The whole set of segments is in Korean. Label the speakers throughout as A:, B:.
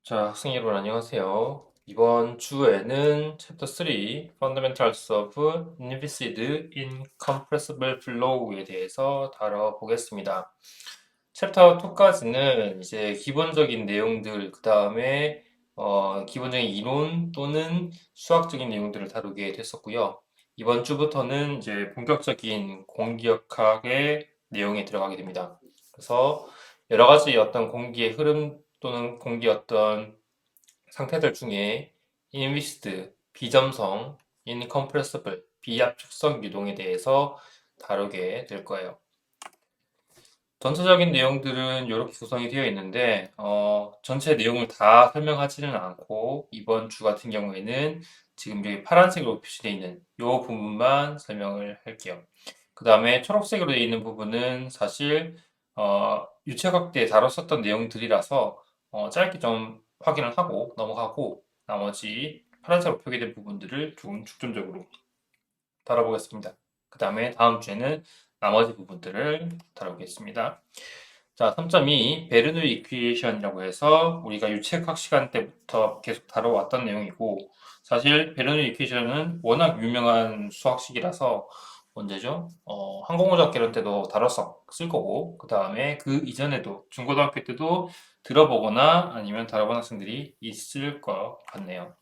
A: 자, 학생 여러분 안녕하세요. 이번 주에는 챕터 3 Fundamentals of Inviscid Incompressible Flow에 대해서 다뤄보겠습니다. 챕터 2까지는 이제 기본적인 내용들, 그 다음에 기본적인 이론 또는 수학적인 내용들을 다루게 됐었고요. 이번 주부터는 이제 본격적인 공기역학의 내용에 들어가게 됩니다. 그래서 여러 가지 어떤 공기의 흐름 또는 공기의 어떤 상태들 중에 인위스드, 비점성, 인컴프레서블, 비압축성 유동에 대해서 다루게 될 거예요. 전체적인 내용들은 이렇게 구성이 되어 있는데 전체 내용을 다 설명하지는 않고 이번 주 같은 경우에는 지금 여기 파란색으로 표시되어 있는 이 부분만 설명을 할게요. 그 다음에 초록색으로 되어 있는 부분은 사실 유체과학 때 다뤘었던 내용들이라서 짧게 좀 확인을 하고 넘어가고 나머지 파란색으로 표기된 부분들을 좀 중점적으로 다뤄보겠습니다. 그 다음에 다음 주에는 나머지 부분들을 다루겠습니다. 자, 3.2 베르누이 이퀴에이션이라고 해서 우리가 유체학 시간 때부터 계속 다뤄왔던 내용이고 사실 베르누이 이퀴에이션은 워낙 유명한 수학식이라서 언제죠? 항공우주학개론 때도 다뤘었을 거고 그 다음에 그 이전에도 중고등학교 때도 들어보거나 아니면 다뤄본 학생들이 있을 것 같네요.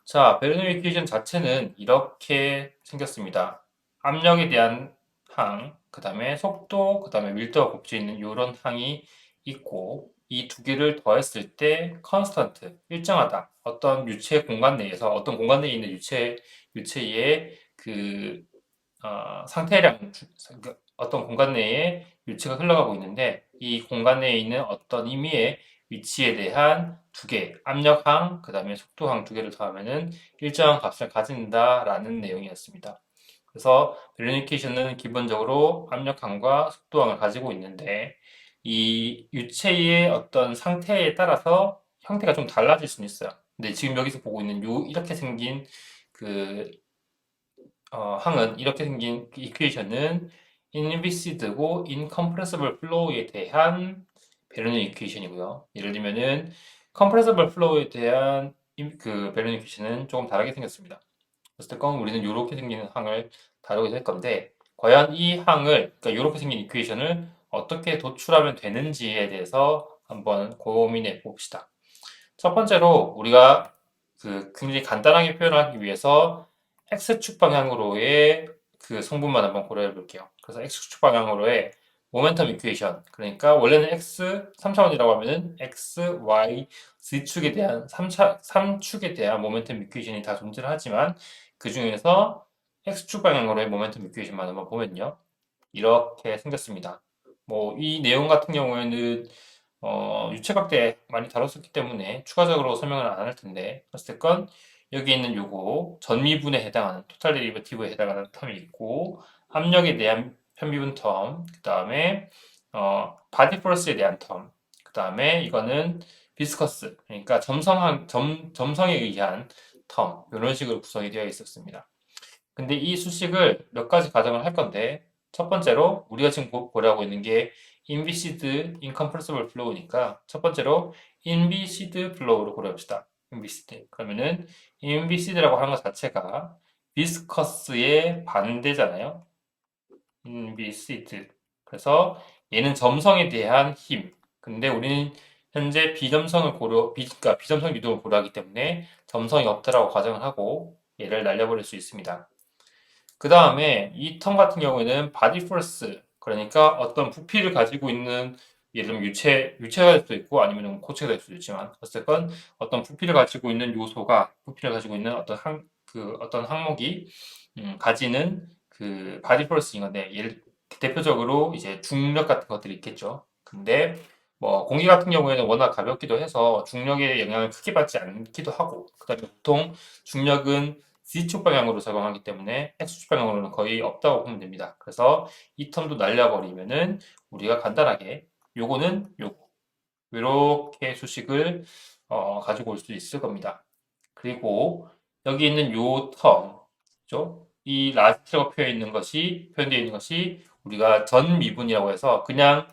A: 자, 베르노이 이퀘이션 자체는 이렇게 생겼습니다. 압력에 대한 항, 그 다음에 속도, 그 다음에 밀도가 곱져 있는 이런 항이 있고 이 두 개를 더했을 때 컨스턴트, 일정하다. 어떤 유체 공간 내에서 어떤 공간 내에 있는 유체의 그 상태량, 어떤 공간 내에 유체가 흘러가고 있는데 이 공간 내에 있는 어떤 임의의 위치에 대한 두 개, 압력항, 그 다음에 속도항 두 개를 더하면은 일정한 값을 가진다라는 내용이었습니다. 그래서 베르니케이션은 기본적으로 압력항과 속도항을 가지고 있는데 이 유체의 어떤 상태에 따라서 형태가 좀 달라질 수는 있어요. 근데 지금 여기서 보고 있는 이렇게 생긴 그 항은 이렇게 생긴 이퀘이션은 인비시드고 인컴프레시블 플로우에 대한 베르는 이퀘이션이고요. 예를 들면은 컴프레시블 플로우에 대한 그 베르는 이퀘이션은 조금 다르게 생겼습니다. 어쨌건 우리는 이렇게 생긴 항을 다루게 될 건데 과연 이 항을 그러니까 이렇게 생긴 이퀘이션을 어떻게 도출하면 되는지에 대해서 한번 고민해 봅시다. 첫 번째로 우리가 그 굉장히 간단하게 표현하기 위해서 X축 방향으로의 그 성분만 한번 고려해 볼게요. 그래서 X축 방향으로의 모멘텀 이퀘이션. 그러니까 원래는 X 3차원이라고 하면은 X, Y, Z축에 대한 3축에 대한 모멘텀 이퀘이션이 다 존재를 하지만 그 중에서 X축 방향으로의 모멘텀 이퀘이션만 한번 보면요. 이렇게 생겼습니다. 뭐 이 내용 같은 경우에는 유체각 때 많이 다뤘었기 때문에 추가적으로 설명을 안 할 텐데 어쨌건 여기 있는 요거 전미분에 해당하는 토탈 데리버티브에 해당하는 텀이 있고 압력에 대한 편미분 텀, 그 다음에 바디 포스에 대한 텀, 그 다음에 이거는 비스커스 그러니까 점성에 의한 텀 이런 식으로 구성이 되어 있었습니다. 근데 이 수식을 몇 가지 가정을 할 건데 첫 번째로 우리가 지금 보려고 있는 게 인비시드 인컴프레시블 플로우니까 첫 번째로 인비시드 플로우로 고려합시다. 인비시드 그러면은 인비시드라고 하는 것 자체가 비스커스의 반대잖아요. 인비시드 그래서 얘는 점성에 대한 힘 근데 우리는 현재 그러니까 비점성 유동을 고려하기 때문에 점성이 없다라고 가정을 하고 얘를 날려버릴 수 있습니다. 그 다음에 이 텀 같은 경우에는 바디 포스 그러니까 어떤 부피를 가지고 있는 예를 들면 유체가 될 수도 있고 아니면 고체가 될 수도 있지만 어쨌건 어떤 부피를 가지고 있는 요소가 부피를 가지고 있는 어떤 항목이 가지는 그 바디 포스인 건데 대표적으로 이제 중력 같은 것들이 있겠죠. 근데 뭐 공기 같은 경우에는 워낙 가볍기도 해서 중력의 영향을 크게 받지 않기도 하고 그다음에 보통 중력은 Z축 방향으로 작용하기 때문에 X축 방향으로는 거의 없다고 보면 됩니다. 그래서 이 텀도 날려버리면은 우리가 간단하게 요거는 요거 이렇게 수식을 가지고 올 수 있을 겁니다. 그리고 여기 있는 요 텀, 그죠? 이 라지트라고 표현되어 있는 것이 우리가 전 미분이라고 해서 그냥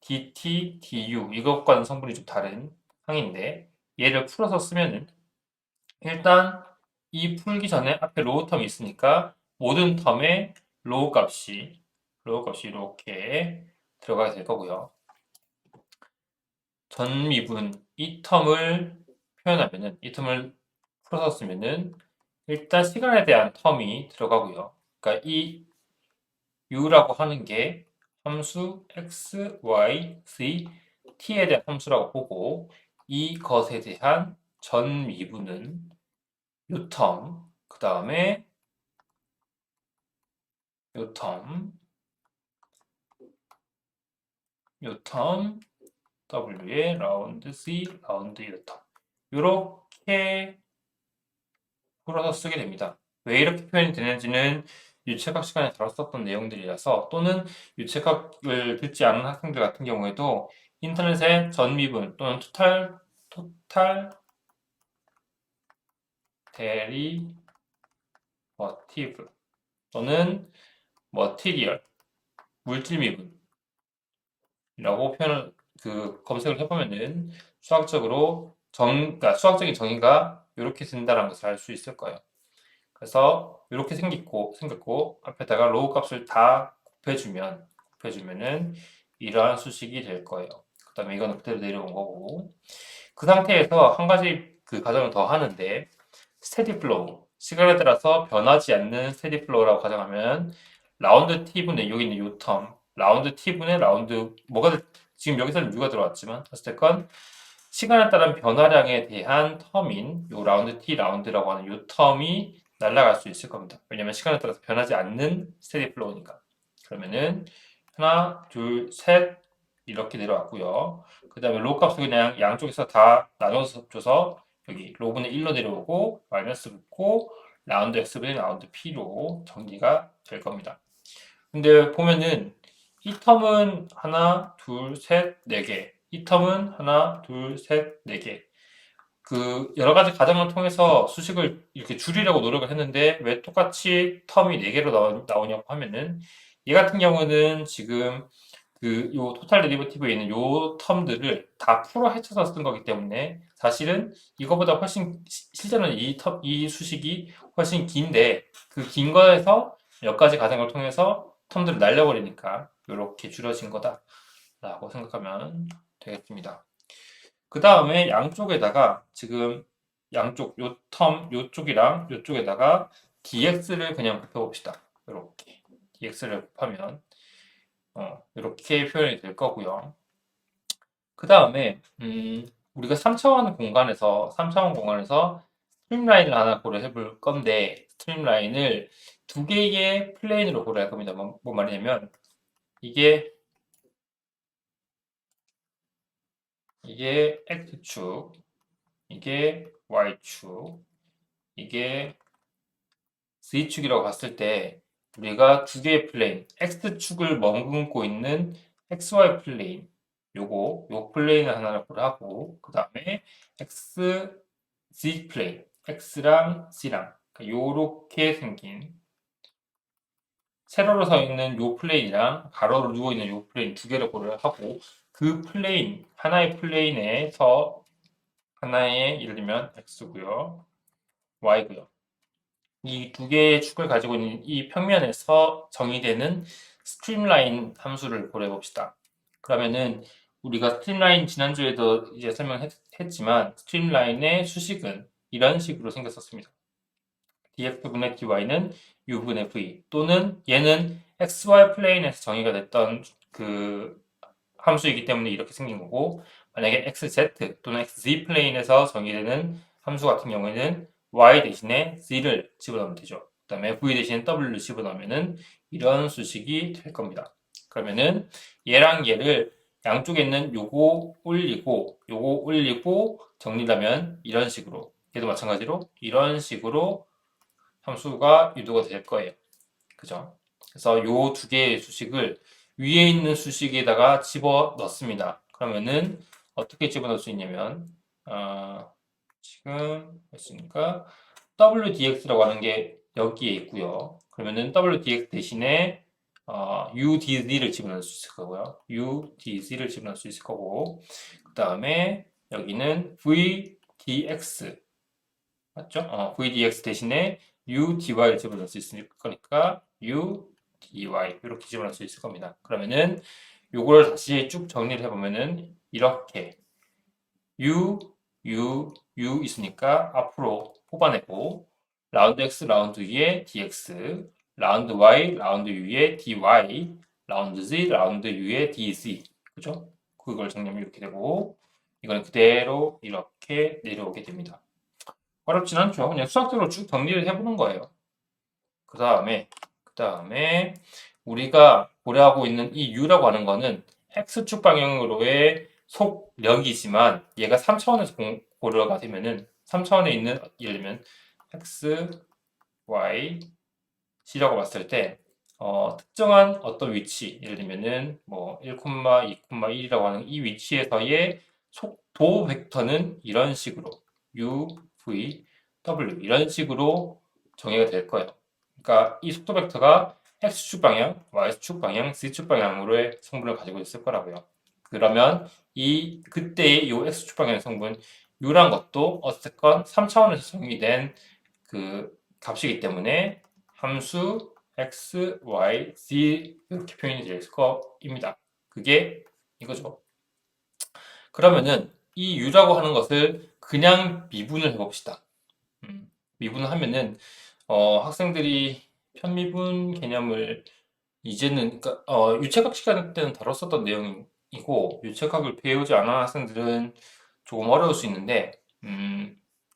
A: dt, du 이것과는 성분이 좀 다른 항인데 얘를 풀어서 쓰면은 일단 이 풀기 전에 앞에 로우 텀이 있으니까 모든 텀에 로우 값이 이렇게 들어가게 될 거고요. 전 미분 이 텀을 표현하면은 이 텀을 풀어서 쓰면은 일단 시간에 대한 텀이 들어가고요. 그러니까 이 u라고 하는 게 함수 x, y, z, t에 대한 함수라고 보고 이것에 대한 전 미분은 요 텀, 그 다음에 요 텀, 요 텀, w의 라운드 c, 라운드 요 텀. 요렇게 풀어서 쓰게 됩니다. 왜 이렇게 표현이 되는지는 유체각 시간에 다뤘었던 내용들이라서 또는 유체각을 듣지 않은 학생들 같은 경우에도 인터넷에 전미분 또는 토탈 데리버티브 또는 머티리얼 물질 미분이라고 표현을 검색을 해보면은 그러니까 수학적인 정의가 이렇게 된다는 것을 알 수 있을 거예요. 그래서 이렇게 생겼고 앞에다가 로우 값을 다 곱해주면은 이러한 수식이 될 거예요. 그 다음에 이거는 그대로 내려온 거고 그 상태에서 한 가지 가정을 더 하는데 스테디 플로우 시간에 따라서 변하지 않는 스테디 플로우라고 가정하면 라운드 t분의 여기 있는 요 텀 라운드 t분의 라운드 지금 여기서는 u가 들어왔지만 어쨌든 시간에 따른 변화량에 대한 텀인 요 라운드 t 라운드라고 하는 요 텀이 날아갈 수 있을 겁니다. 왜냐면 시간에 따라서 변하지 않는 스테디 플로우니까. 그러면은 하나, 둘, 셋 이렇게 내려왔고요. 그 다음에 로우 값을 그냥 양쪽에서 다 나눠서 줘서 여기 로분의 1로 내려오고 마이너스 붙고 라운드 x분의 라운드 p로 정리가 될 겁니다. 근데 보면은 이 텀은 하나, 둘, 셋, 네 개. 이 텀은 하나, 둘, 셋, 네 개. 여러 가지 가정을 통해서 수식을 이렇게 줄이려고 노력을 했는데 왜 똑같이 텀이 4개로 나오냐고 하면은 얘 같은 경우는 지금 요 토탈 데리버티브에 있는 요 텀들을 다 풀어 헤쳐서 쓴 거기 때문에 사실은 이거보다 훨씬 실제로는 이 수식이 훨씬 긴데 그 긴 거에서 몇 가지 가정을 통해서 텀들을 날려버리니까 이렇게 줄여진 거다라고 생각하면 되겠습니다. 그 다음에 양쪽에다가 지금 양쪽 요쪽이랑 요쪽에다가 dx를 그냥 곱해봅시다. 이렇게 dx를 곱하면 이렇게 표현이 될 거고요. 그 다음에 우리가 3차원 공간에서 스트림라인을 하나 고려해 볼 건데 스트림라인을 두 개의 플레인으로 고려할 겁니다. 뭔 말이냐면 이게 x축, 이게 y축, 이게 Z축이라고 봤을 때 우리가 두 개의 플레인, X축을 머금고 있는 XY 플레인, 요 플레인을 하나를 고려하고 그 다음에 X, Z 플레인, X랑 Z랑 요렇게 생긴 세로로 서 있는 요 플레인이랑 가로로 누워 있는 요 플레인 두 개를 고려하고 그 플레인, 하나의 플레인에서 하나의 예를 들면 X고요, Y고요. 이 두 개의 축을 가지고 있는 이 평면에서 정의되는 스트림라인 함수를 고려해 봅시다. 그러면은 우리가 스트림라인 지난주에도 이제 설명했지만 스트림라인의 수식은 이런 식으로 생겼었습니다. df분의 dy는 u분의 v 또는 얘는 xy 플레인에서 정의가 됐던 함수이기 때문에 이렇게 생긴 거고 만약에 xz 또는 xz 플레인에서 정의되는 함수 같은 경우에는 y 대신에 z를 집어넣으면 되죠. 그 다음에 v 대신에 w를 집어넣으면 이런 수식이 될 겁니다. 그러면은 얘랑 얘를 양쪽에 있는 요거 올리고 정리하면 이런 식으로 얘도 마찬가지로 이런 식으로 함수가 유도가 될 거예요. 그죠? 그래서 요 두 개의 수식을 위에 있는 수식에다가 집어 넣습니다. 그러면은 어떻게 집어 넣을 수 있냐면 지금 했으니까 WDX라고 하는 게 여기에 있고요. 그러면은 WDX 대신에 UDZ를 집어넣을 수 있을 거고요. UDZ를 집어넣을 수 있을 거고 그 다음에 여기는 V dx 맞죠? vdx 대신에 u dy를 집어넣을 수 있을 거니까 u dy 이렇게 집어넣을 수 있을 겁니다. 그러면은 요걸 다시 쭉 정리를 해보면은 이렇게 u u 있으니까 앞으로 뽑아내고 라운드 x 라운드 u의 dx 라운드 y 라운드 u의 dy 라운드 z 라운드 u의 dz 그죠? 그걸 정리하면 이렇게 되고 이거는 그대로 이렇게 내려오게 됩니다. 어렵진 않죠. 그냥 수학적으로 쭉 정리를 해보는 거예요. 그 다음에 우리가 고려하고 있는 이 u라고 하는 거는 x축 방향으로의 속력이지만 얘가 3차원에서 고려가 되면은 3차원에 있는 예를 들면 x, y, c라고 봤을 때 특정한 어떤 위치 예를 들면은 뭐 1, 2, 1이라고 하는 이 위치에서의 속도 벡터는 이런 식으로 u, v, w 이런 식으로 정의가 될 거예요. 그러니까 이 속도 벡터가 x축 방향, y축 방향, z축 방향으로의 성분을 가지고 있을 거라고요. 그러면 그때의 이 x축 방향의 성분 u란 것도 어쨌건 3차원에서 정의된 그 값이기 때문에 함수 x, y, z 이렇게 표현이 될 겁니다. 그게 이거죠. 그러면은 이 u라고 하는 것을 그냥 미분을 해봅시다. 미분을 하면은 학생들이 편미분 개념을 이제는 그러니까 유체각 시간 때는 다뤘었던 내용이고 유체각을 배우지 않은 학생들은 조금 어려울 수 있는데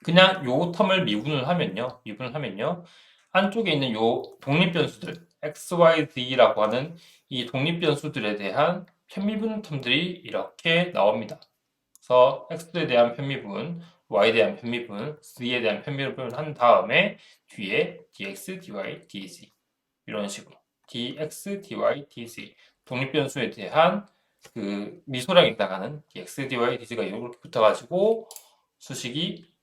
A: 그냥 요 텀을 미분을 하면요 안쪽에 있는 요 독립변수들 x, y, z라고 하는 이 독립변수들에 대한 편미분 텀들이 이렇게 나옵니다. 그래서 x에 대한 편미분, y에 대한 편미분, z에 대한 편미분을 한 다음에 뒤에 dx, dy, dz 이런 식으로 dx, dy, dz 독립변수에 대한 그 미소량이 나가는 dx, dy, dz가 이렇게 붙어가지고 수식이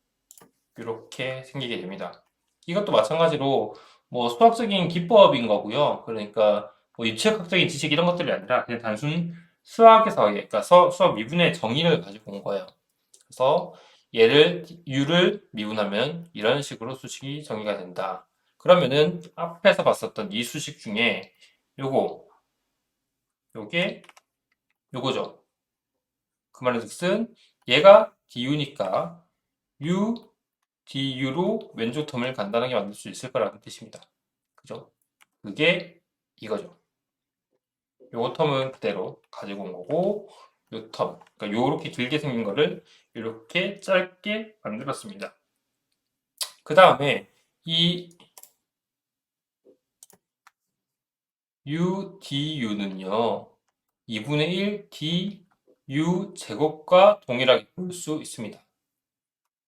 A: 이렇게 생기게 됩니다. 이것도 마찬가지로 뭐 수학적인 기법인 거고요. 그러니까 뭐 유체학적인 지식 이런 것들이 아니라 그냥 단순 수학에서의 그러니까 수학 미분의 정의를 가지고 온 거예요. 그래서 얘를 u를 미분하면 이런 식으로 수식이 정의가 된다. 그러면은 앞에서 봤었던 이 수식 중에 요게 요거죠. 그 말인즉슨 얘가 du니까 u du로 왼쪽 텀을 간단하게 만들 수 있을 거라는 뜻입니다. 그죠? 그게 이거죠. 요 텀은 그대로 가지고 온 거고 요 텀, 그러니까 요렇게 길게 생긴 거를 이렇게 짧게 만들었습니다. 그 다음에 이 u du는요 2분의 1 du 제곱과 동일하게 볼 수 있습니다.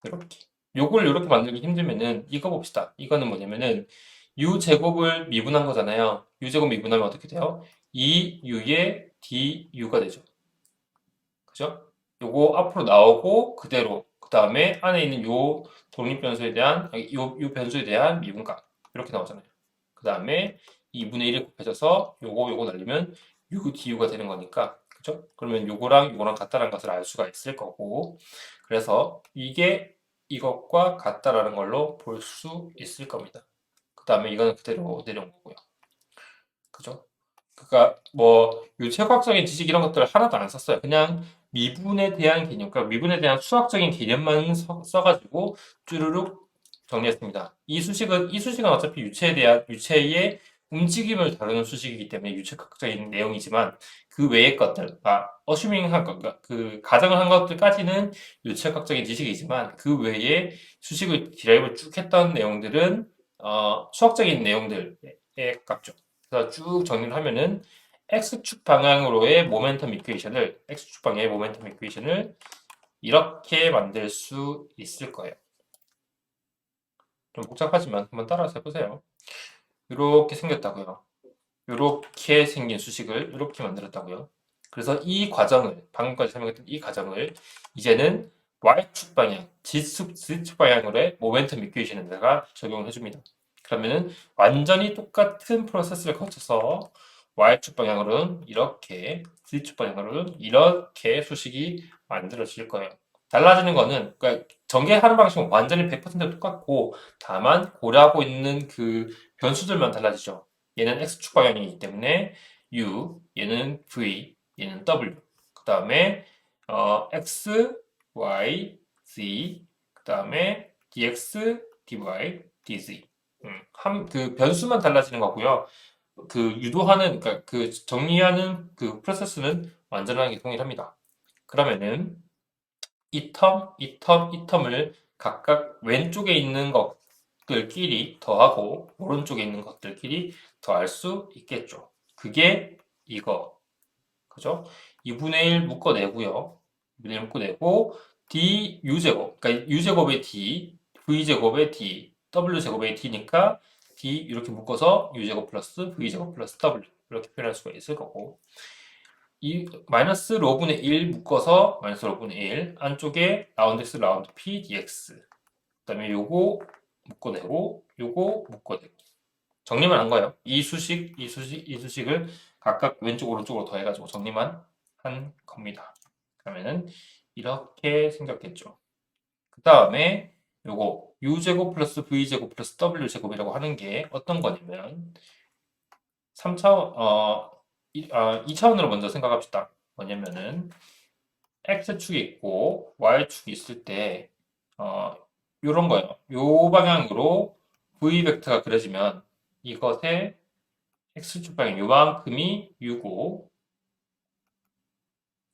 A: 이렇게 요걸 이렇게 만들기 힘들면은 이거 봅시다. 이거는 뭐냐면은 u 제곱을 미분한 거잖아요. u 제곱 미분하면 어떻게 돼요? 2u의 du가 되죠. 그죠? 요거 앞으로 나오고 그대로 그 다음에 안에 있는 요 독립변수에 대한 요 변수에 대한 미분값 이렇게 나오잖아요. 그 다음에 2분의 1이 곱해져서 요거 날리면 u du가 되는 거니까 그죠? 그러면 요거랑 같다라는 것을 알 수가 있을 거고 그래서 이게 이것과 같다라는 걸로 볼 수 있을 겁니다. 그 다음에 이거는 그대로 내려온 거고요. 그죠? 그러니까 뭐 유체과학적인 지식 이런 것들 하나도 안 썼어요. 그냥 미분에 대한 개념, 그러니까 미분에 대한 수학적인 개념만 써가지고 쭈루룩 정리했습니다. 이 수식은 어차피 유체의 움직임을 다루는 수식이기 때문에 유체학적인 내용이지만 그 외의 것들, 어슈밍한 것, 그 가정을 한 것들까지는 유체학적인 지식이지만 그 외에 수식을 디라이브를 쭉 했던 내용들은 수학적인 내용들에 가깝죠. 그래서 쭉 정리를 하면은 x축 방향으로의 모멘텀 이퀘이션을 x축 방향의 모멘텀 이퀘이션을 이렇게 만들 수 있을 거예요. 좀 복잡하지만 한번 따라서 해보세요. 이렇게 생겼다고요. 이렇게 생긴 수식을 이렇게 만들었다고요. 그래서 이 과정을 방금까지 설명했던 이 과정을 이제는 y축 방향, z축 방향으로의 모멘텀 이퀘이션에다가 적용을 해줍니다. 그러면은 완전히 똑같은 프로세스를 거쳐서 y축 방향으로는 이렇게, z축 방향으로는 이렇게 수식이 만들어질 거예요. 달라지는 거는, 그러니까 전개하는 방식은 완전히 100% 똑같고, 다만 고려하고 있는 그 변수들만 달라지죠. 얘는 x축 방향이기 때문에 u, 얘는 v, 얘는 w. 그 다음에 x, y, z, 그 다음에 dx, dy, dz. 그 변수만 달라지는 거고요. 그 유도하는, 그러니까 그 정리하는 그 프로세스는 완전하게 동일합니다. 그러면은 이 텀, 이 텀, 이 텀을 각각 왼쪽에 있는 것들끼리 더하고 오른쪽에 있는 것들끼리 더할 수 있겠죠. 그게 이거, 그죠? 2분의 1 묶어내고요. 2분의 1 묶어내고 d u제곱, 그러니까 u제곱의 d, v제곱의 d, w제곱의 d니까 d 이렇게 묶어서 u제곱 플러스 v제곱 플러스 w 이렇게 표현할 수가 있을 거고 이 마이너스 로분의 1 묶어서 마이너스 로분의 1 안쪽에 라운드 x 라운드 p dx 그 다음에 요거 묶어내고 요거 묶어내고 정리만 한 거예요. 이 수식, 이 수식, 이 수식을 각각 왼쪽 오른쪽으로 더해가지고 정리만 한 겁니다. 그러면은 이렇게 생겼겠죠. 그 다음에 요거 u제곱 플러스 v제곱 플러스 w제곱이라고 하는 게 어떤 거냐면 3차원 2차원으로 먼저 생각합시다. 뭐냐면은 x축이 있고 y축이 있을 때 요런 거예요. 요 방향으로 v 벡터가 그려지면 이것의 x축 방향 요만큼이 u고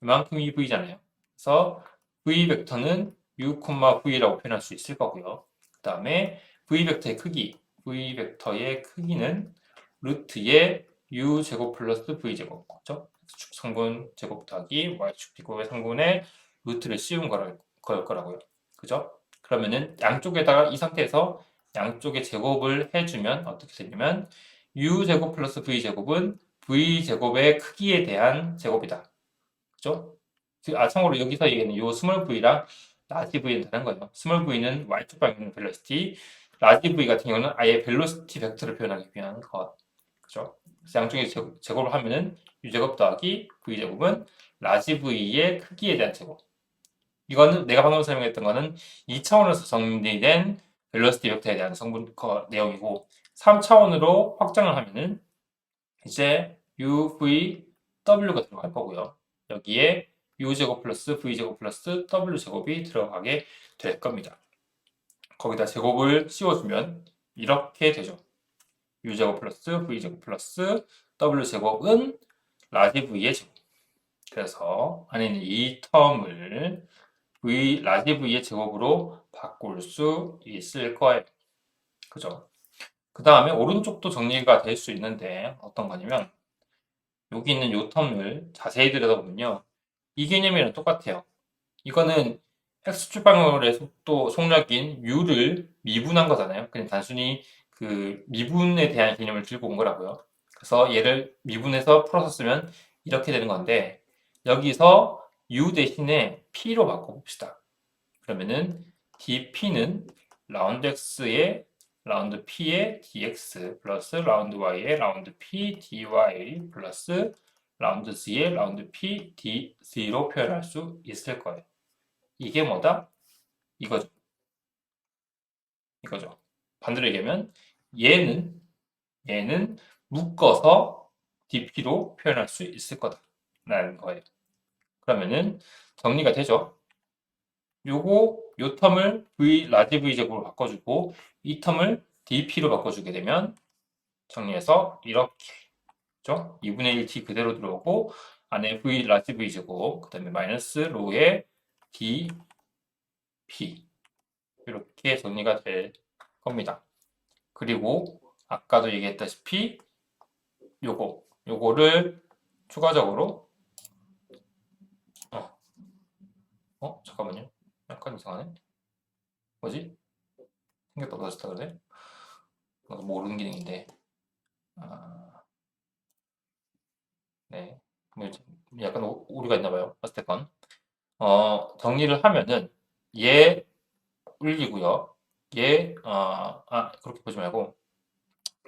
A: 요만큼이 v잖아요. 그래서 v 벡터는 u, v라고 표현할 수 있을 거고요. 그 다음에 v 벡터의 크기, v 벡터의 크기는 루트의 u 제곱 플러스 v 제곱, 그죠? x축 상분 제곱 더하기 y축 제곱의 상분의 루트를 씌운 거라고요. 그죠? 그러면은 양쪽에다가 이 상태에서 양쪽에 제곱을 해주면 어떻게 되냐면 u 제곱 플러스 v 제곱은 v 제곱의 크기에 대한 제곱이다. 그죠? 참고로 여기서 얘기하는 요 스몰 v랑 라지 v는 다른 거예요. 스몰 v는 y축 방향의 벨로시티, 라지 v 같은 경우는 아예 벨로시티 벡터를 표현하기 위한 것. 그죠? 그래서 양쪽에 제곱을 하면은 u제곱 더하기 v제곱은 라지 v의 크기에 대한 제곱. 이거는 내가 방금 설명했던 거는 2차원에서 정리된 벨로시티 벡터에 대한 성분 내용이고 3차원으로 확장을 하면은 이제 u, v, w가 들어갈 거고요. 여기에 u제곱 플러스 v제곱 플러스 w제곱이 들어가게 될 겁니다. 거기다 제곱을 씌워주면 이렇게 되죠. u제곱 플러스 v제곱 플러스 w제곱은 라지 v의 제곱. 그래서 안에 있는 이 텀을 라지 v의 제곱으로 바꿀 수 있을 거예요. 그죠? 그 다음에 오른쪽도 정리가 될 수 있는데 어떤 거냐면 여기 있는 요 텀을 자세히 들여다보면요. 이 개념이랑 똑같아요. 이거는 X축 방울의 속도 속력인 U를 미분한 거잖아요. 그냥 단순히 그 미분에 대한 개념을 들고 온 거라고요. 그래서 얘를 미분해서 풀어서 쓰면 이렇게 되는 건데 여기서 U 대신에 P로 바꿔봅시다. 그러면은 dp는 라운드 x의 라운드 p의 dx 플러스 라운드 y의 라운드 p dy 플러스 라운드 z의 라운드 p dz로 표현할 수 있을 거예요. 이게 뭐다? 이거죠. 이거죠. 반대로 얘기하면 얘는 묶어서 dp로 표현할 수 있을 거다라는 거예요. 그러면은 정리가 되죠. 요 텀을 라지 V 제곱으로 바꿔주고 이 텀을 dp로 바꿔주게 되면 정리해서 이렇게 그죠? 2분의 1 t 그대로 들어오고 안에 라지 V 제곱 그 다음에 마이너스 로의 dp 이렇게 정리가 될 겁니다. 그리고 아까도 얘기했다시피 요거를 추가적으로 잠깐만요. 약간 이상하네. 뭐지? 생겼다 없어졌다 그래? 모르는 기능인데. 네. 뭐 약간 오류가 있나 봐요. 어쨌건. 정리를 하면은 얘 올리고요. 그렇게 보지 말고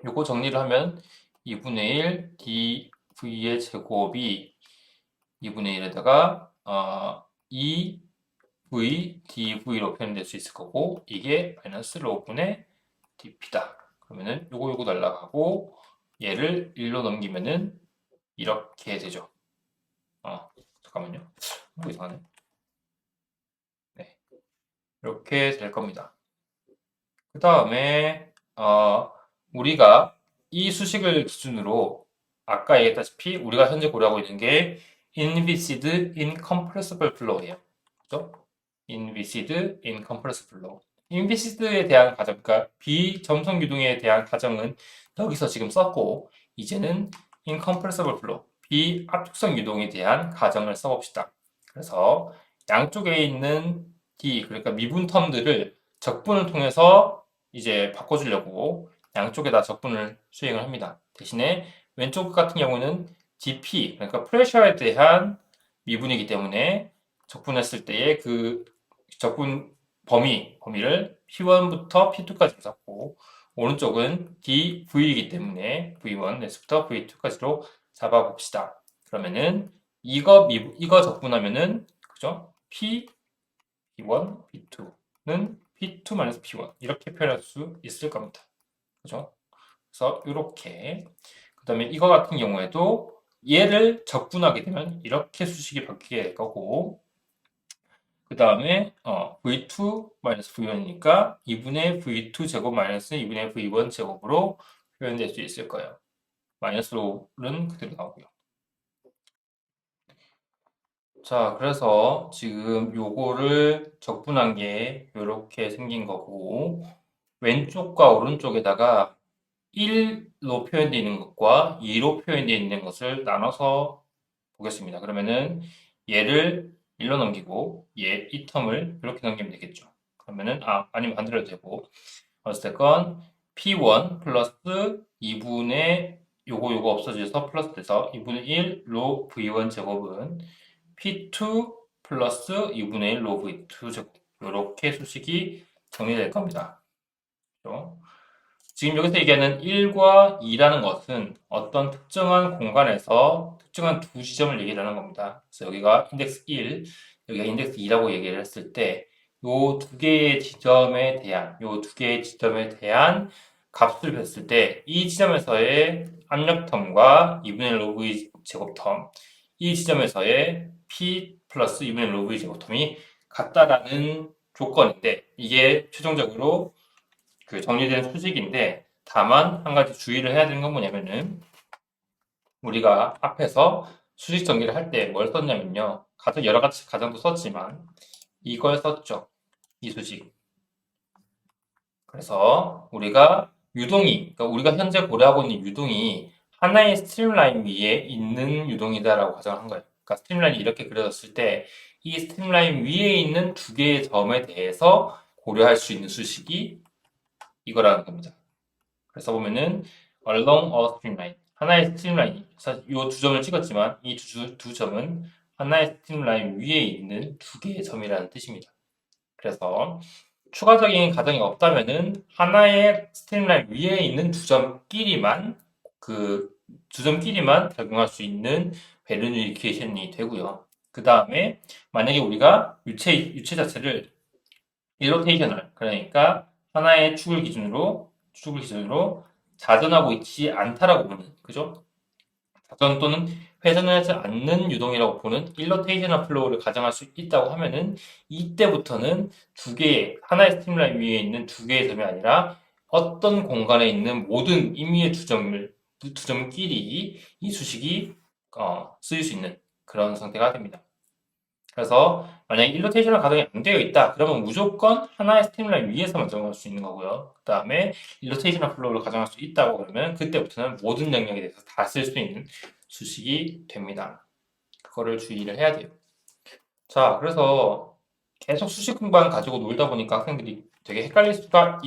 A: 요거 정리를 하면 2분의 1 dv의 제곱이 2분의 1에다가 2 dv, dv로 표현될 수 있을 거고 이게 마이너스 로분의 dp다. 그러면은 요거 날라가고 얘를 1로 넘기면은 이렇게 되죠. 잠깐만요. 뭐 이상하네. 네, 이렇게 될 겁니다. 그 다음에 우리가 이 수식을 기준으로 아까 얘기했다시피 우리가 현재 고려하고 있는 게 inviscid incompressible flow예요. 그죠? inviscid incompressible flow. inviscid에 대한 가정, 그러니까 비점성 유동에 대한 가정은 여기서 지금 썼고 이제는 incompressible flow, 비압축성 유동에 대한 가정을 써봅시다. 그래서 양쪽에 있는 D, 그러니까 미분 텀들을 적분을 통해서 이제 바꿔주려고 양쪽에다 적분을 수행을 합니다. 대신에 왼쪽 같은 경우는 dP, 그러니까 프레셔에 대한 미분이기 때문에 적분했을 때의 그 적분 범위를 P1부터 P2까지 잡고 오른쪽은 dV이기 때문에 V1에서부터 V2까지로 잡아봅시다. 그러면은 이거 적분하면은 그죠? P1, P2는 P2-P1 이렇게 표현할 수 있을 겁니다. 그죠? 그래서 이렇게 그 다음에 이거 같은 경우에도 얘를 적분하게 되면 이렇게 수식이 바뀌게 될 거고 그 다음에 V2-V1이니까 2분의 V2 제곱 마이너스 2분의 V1 제곱으로 표현될 수 있을 거예요. 마이너스 5는 그대로 나오고요. 자, 그래서 지금 요거를 적분한 게 이렇게 생긴 거고 왼쪽과 오른쪽에다가 1로 표현되어 있는 것과 2로 표현되어 있는 것을 나눠서 보겠습니다. 그러면은 얘를 1로 넘기고 이 텀을 이렇게 넘기면 되겠죠. 그러면은 아니면 반대로 되고 어쨌건 P1 플러스 2분의 요거 없어져서 플러스 돼서 2분의 1로 V1 제곱은 P2 플러스 2분의 1로 V2 제곱 이렇게 수식이 정리될 겁니다. 그렇죠? 지금 여기서 얘기하는 1과 2라는 것은 어떤 특정한 공간에서 특정한 두 지점을 얘기하는 겁니다. 그래서 여기가 인덱스 1, 여기가 인덱스 2라고 얘기를 했을 때 요 두 개의 지점에 대한 값을 뺐을 때 이 지점에서의 압력 텀과 2분의 1 로브 제곱 텀, 이 지점에서의 P 플러스 2분의 1 로브 제곱 텀이 같다라는 조건인데 이게 최종적으로 그 정리된 수식인데 다만 한 가지 주의를 해야 되는 건 뭐냐면은 우리가 앞에서 수식 전개를 할 때 뭘 썼냐면요. 여러 가지 가정도 썼지만 이걸 썼죠. 이 수식. 그래서 우리가 그러니까 우리가 현재 고려하고 있는 유동이 하나의 스트림라인 위에 있는 유동이다라고 가정한 거예요. 그러니까 스트림라인이 이렇게 그려졌을 때 이 스트림라인 위에 있는 두 개의 점에 대해서 고려할 수 있는 수식이 이거라는 겁니다. 그래서 보면은 along a streamline 하나의 스트림라인 사실 이 두 점을 찍었지만 이 두 점은 하나의 스트림라인 위에 있는 두 개의 점이라는 뜻입니다. 그래서 추가적인 가정이 없다면은 하나의 스트림라인 위에 있는 두 점끼리만 그 두 점끼리만 적용할 수 있는 베르누 이퀘이션이 되고요. 그 다음에 만약에 우리가 유체 자체를 일로테이셔널 그러니까 하나의 축을 기준으로 자전하고 있지 않다라고 보는 그죠? 자전 또는 회전하지 않는 유동이라고 보는 일로테이셔널 플로우를 가정할 수 있다고 하면은 이때부터는 하나의 스트림라인 위에 있는 두 개의 점이 아니라 어떤 공간에 있는 모든 임의의 두 점끼리 이 수식이 쓰일 수 있는 그런 상태가 됩니다. 그래서 만약에 일로테이셔널 가동이 안 되어 있다. 그러면 무조건 하나의 스트림라인 위에서만 적용할 수 있는 거고요. 그 다음에 일로테이셔널 플로우를 가정할 수 있다고 그러면 그때부터는 모든 영역에 대해서 다 쓸 수 있는 수식이 됩니다. 그거를 주의를 해야 돼요. 자, 그래서 계속 수식 공간 가지고 놀다 보니까 학생들이 되게 헷갈릴 수가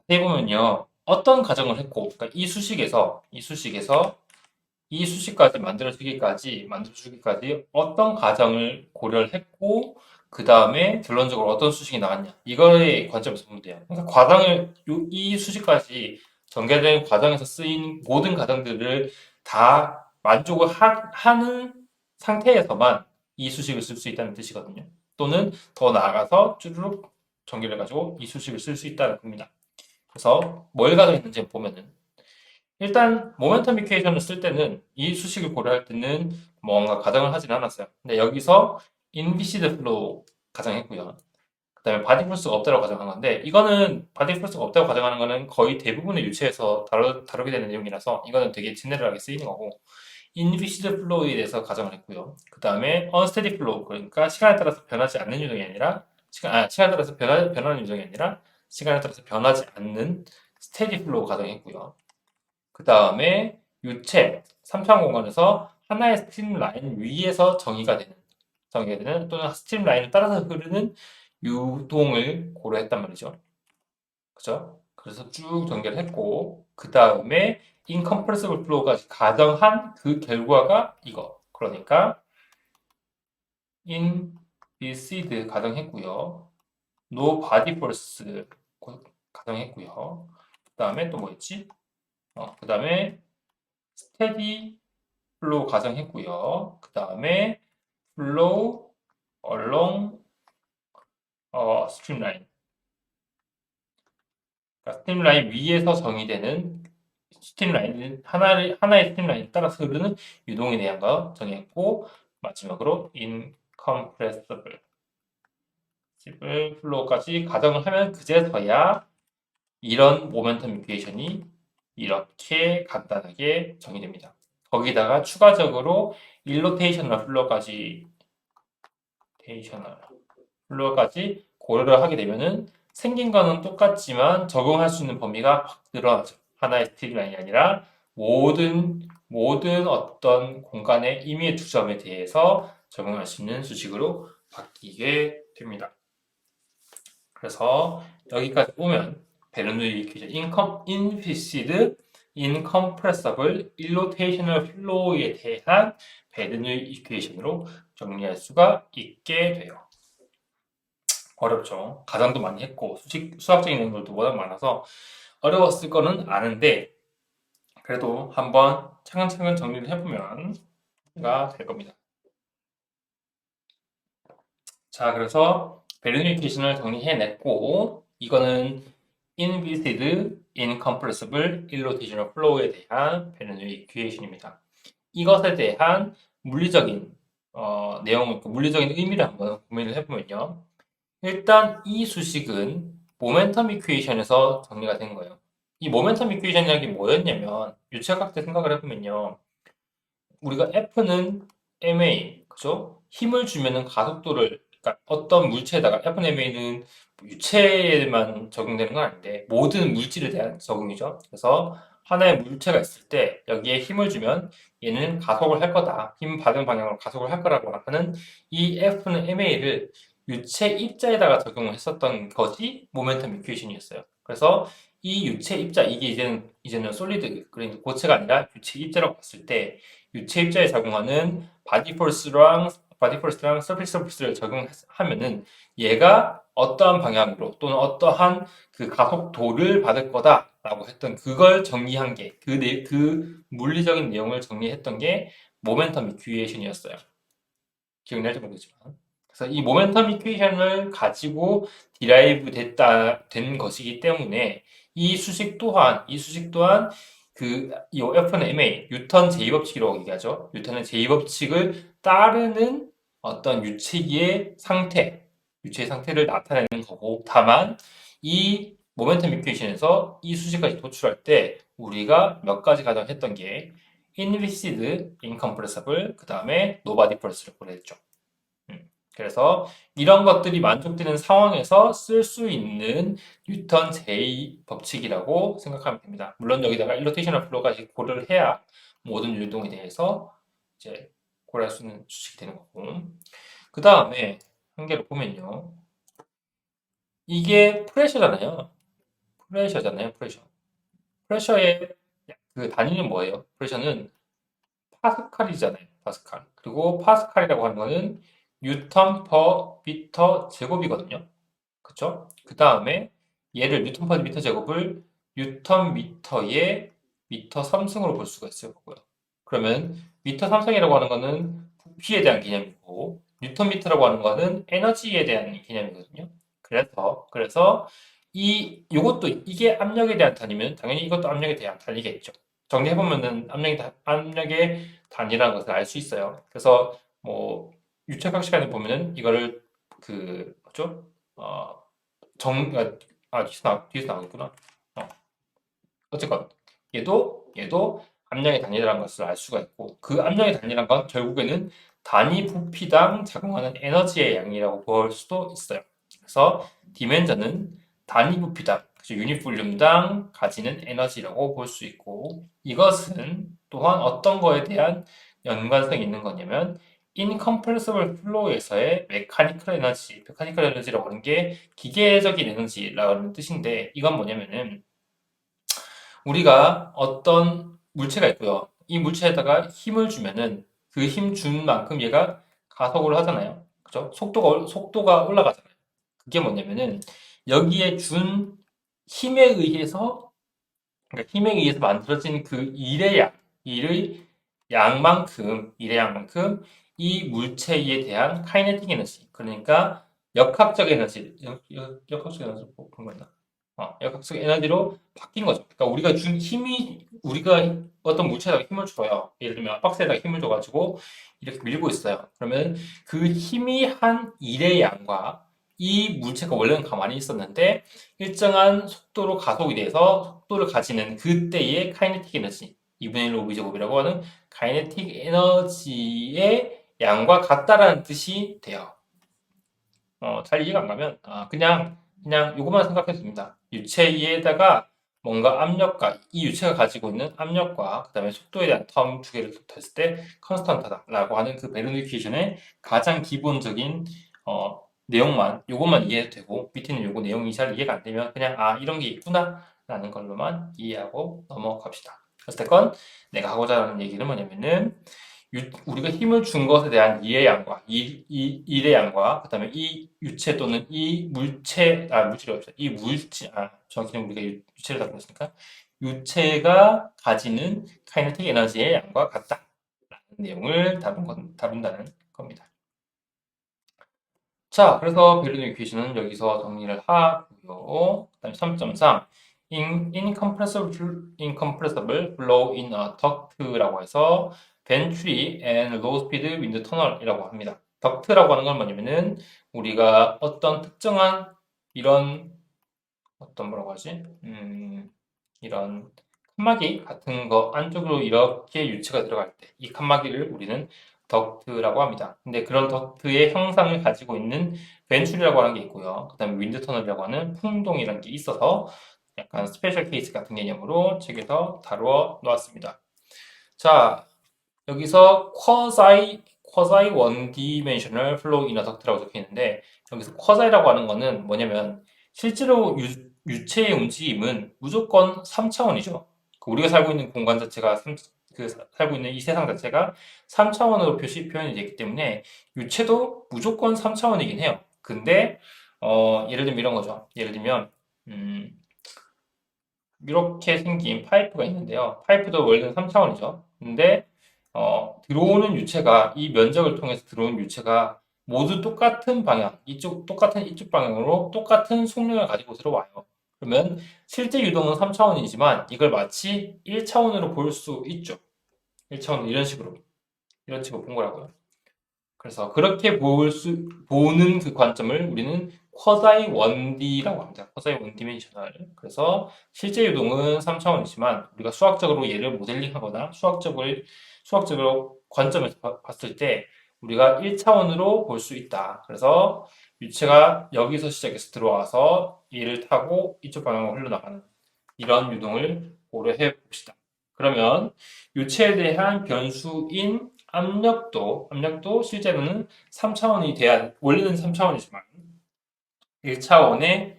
A: 자세히 보면요. 어떤 가정을 했고, 그러니까 이 수식까지 만들어주기까지 어떤 가정을 고려를 했고 그 다음에 결론적으로 어떤 수식이 나왔냐 이거의 관점에서 보면 돼요. 그러니까 이 수식까지 전개된 과정에서 쓰인 모든 가정들을 다 만족을 하는 상태에서만 이 수식을 쓸 수 있다는 뜻이거든요. 또는 더 나아가서 쭈르륵 전개를 가지고 이 수식을 쓸 수 있다는 겁니다. 그래서 뭘 가정했는지 보면은 일단 모멘텀 이퀘이션을 쓸 때는 이 수식을 고려할 때는 뭔가 가정을 하진 않았어요. 근데 여기서 인비시드 플로우 가정했고요. 그다음에 바디 포스가 없다고 가정한 건데 이거는 바디 포스가 없다고 가정하는 거는 거의 대부분의 유체에서 다루게 되는 내용이라서 이거는 되게 제네럴하게 쓰이는 거고 인비시드 플로우에 대해서 가정을 했고요. 그 다음에 언스테디 플로우 그러니까 시간에 따라서 변하지 않는 유동이 아니라 시간에 따라서 변하는 유동이 아니라 시간에 따라서 변하지 않는 스테디 플로우 가정했고요. 그 다음에 유체 3차원 공간에서 하나의 스트림 라인 위에서 정의가 되는 또는 스트림 라인을 따라서 흐르는 유동을 고려했단 말이죠. 그죠? 그래서 쭉 전개를 했고 그 다음에 incompressible flow까지 가정한 그 결과가 이거. 그러니까 inviscid 가정했고요. no body force 가정했고요. 그 다음에 또 뭐 있지? 그 다음에 steady flow 가정했고요. 그 다음에 flow along streamline. 그러니까 스트림라인 위에서 정의되는 하나의 스트림라인에 따라서 흐르는 유동에 대한 거 정했고 마지막으로 incompressible 플로우까지 가정을 하면 그제서야 이런 모멘텀 이퀘이션이 이렇게 간단하게 정의됩니다. 거기다가 추가적으로 일로테이셔널 플로어까지 고려를 하게 되면은 생긴 거는 똑같지만 적용할 수 있는 범위가 확 늘어나죠. 하나의 스트립라인이 아니라 모든 어떤 공간의 임의의 두 점에 대해서 적용할 수 있는 수식으로 바뀌게 됩니다. 그래서 여기까지 보면 베르누이 이퀘이션 인피시드 incompressible irrotational flow에 대한 베르누이 이퀘이션으로 정리할 수가 있게 돼요. 어렵죠. 가정도 많이 했고 수학적인 내용들도 워낙 많아서 어려웠을 거는 아는데 그래도 한번 차근차근 정리를 해보면 가 될 겁니다. 자, 그래서 베르니케이션을 정리해냈고 이거는 inviscid, incompressible, irrotational flow에 대한 베르니케이션입니다. 이것에 대한 물리적인 내용을 물리적인 의미를 한번 고민을 해보면요. 일단 이 수식은 모멘텀 이퀘이션에서 정리가 된 거예요. 이 모멘텀 이퀘이션이라는 게 뭐였냐면 유체각 때 생각을 해보면요. 우리가 F는 ma, 그죠? 힘을 주면은 가속도를 그러니까 어떤 물체에다가 F는 ma는 유체에만 적용되는 건 아닌데 모든 물질에 대한 적용이죠. 그래서 하나의 물체가 있을 때 여기에 힘을 주면 얘는 가속을 할 거다. 힘 받은 방향으로 가속을 할 거라고 하는 이 F는 ma를 유체 입자에다가 적용을 했었던 것이 모멘텀 이퀘이션이었어요. 그래서 이 유체 입자 이게 이제는 솔리드 그러니까 고체가 아니라 유체 입자라고 봤을 때 유체 입자에 적용하는 바디포스랑 서피스 포스를 적용하면은 얘가 어떠한 방향으로 또는 어떠한 그 가속도를 받을 거다라고 했던 그걸 정리한 게 그 물리적인 내용을 정리했던 게 모멘텀 이퀘이션이었어요. 기억날지 모르겠지만. 그래서 이 모멘텀 이퀘이션을 가지고 된 것이기 때문에 이 수식 또한 이 F는 MA, 뉴턴 제2법칙이라고 얘기하죠. 뉴턴의 제2법칙을 따르는 어떤 유체의 상태를 나타내는 거고, 다만 이 모멘텀 이퀘이션에서 이 수식까지 도출할 때 우리가 몇 가지 가정했던 게 inviscid, incompressible, 그 다음에 nobody force를 고려했죠. 그래서 이런 것들이 만족되는 상황에서 쓸 수 있는 뉴턴 제2 법칙이라고 생각하면 됩니다. 물론 여기다가 일로테이셔널 플로우까지 고려를 해야 모든 유동에 대해서 이제 고려할 수 있는 수식이 되는 거고. 그 다음에 한 개를 보면요. 이게 프레셔. 프레셔의 그 단위는 뭐예요? 프레셔는 파스칼이잖아요. 파스칼. 그리고 파스칼이라고 하는 거는 뉴턴 퍼 미터 제곱이거든요. 그쵸? 그 다음에 얘를 뉴턴 퍼 미터 제곱을 뉴턴 미터의 미터 3승으로 볼 수가 있어요. 그러면 미터 3승이라고 하는 거는 부피에 대한 개념이고 뉴턴미터라고 하는 거는 에너지에 대한 개념이거든요. 그래서 요것도 이게 압력에 대한 단위면 당연히 이것도 압력에 대한 단위겠죠. 정리해보면은 압력의 단위라는 것을 알 수 있어요. 그래서 뭐 유체학 시간에 보면은 이거를 뭐죠? 어, 정, 뒤에서 나오겠구나. 어, 어쨌건 얘도 압력의 단위라는 것을 알 수가 있고 그 압력의 단위란 건 결국에는 단위 부피당 작용하는 에너지의 양이라고 볼 수도 있어요. 그래서 디멘전은 단위 부피당, 그래서 유닛 볼륨당 가지는 에너지라고 볼 수 있고 이것은 또한 어떤 거에 대한 연관성이 있는 거냐면 incompressible flow에서의 메카니컬 에너지라고 하는 게 기계적인 에너지라는 뜻인데 이건 뭐냐면은 우리가 어떤 물체가 있고요. 이 물체에다가 힘을 주면은 그 힘 준 만큼 얘가 가속을 하잖아요. 그죠? 속도가 올라가잖아요. 그게 뭐냐면은 여기에 준 힘에 의해서, 그러니까 힘에 의해서 만들어진 그 일의 양만큼 이 물체에 대한 카이네틱 에너지, 그러니까 역학적 에너지 본 거나 역학적 에너지로 바뀐 거죠. 그러니까 우리가 어떤 물체에다가 힘을 줘요. 예를 들면 박스에다가 힘을 줘가지고 이렇게 밀고 있어요. 그러면 그 힘이 한 일의 양과 이 물체가 원래는 가만히 있었는데 일정한 속도로 가속이 돼서 속도를 가지는 그때의 카이네틱 에너지 2분의 1 오비제곱이라고 하는 카이네틱 에너지의 양과 같다라는 뜻이 돼요. 잘 이해가 안 가면 그냥 요것만 생각해도 됩니다. 유체에다가 뭔가 이 유체가 가지고 있는 압력과 그다음에 속도에 대한 텀 두 개를 뒀을 때 컨스턴트다라고 하는 그 베르누이 이퀘이션의 가장 기본적인 내용만 요것만 이해해도 되고 밑에는 요거 내용이 잘 이해가 안 되면 그냥 이런 게 있구나라는 걸로만 이해하고 넘어갑시다. 어쨌건 내가 하고자 하는 얘기는 뭐냐면은 우리가 힘을 준 것에 대한 일의 양과, 그 다음에 이 유체 또는 물체가 없어요. 정확히는 우리가 유체를 다루고 있으니까, 유체가 가지는 카이네틱 에너지의 양과 같다라는 내용을 다룬다는 겁니다. 자, 그래서 베르누이 이퀘이션은 여기서 정리를 하고요. 그다음에 3.3 incompressible flow in a duct라고 해서 venturi and low speed wind tunnel이라고 합니다. 덕트라고 하는 건 뭐냐면은 우리가 어떤 특정한 이런 뭐라고 하지? 이런 칸막이 같은 거 안쪽으로 이렇게 유체가 들어갈 때 이 칸막이를 우리는 덕트라고 합니다. 근데 그런 덕트의 형상을 가지고 있는 벤출이라고 하는 게 있고요. 그다음에 윈드 터널이라고 하는 풍동이라는 게 있어서 약간 스페셜 케이스 같은 개념으로 책에서 다루어 놓았습니다. 자, 여기서 quasi one dimensional flow in a duct라고 적혀 있는데 여기서 quasi라고 하는 거는 뭐냐면 실제로 유체의 움직임은 무조건 3차원이죠. 우리가 살고 있는 공간 자체가 살고 있는 이 세상 자체가 3차원으로 표현이 되기 때문에 유체도 무조건 3차원이긴 해요. 근데 예를 들면 이런 거죠. 예를 들면 이렇게 생긴 파이프가 있는데요. 파이프도 원래는 3차원이죠. 근데 들어오는 유체가 이 면적을 통해서 들어오는 유체가 모두 똑같은 방향, 똑같은 이쪽 방향으로 똑같은 속력을 가지고 들어와요. 그러면 실제 유동은 3차원이지만 이걸 마치 1차원으로 볼 수 있죠. 1차원 이런 식으로 본 거라고요. 그래서 그렇게 보는 그 관점을 우리는 쿼사이 1D라고 합니다. 쿼사이 1디멘셔널. 그래서 실제 유동은 3차원이지만 우리가 수학적으로 얘를 모델링하거나 수학적으로 관점에서 봤을 때 우리가 1차원으로 볼 수 있다. 그래서 유체가 여기서 시작해서 들어와서 얘를 타고 이쪽 방향으로 흘러나가는 이런 유동을 고려해 봅시다. 그러면 유체에 대한 변수인 압력도 실제로는 3차원이 원래는 3차원이지만 1차원의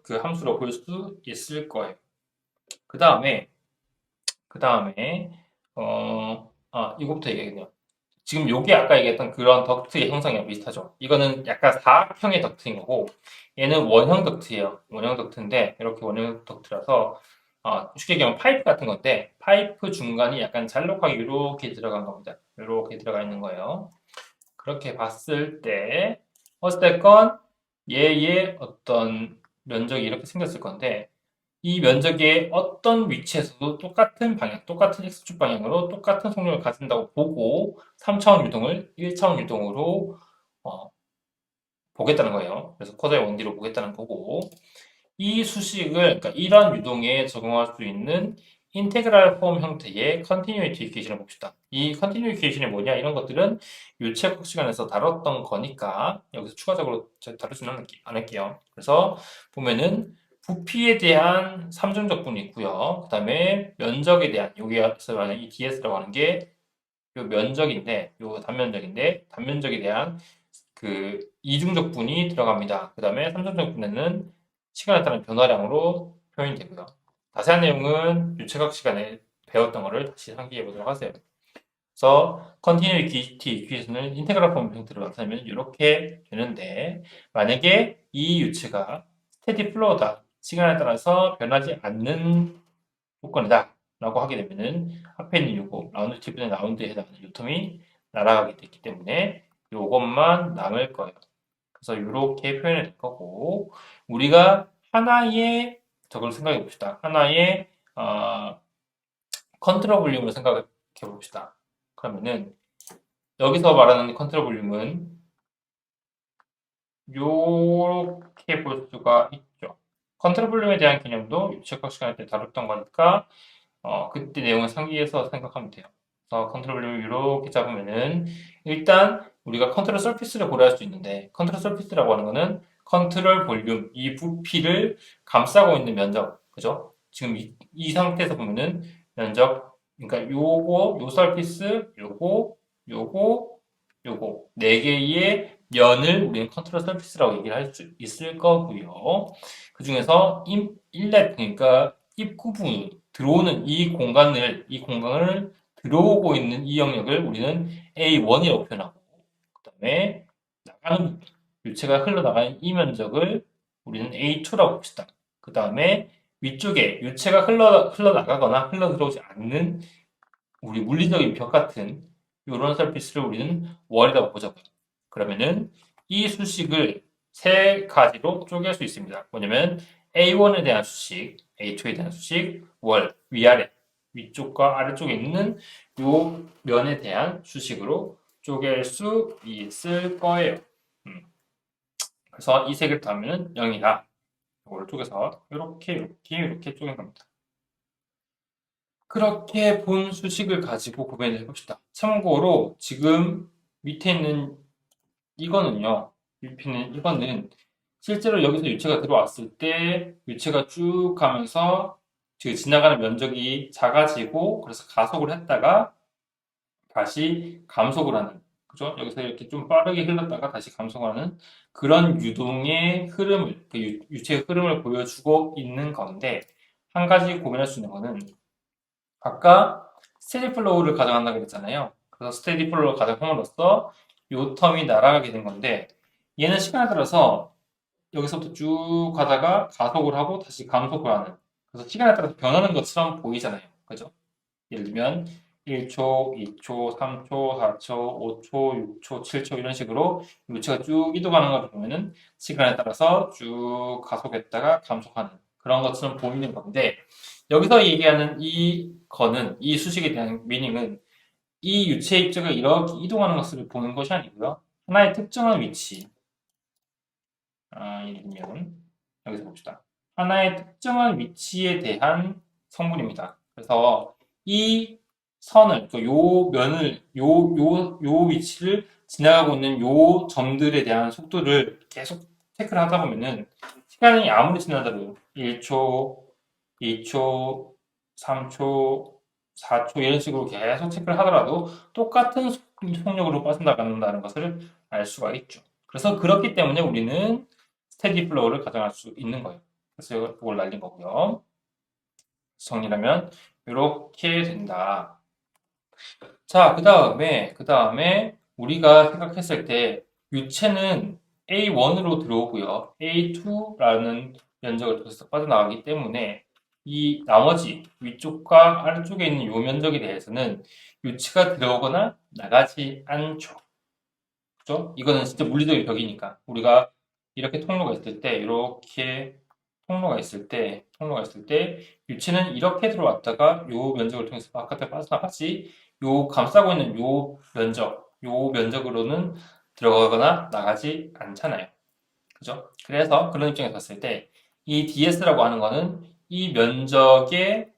A: 그 함수로 볼 수 있을 거예요. 그 다음에 이거부터 얘기하겠네요. 지금 요게 아까 얘기했던 그런 덕트의 형상이랑 비슷하죠. 이거는 약간 사각형의 덕트인 거고 얘는 원형 덕트예요. 원형 덕트인데 이렇게 원형 덕트라서 쉽게 얘기하면 파이프 같은 건데 파이프 중간이 약간 잘록하게 이렇게 들어간 겁니다. 이렇게 들어가 있는 거예요. 그렇게 봤을 때 어쨌건 얘의 어떤 면적이 이렇게 생겼을 건데 이 면적의 어떤 위치에서도 똑같은 방향, 똑같은 x축 방향으로 똑같은 속력을 가진다고 보고 3차원 유동을 1차원 유동으로 보겠다는 거예요. 그래서 코사인 원디로 보겠다는 거고 이 수식을 그러니까 이런 유동에 적용할 수 있는 인테그랄 폼 형태의 컨티뉴이티 이퀘이션을 봅시다. 이 컨티뉴이티 이퀘이션이 뭐냐 이런 것들은 유체적 시간에서 다뤘던 거니까 여기서 추가적으로 다루지는 않을게요. 그래서 보면은 부피에 대한 삼중적분이 있고요. 그 다음에 면적에 대한 여기서 말하는 이 ds라고 하는 게 요 면적인데 요 단면적에 대한 그 이중적분이 들어갑니다. 그 다음에 삼중적분에는 시간에 따른 변화량으로 표현이 되고요. 자세한 내용은 유체각 시간에 배웠던 거를 다시 상기해 보도록 하세요. 그래서 컨티뉴이티 이퀴에서는 인테그랄 폼 형태로 나타내면 이렇게 되는데 만약에 이 유체가 스테디 플로우다. 시간에 따라서 변하지 않는 조건이다. 라고 하게 되면은 앞에 있는 요거 라운드 트립의 라운드에 해당하는 요텀이 날아가게 됐기 때문에 요것만 남을 거예요. 그래서 이렇게 표현이 될 거고 우리가 하나의 저걸 생각해 봅시다. 하나의 컨트롤 볼륨을 생각해 봅시다. 그러면은 여기서 말하는 컨트롤 볼륨은 이렇게 볼 수가 있죠. 컨트롤 볼륨에 대한 개념도 유체각 시간에 때 다뤘던 거니까 그때 내용을 상기해서 생각하면 돼요. 그래서 컨트롤 볼륨을 이렇게 잡으면은 일단 우리가 컨트롤 서피스를 고려할 수 있는데 컨트롤 서피스라고 하는 거는 컨트롤 볼륨 이 부피를 감싸고 있는 면적 그죠? 지금 이 상태에서 보면은 면적 그러니까 요 서피스 요거 네 개의 면을 우리는 컨트롤 서피스라고 얘기를 할 수 있을 거고요. 그 중에서 인렛 그러니까 입구 부분 들어오는 이 공간을 들어오고 있는 이 영역을 우리는 A1이라고 표현하고 그다음에 나가는 유체가 흘러나가는 이 면적을 우리는 A2라고 봅시다. 그다음에 위쪽에 유체가 흘러나가거나 흘러 들어오지 않는 우리 물리적인 벽 같은 이런 서피스를 우리는 월이라고 보자고요. 그러면은 이 수식을 세 가지로 쪼갤 수 있습니다. 뭐냐면 A1에 대한 수식, A2에 대한 수식, 월, 위아래, 위쪽과 아래쪽에 있는 요 면에 대한 수식으로 쪼갤 수 있을 거예요. 그래서 이 세 개를 더하면 0이다. 이걸 쪼개서 이렇게 쪼갠 겁니다. 그렇게 본 수식을 가지고 고민을 해봅시다. 참고로 지금 밑에 있는 이거는요. 이거는 실제로 여기서 유체가 들어왔을 때 유체가 쭉 가면서 지나가는 면적이 작아지고 그래서 가속을 했다가 다시 감속을 하는 그죠? 여기서 이렇게 좀 빠르게 흘렀다가 다시 감속하는 그런 유동의 흐름을 그 유체의 흐름을 보여주고 있는 건데 한 가지 고민할 수 있는 거는 아까 스테디 플로우를 가정한다고 그랬잖아요. 그래서 스테디 플로우를 가정함으로써 요 텀이 날아가게 된 건데 얘는 시간에 따라서 여기서부터 쭉 가다가 가속을 하고 다시 감속을 하는 그래서 시간에 따라서 변하는 것처럼 보이잖아요. 그죠? 예를 들면 1초, 2초, 3초, 4초, 5초, 6초, 7초 이런 식으로 물체가 쭉 이동하는 걸 보면은 시간에 따라서 쭉 가속했다가 감속하는 그런 것처럼 보이는 건데 여기서 얘기하는 이 수식에 대한 미닝은 이 유체 입자가 이렇게 이동하는 것을 보는 것이 아니고요. 하나의 특정한 위치, 예를 들면 여기서 봅시다. 하나의 특정한 위치에 대한 성분입니다. 그래서 이 선을, 요 면을, 요 위치를 지나가고 있는 요 점들에 대한 속도를 계속 체크를 하다 보면은 시간이 아무리 지나더라도 1초, 2초, 3초, 4초 이런 식으로 계속 체크를 하더라도 똑같은 속력으로 빠져나간다는 것을 알 수가 있죠. 그래서 그렇기 때문에 우리는 스테디 플로우를 가정할 수 있는 거예요. 그래서 이걸 날린 거고요. 정리하면 이렇게 된다. 자, 그 다음에 우리가 생각했을 때 유체는 A1으로 들어오고요. A2라는 면적을 통해서 빠져나가기 때문에 이 나머지 위쪽과 아래쪽에 있는 요 면적에 대해서는 유체가 들어오거나 나가지 않죠. 그죠? 이거는 진짜 물리적인 벽이니까. 우리가 이렇게 통로가 있을 때, 이렇게 통로가 있을 때, 유치는 이렇게 들어왔다가 요 면적을 통해서 바깥에 빠져나가지, 요 감싸고 있는 요 면적으로는 들어가거나 나가지 않잖아요. 그죠? 그래서 그런 입장에서 봤을 때, 이 DS라고 하는 거는 이 면적의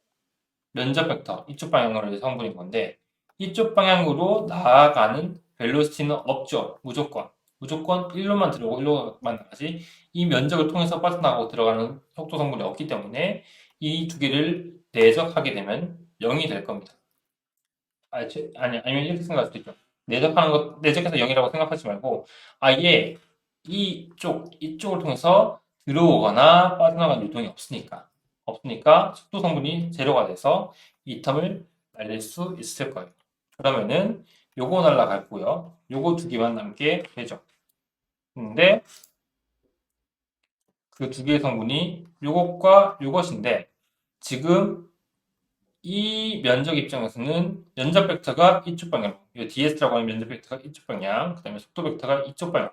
A: 면적 벡터, 이쪽 방향으로 성분인 건데, 이쪽 방향으로 나아가는 벨로시티는 없죠. 무조건 일로만 들어오고 일로만 나가지, 이 면적을 통해서 빠져나가고 들어가는 속도 성분이 없기 때문에 이 두 개를 내적하게 되면 0이 될 겁니다. 아니면 이렇게 생각할 수도 있죠. 내적해서 0이라고 생각하지 말고, 아예 이쪽을 통해서 들어오거나 빠져나가는 유동이 없으니까 속도 성분이 제로가 돼서 이 텀을 날릴 수 있을 거예요. 그러면은 요거 날라갔고요. 요거 두 개만 남게 되죠. 근데 그 두 개의 성분이 요것과 요것인데, 지금 이 면적 입장에서는 면적 벡터가 이쪽 방향, 이 DS라고 하는 면적 벡터가 이쪽 방향, 그 다음에 속도 벡터가 이쪽 방향,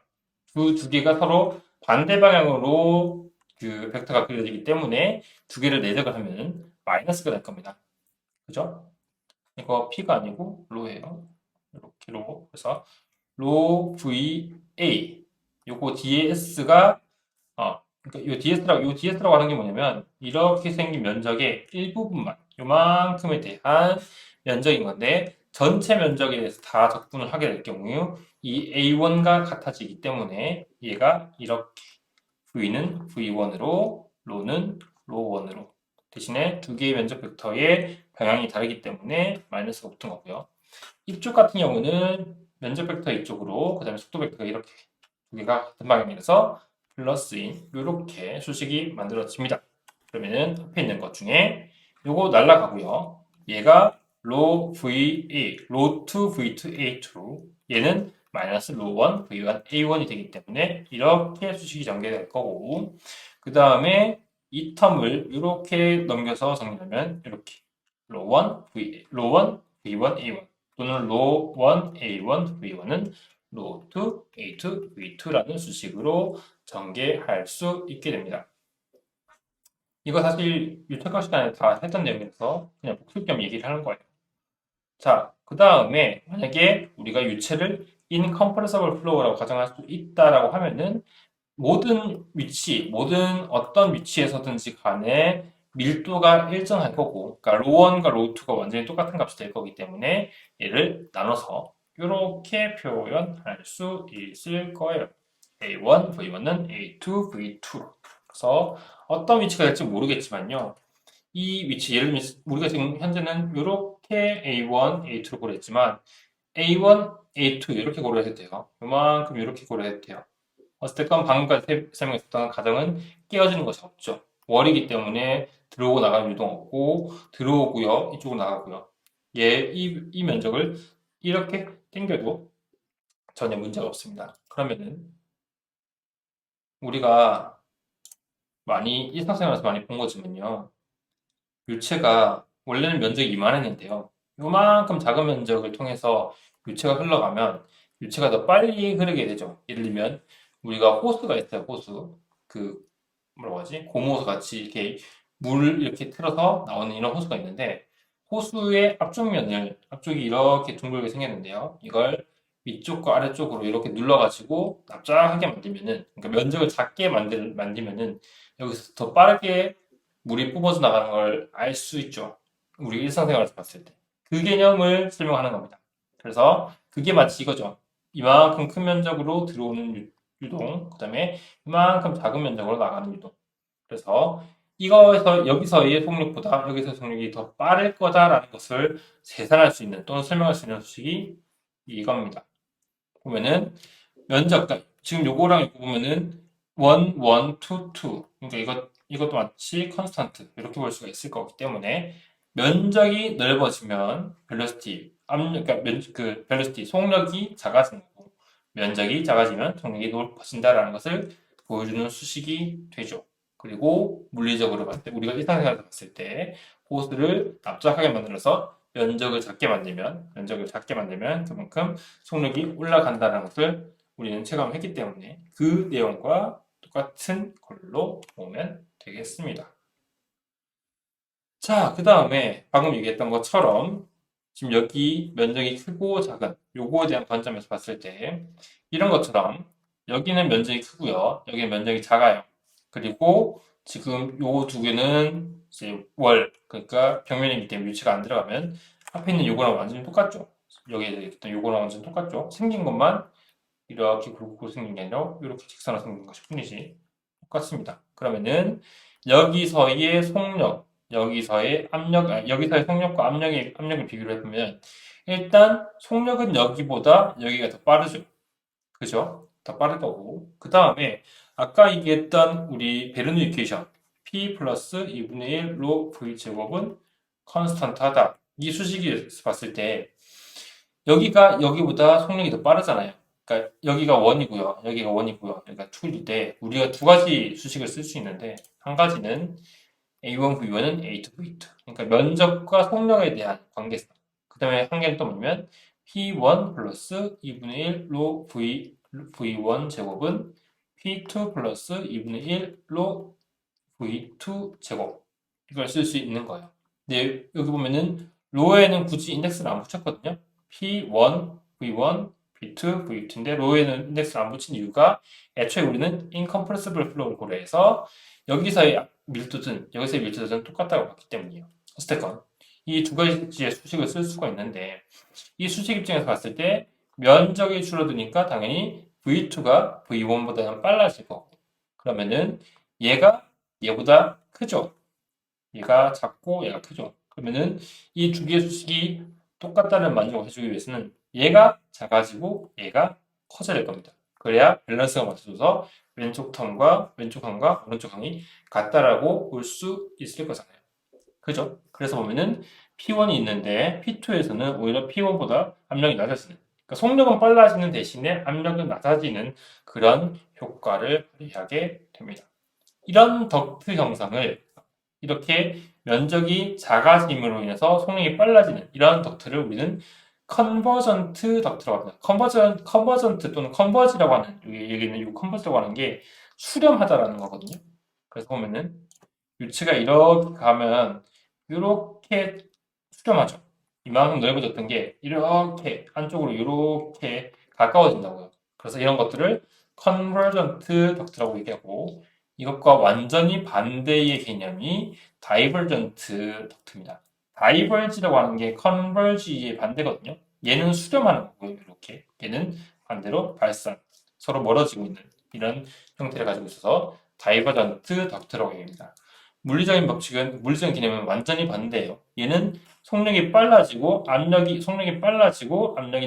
A: 그 두 개가 서로 반대 방향으로 그 벡터가 그려지기 때문에 두 개를 내적을 하면 마이너스가 될 겁니다. 그죠? 이거 P가 아니고 로예요. 이렇게 로. 그래서 로 VA. 요거 DS가 그러니까 요 DS라고 하는 게 뭐냐면 이렇게 생긴 면적의 일부분만 요만큼에 대한 면적인 건데, 전체 면적에 대해서 다 적분을 하게 될 경우 이 A1과 같아지기 때문에 얘가 이렇게 V는 V1으로 로는 로1으로, 대신에 두 개의 면적 벡터의 방향이 다르기 때문에 마이너스가 붙은 거고요. 이쪽 같은 경우는 면적 벡터 이쪽으로, 그 다음에 속도 벡터가 이렇게 두 개가 같은 방향이라서 플러스인 이렇게 수식이 만들어집니다. 그러면은 앞에 있는 것 중에 요거 날라가고요. 얘가 로 VA, 로2 V2 A2, 얘는 마이너스 로1 V1 A1이 되기 때문에 이렇게 수식이 전개될 거고, 그 다음에 이 텀을 이렇게 넘겨서 정리하면 이렇게 로1 V1 A1 또는 로1 A1 V1은 로2 A2 V2라는 수식으로 전개할 수 있게 됩니다. 이거 사실 유튜브 시간에 다 했던 내용이라서 그냥 복습 겸 얘기를 하는 거예요. 자, 그 다음에 만약에 우리가 유체를 incompressible flow라고 가정할 수 있다라고 하면은 모든 어떤 위치에서든지 간에 밀도가 일정할 거고, 그러니까 로1과 로2가 완전히 똑같은 값이 될 거기 때문에 얘를 나눠서 이렇게 표현할 수 있을 거예요. A1, V1은 A2, V2. 그래서 어떤 위치가 될지 모르겠지만요. 이 위치, 예를 들면 우리가 지금 현재는 이렇게 A1, A2로 고려했지만 A1, A2 이렇게 고려해도 돼요. 이만큼 이렇게 고려해도 돼요. 어쨌든 방금까지 설명했던 가정은 깨어지는 것이 없죠. 월이기 때문에 들어오고 나가는 유동 없고, 들어오고요, 이쪽으로 나가고요. 이 면적을 이렇게 당겨도 전혀 문제가 없습니다. 그러면은 우리가 일상생활에서 많이 본 거지만요. 유체가 원래는 면적이 이만했는데요. 요만큼 작은 면적을 통해서 유체가 흘러가면 유체가 더 빨리 흐르게 되죠. 예를 들면 우리가 호수가 있어요. 호수. 그 뭐라고 하지? 고무호수 같이 이렇게 물을 이렇게 틀어서 나오는 이런 호수가 있는데, 호수의 앞쪽이 이렇게 둥글게 생겼는데요. 이걸 위쪽과 아래쪽으로 이렇게 눌러가지고 납작하게 만들면은, 그러니까 면적을 작게 만들면은 여기서 더 빠르게 물이 뿜어져 나가는 걸 알 수 있죠. 우리 일상생활에서 봤을 때. 그 개념을 설명하는 겁니다. 그래서 그게 마치 이거죠. 이만큼 큰 면적으로 들어오는 유동, 그 다음에 이만큼 작은 면적으로 나가는 유동. 그래서 여기서의 속력보다 여기서의 속력이 더 빠를 거다라는 것을 계산할 수 있는 또는 설명할 수 있는 수식이 이겁니다. 보면은 그러니까 지금 요거랑 이거 보면은 1, 1, 2, 2. 그러니까 이것도 마치 컨스탄트 이렇게 볼 수가 있을 거기 때문에 면적이 넓어지면 벨로시티 속력이 작아지는 거고, 면적이 작아지면 속력이 높아진다라는 것을 보여주는 수식이 되죠. 그리고 물리적으로 봤을 때, 우리가 일상생활에서 봤을 때 호스를 납작하게 만들어서 면적을 작게 만들면 그만큼 속력이 올라간다는 것을 우리는 체감했기 때문에 그 내용과 똑같은 걸로 보면 되겠습니다. 자, 그 다음에 방금 얘기했던 것처럼 지금 여기 면적이 크고 작은 요거에 대한 관점에서 봤을 때 이런 것처럼 여기는 면적이 크고요. 여기는 면적이 작아요. 그리고 지금 요 두 개는 이제 그러니까 벽면이기 때문에 위치가 안 들어가면 앞에 있는 요거랑 완전히 똑같죠. 여기에 있던 요거랑 완전히 똑같죠. 생긴 것만 이렇게 굵고 생긴 게 아니라 이렇게 직선으로 생긴 것일 뿐이지 똑같습니다. 그러면은 여기서의 속력, 여기서의 압력, 여기서의 속력과 압력을 비교를 해보면 일단 속력은 여기보다 여기가 더 빠르죠. 그죠? 더 빠를 거고 그 다음에 아까 얘기했던 우리 베르누 이퀘이션 P 플러스 2분의 1로 V 제곱은 컨스턴트하다. 이 수식에서 봤을 때 여기가 여기보다 속력이 더 빠르잖아요. 그러니까 여기가 원이고요. 여기가 원이고요. 여기가 2인데 우리가 두 가지 수식을 쓸 수 있는데 한 가지는 A1, V1은 A2, V2. 그러니까 면적과 속력에 대한 관계성. 그 다음에 한 개는 또 뭐냐면 P1 플러스 2분의 1로 V1 제곱은 P2 플러스 2분의 1로 V2 제곱. 이걸 쓸 수 있는 거예요. 근데 여기 보면은 로에는 굳이 인덱스를 안 붙였거든요. P1, V1, V2, V2인데 로에는 인덱스를 안 붙인 이유가 애초에 우리는 incompressible flow를 고려해서 여기서의 밀도든 여기서의 밀도든 똑같다고 봤기 때문이에요. 어쨌건 이 두 가지의 수식을 쓸 수가 있는데 이 수식 입장에서 봤을 때 면적이 줄어드니까 당연히 V2가 V1보다는 빨라질 거고 그러면은 얘가 얘보다 크죠. 얘가 작고 얘가 크죠. 그러면은 이 두 개의 수식이 똑같다는 만족을 해주기 위해서는 얘가 작아지고 얘가 커져야 될 겁니다. 그래야 밸런스가 맞춰져서 왼쪽 턴과 왼쪽 항과 오른쪽 항이 같다라고 볼 수 있을 거잖아요. 그죠? 그래서 보면은 P1이 있는데 P2에서는 오히려 P1보다 압력이 낮아지는 그러니까 속력은 빨라지는 대신에 압력은 낮아지는 그런 효과를 발휘하게 됩니다. 이런 덕트 형상을 이렇게 면적이 작아짐으로 인해서 속력이 빨라지는 이런 덕트를 우리는 컨버전트 덕트라고 합니다. 컨버전트 또는 컨버지라고 하는 여기는 이 컨버지라고 하는 게 수렴하다라는 거거든요. 그래서 보면은 유치가 이렇게 가면 이렇게 수렴하죠. 이만큼 넓어졌던 게 이렇게 안쪽으로 이렇게 가까워진다고요. 그래서 이런 것들을 컨버전트 덕트라고 얘기하고 이것과 완전히 반대의 개념이 다이버전트 덕트입니다. 다이버지라고 하는 게 컨버지의 반대거든요. 얘는 수렴하는 거고요. 이렇게 얘는 반대로 발산, 서로 멀어지고 있는 이런 형태를 가지고 있어서 다이버전트 덕트라고 얘기합니다. 물리적인 법칙은 물리적인 개념은 완전히 반대예요. 얘는 속력이 빨라지고 압력이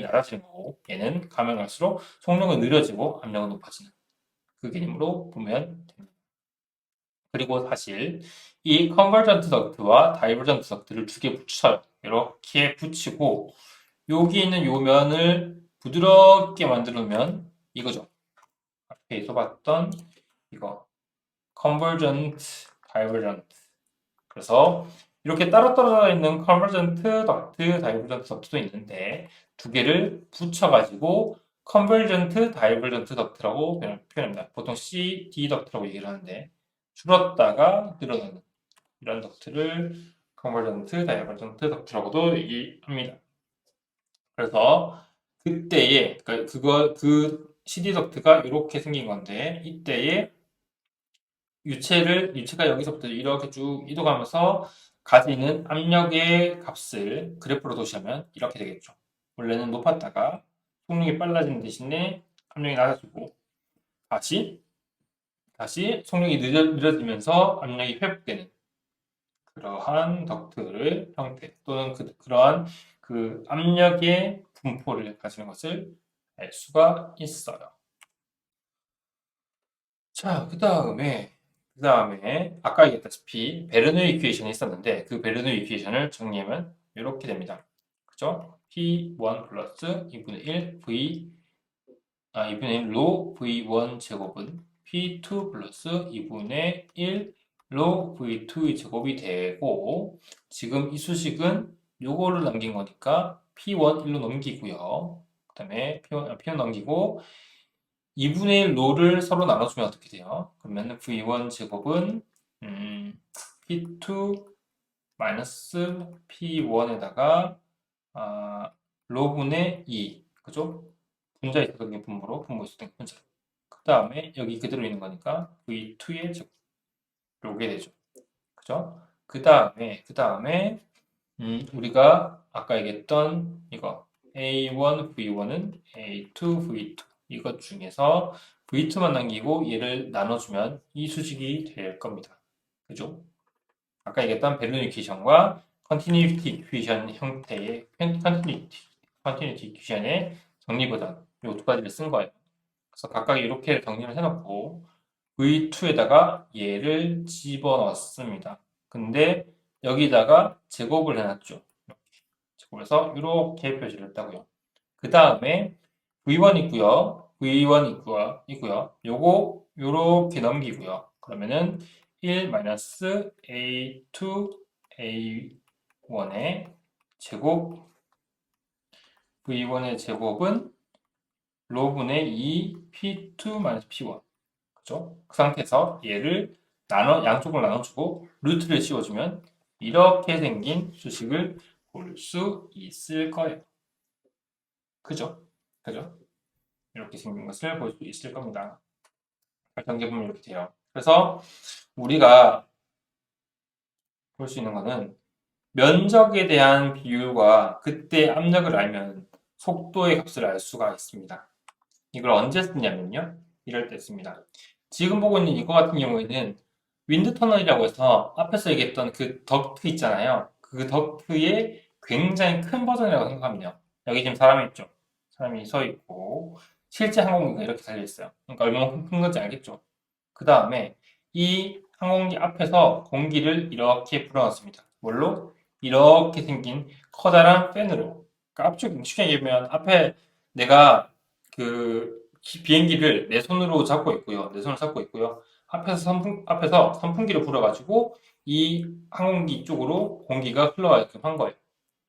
A: 낮아지는 거고 얘는 가면 갈수록 속력은 느려지고 압력은 높아지는 그 개념으로 보면 됩니다. 그리고 사실 이 컨버전트 덕트와 다이버전트 덕트를 두 개 붙여요. 이렇게 붙이고 여기 있는 요 면을 부드럽게 만들어 놓으면 이거죠. 앞에서 봤던 이거 컨버전트, 다이버전트. 그래서 이렇게 따로 떨어져 있는 컨버전트 덕트, 다이버전트 덕트도 있는데 두 개를 붙여가지고 컨버전트, 다이버전트 덕트라고 표현합니다. 보통 CD 덕트라고 얘기를 하는데 줄었다가 늘어나는 이런 덕트를 컨버전트, 다이버전트 덕트라고도 얘기합니다. 그래서 그때에 그 CD 덕트가 이렇게 생긴 건데 이때에 유체가 여기서부터 이렇게 쭉 이동하면서 가지는 압력의 값을 그래프로 도시하면 이렇게 되겠죠. 원래는 높았다가 속력이 빨라지는 대신에 압력이 낮아지고 다시 속력이 느려지면서 압력이 회복되는 그러한 덕트를 형태 또는 그러한 그 압력의 분포를 가지는 것을 알 수가 있어요. 자, 그 다음에 아까 얘기했다시피 베르누 이퀘이션이 있었는데 그 베르누 이퀘이션을 정리하면 이렇게 됩니다. 그죠? P1 플러스 2분의 1 2분의 1로 V1 제곱은 P2 플러스 2분의 1로 V2 제곱이 되고 지금 이 수식은 요거를 남긴 거니까 P1 1로 넘기고요. 그 다음에 P1 넘기고 2분의 1 로를 서로 나눠주면 어떻게 돼요? 그러면 V1 제곱은 P2 마이너스 P1에다가 로분의 2, 그죠? 분자 있었던 게 분모로, 분모 있었던 게 분자. 그 다음에 여기 그대로 있는 거니까 V2의 제곱. 요게 되죠. 그죠? 그 다음에 우리가 아까 얘기했던 이거 A1 V1은 A2 V2 이것 중에서 V2만 남기고 얘를 나눠주면 이 수식이 될 겁니다. 그죠? 아까 얘기했던 베르노이케이션과 컨티뉴이티 이퀴션 형태의 컨티뉴이티 이퀴션의 정리보다 이 두 가지를 쓴 거예요. 그래서 각각 이렇게 정리를 해놓고 V2에다가 얘를 집어넣었습니다. 근데 여기다가 제곱을 해놨죠. 이렇게. 제곱해서 이렇게 표시를 했다고요. 그 다음에 V1 있고요. V1 있고요. 요거 요렇게 넘기고요. 그러면은 1 A2 A1의 제곱 V1의 제곱은 로분의 2 P2 P1 그죠? 그 상태에서 얘를 양쪽을 나눠주고 루트를 씌워주면 이렇게 생긴 수식을 볼 수 있을 거예요. 그죠? 그죠? 이렇게 생긴 것을 볼 수 있을 겁니다. 경계보면 이렇게 돼요. 그래서 우리가 볼 수 있는 거는 면적에 대한 비율과 그때 압력을 알면 속도의 값을 알 수가 있습니다. 이걸 언제 쓰냐면요. 이럴 때 씁니다. 지금 보고 있는 이거 같은 경우에는 윈드 터널이라고 해서 앞에서 얘기했던 그 덕트 있잖아요. 그 덕트의 굉장히 큰 버전이라고 생각하면 돼요. 여기 지금 사람이 있죠. 사람이 서 있고 실제 항공기가 이렇게 달려 있어요. 그러니까 얼마나 큰 건지 알겠죠. 그 다음에 이 항공기 앞에서 공기를 이렇게 불어넣습니다. 뭘로? 이렇게 생긴 커다란 팬으로. 그러니까 앞쪽 쉽게 얘기하면 앞에 내가 그 비행기를 내 손으로 잡고 있고요. 내 손을 잡고 있고요. 앞에서 선풍기를 불어가지고 이 항공기 쪽으로 공기가 흘러가게끔 한 거예요.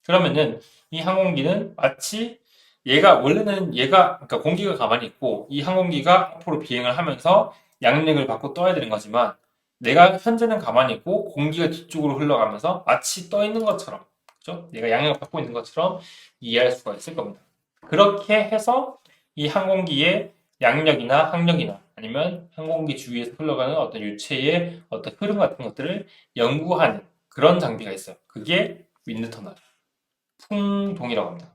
A: 그러면은 이 항공기는 마치 원래는 그러니까 공기가 가만히 있고 이 항공기가 앞으로 비행을 하면서 양력을 받고 떠야 되는 거지만 내가 현재는 가만히 있고 공기가 뒤쪽으로 흘러가면서 마치 떠 있는 것처럼, 그죠? 내가 양력을 받고 있는 것처럼 이해할 수가 있을 겁니다. 그렇게 해서 이 항공기의 양력이나 항력이나 아니면 항공기 주위에서 흘러가는 어떤 유체의 어떤 흐름 같은 것들을 연구하는 그런 장비가 있어요. 그게 윈드터널. 풍동이라고 합니다.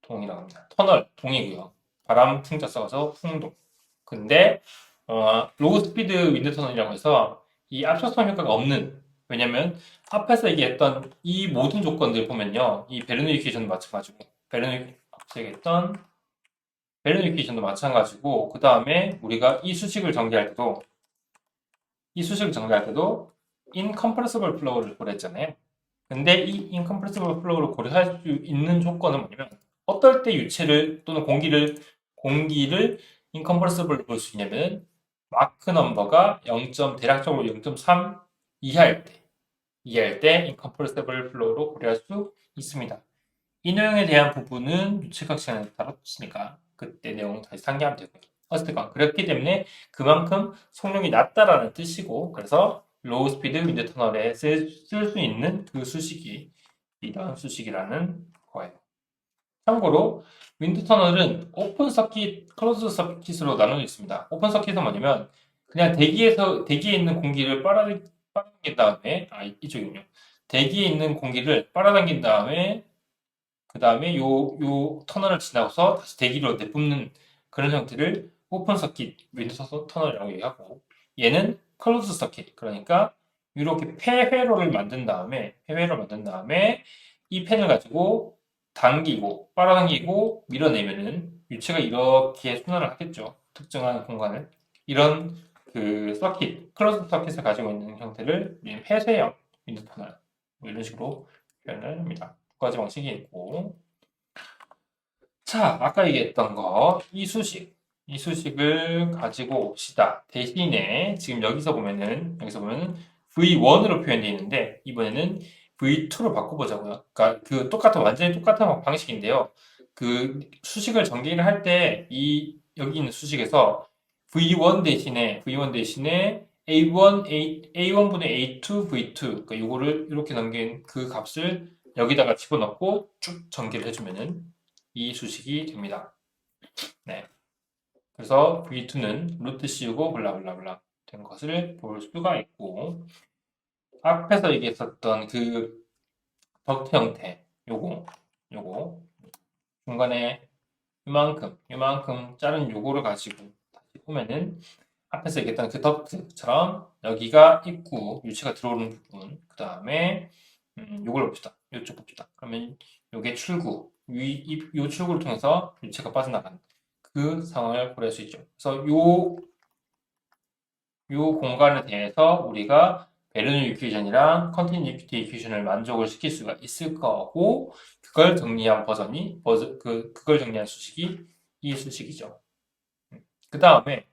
A: 풍동이라고 합니다. 터널, 동이고요. 바람 풍자 써서 풍동. 근데 로우 스피드 윈드 터널이라고 해서 이 압축성 효과가 없는, 왜냐면 앞에서 얘기했던 이 모든 조건들 보면요. 이 베르노이케이션도 마찬가지고 앞서 얘기했던 베르노이케이션도 마찬가지고 그 다음에 우리가 이 수식을 정리할 때도 incompressible flow를 고려했잖아요. 근데 이 incompressible flow를 고려할 수 있는 조건은 뭐냐면 어떨 때 유체를 또는 공기를 incompressible 볼 수 있냐면 마크 넘버가 0. 대략적으로 0.3 이하일 때 incompressible flow로 고려할 수 있습니다. 이 내용에 대한 부분은 유체각 시간에 다뤘으니까 그때 내용 다시 상기하면 되고요. 어쨌든 그렇기 때문에 그만큼 속력이 낮다라는 뜻이고, 그래서 로우 스피드 윈드 터널에 쓸 수 있는 그 수식이 이런 수식이라는 거예요. 참고로 윈드 터널은 오픈 서킷, 클로즈 서킷으로 나눠져 있습니다. 오픈 서킷은 뭐냐면 그냥 대기에 있는 공기를 빨아당긴 다음에 이쪽이군요. 대기에 있는 공기를 빨아당긴 다음에 그 다음에 요 터널을 지나서 다시 대기로 내뿜는 그런 형태를 오픈 서킷 윈드 터널이라고 얘기하고, 얘는 클로즈 서킷, 그러니까 이렇게 폐회로를 만든 다음에 이 펜을 가지고 빨아당기고 밀어내면은 유체가 이렇게 순환을 하겠죠. 특정한 공간을. 이런 그 클로즈 서킷을 가지고 있는 형태를 폐쇄형 윈드 터널, 뭐 이런 식으로 표현을 합니다. 두 가지 방식이 있고, 자, 아까 얘기했던 거, 이 수식을 가지고 옵시다. 대신에 지금 여기서 보면은 V1으로 표현되어 있는데 이번에는 V2로 바꿔보자고요. 그러니까 완전히 똑같은 방식인데요. 그 수식을 전개를 할 때 이 여기 있는 수식에서 V1 대신에 A1, A1분의 A2, V2 그러니까 요거를 이렇게 남긴 그 값을 여기다가 집어넣고 쭉 전개를 해주면은 이 수식이 됩니다. 네. 그래서 V2는 루트 씌우고 블라블라블라 된 것을 볼 수가 있고 앞에서 얘기했었던 그 덕트 형태 요거 중간에 요만큼 자른 요거를 가지고 다시 보면은 앞에서 얘기했던 그 덕트처럼 여기가 입구 유체가 들어오는 부분 그 다음에 요걸 봅시다. 요쪽 봅시다. 그러면 요게 출구 요 출구를 통해서 유체가 빠져나가는 그 상황을 고려할 수 있죠. 그래서 요 공간에 대해서 우리가 베르누 이퀴전이랑 컨티뉴이티 이퀴전을 만족을 시킬 수가 있을 거고 그걸 정리한 그걸 정리한 수식이 이 수식이죠. 그 다음에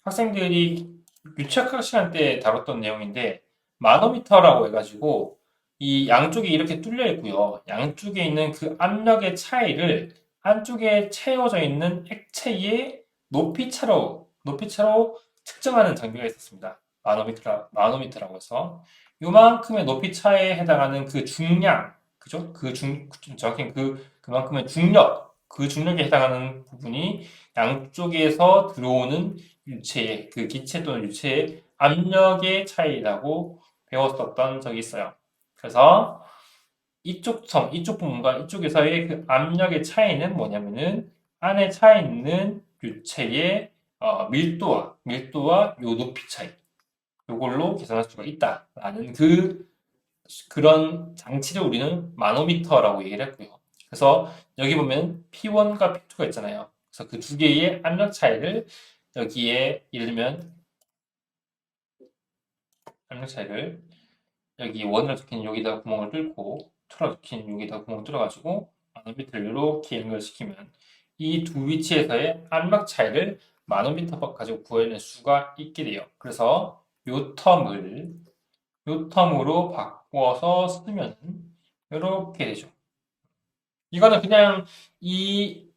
A: 학생들이 유치학학 시간 때 다뤘던 내용인데 마노미터라고 해가지고 이 양쪽이 이렇게 뚫려 있고요. 양쪽에 있는 그 압력의 차이를 안쪽에 채워져 있는 액체의 높이차로 측정하는 장비가 있었습니다. 마노미터라고 해서 요만큼의 높이 차에 해당하는 그 중량, 그죠? 정확히 그만큼의 중력, 그 중력에 해당하는 부분이 양쪽에서 들어오는 유체의 그 기체 또는 유체의 압력의 차이라고 배웠었던 적이 있어요. 그래서 이쪽 부분과 이쪽에서의 그 압력의 차이는 뭐냐면은 안에 차 있는 유체의 밀도와 요 높이 차이 요걸로 계산할 수가 있다라는 그런 장치를 우리는 마노미터라고 얘기를 했고요. 그래서 여기 보면 P1과 P2가 있잖아요. 그래서 그 두 개의 압력 차이를 여기에 예를 들면 압력 차이를 여기 원으로 적힌 여기다 구멍을 뚫고 투로 적힌 여기다 구멍을 뚫어가지고 마노미터를 이렇게 연결시키면 이 두 위치에서의 압력 차이를 마노미터 가지고 구해낼 수가 있게 돼요. 그래서 요 텀으로 바꿔서 쓰면 이렇게 되죠. 이거는 그냥 이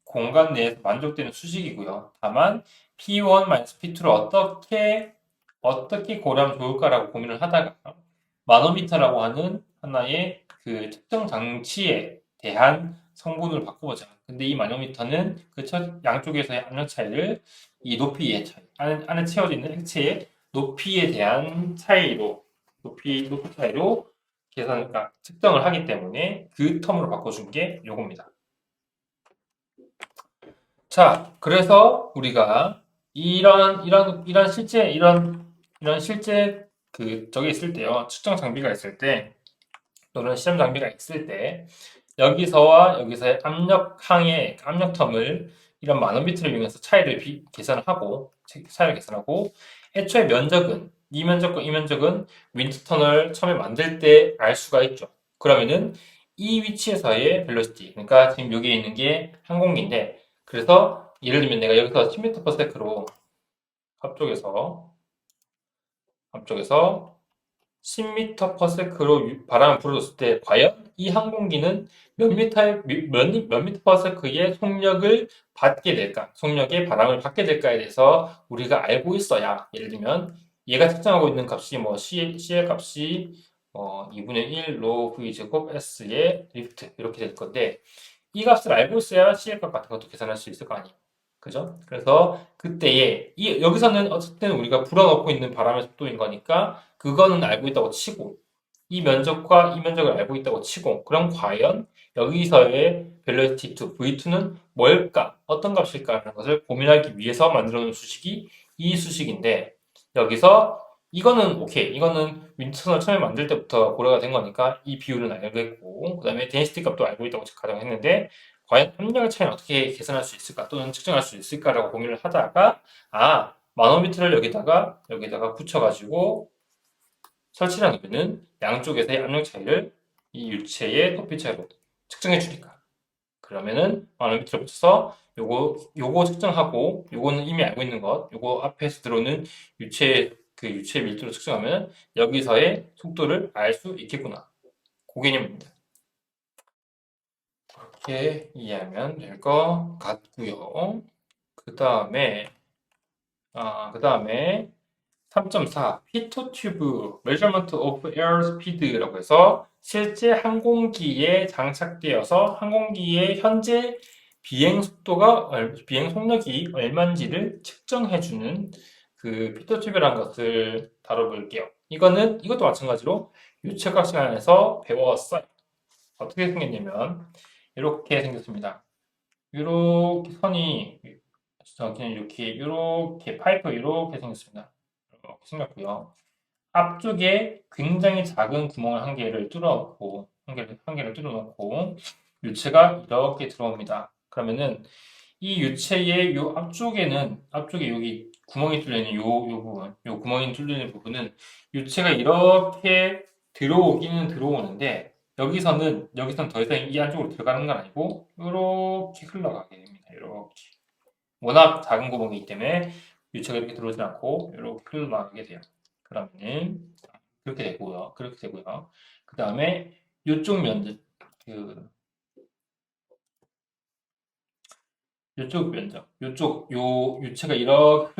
A: 공간 내에서 만족되는 수식이고요. 다만 P1-P2를 어떻게 고려하면 좋을까라고 고민을 하다가 마노미터라고 하는 하나의 그 특정 장치에 대한 성분을 바꿔보자. 근데 이 마노미터는 그 양쪽에서의 압력 차이를 이 높이의 차이, 안에 채워져 있는 액체의 높이에 대한 높이 차이로 그러니까 측정을 하기 때문에 그 텀으로 바꿔준 게 요겁니다. 자, 그래서 우리가 이런 실제 저게 있을 때요. 측정 장비가 있을 때, 또는 시험 장비가 있을 때, 여기서의 압력 텀을 이런 마노미터를 이용해서 차이를 계산하고, 애초에 이 면적과 이 면적은 윈드 터널 처음에 만들 때 알 수가 있죠. 그러면은 이 위치에서의 벨로시티, 그러니까 지금 여기에 있는 게 항공기인데, 그래서 예를 들면 내가 여기서 10m/s로 앞쪽에서 10m/s로 바람을 불어줬을 때 과연 이 항공기는 몇 m/s의 속력을 받게 될까? 속력의 바람을 받게 될까에 대해서 우리가 알고 있어야 예를 들면 얘가 측정하고 있는 값이 뭐 CL 값이 2분의 1 로 V 제곱 S의 리프트 이렇게 될 건데 이 값을 알고 있어야 CL 값 같은 것도 계산할 수 있을 거 아니에요. 그죠? 그래서 그때에 여기서는 어쨌든 우리가 불어넣고 있는 바람의 속도인 거니까 그거는 알고 있다고 치고 이 면적과 이 면적을 알고 있다고 치고 그럼 과연 여기서의 velocity to V2는 뭘까? 어떤 값일까라는 것을 고민하기 위해서 만들어 놓은 수식이 이 수식인데 여기서 이거는 오케이 이거는 윈터널 처음에 만들 때부터 고려가 된 거니까 이 비율은 알고 있고 그 다음에 density 값도 알고 있다고 가정했는데 과연 압력의 차이는 어떻게 계산할 수 있을까 또는 측정할 수 있을까라고 고민을 하다가 마노미터를 여기다가 붙여가지고 설치를 하면은 양쪽에서의 압력 차이를 이 유체의 높이 차이로 측정해 주니까 그러면은 마노미터를 붙여서 요거 측정하고 요거는 이미 알고 있는 것 요거 앞에서 들어오는 유체 밀도를 측정하면 여기서의 속도를 알 수 있겠구나 그 개념입니다. 이렇게 이해하면 될 것 같고요. 그 다음에 3.4 피토튜브 measurement of airspeed라고 해서 실제 항공기에 장착되어서 항공기의 현재 비행 속력이 얼마인지를 측정해주는 그 피토튜브라는 것을 다뤄볼게요. 이것도 마찬가지로 유체과학 시간에서 배웠어요. 어떻게 생겼냐면 이렇게 생겼습니다. 이렇게 선이 저기는 이렇게 파이프 이렇게 생겼습니다. 이렇게 생겼고요. 앞쪽에 굉장히 작은 구멍을 한 개를 뚫어놓고 유체가 이렇게 들어옵니다. 그러면은 이 유체의 요 앞쪽에 여기 구멍이 뚫려 있는 요 부분, 요 구멍이 뚫려 있는 부분은 유체가 이렇게 들어오기는 들어오는데 여기서는 더 이상 이 안쪽으로 들어가는 건 아니고 이렇게 흘러가게 됩니다. 이렇게 워낙 작은 구멍이기 때문에 유체가 이렇게 들어오지 않고 이렇게 흘러나가게 돼요. 그러면은 그렇게 되고요. 그 다음에 이쪽 면적, 그 이쪽 면적, 요 유체가 이렇게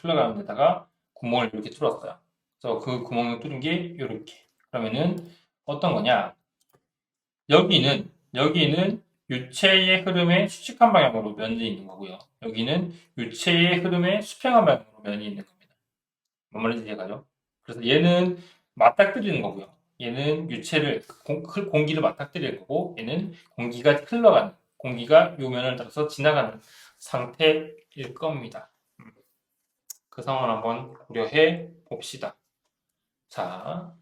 A: 흘러가는 데다가 구멍을 이렇게 뚫었어요. 그래서 그 구멍을 뚫은 게 이렇게. 그러면은 어떤 거냐? 여기는 유체의 흐름의 수직한 방향으로 면이 있는 거고요. 여기는 유체의 흐름의 수평한 방향으로 면이 있는 겁니다. 뭔 말인지 이해가죠? 그래서 얘는 맞닥뜨리는 거고요. 얘는 공기를 맞닥뜨리는 거고, 얘는 공기가 요 면을 따라서 지나가는 상태일 겁니다. 그 상황을 한번 고려해 봅시다. 자,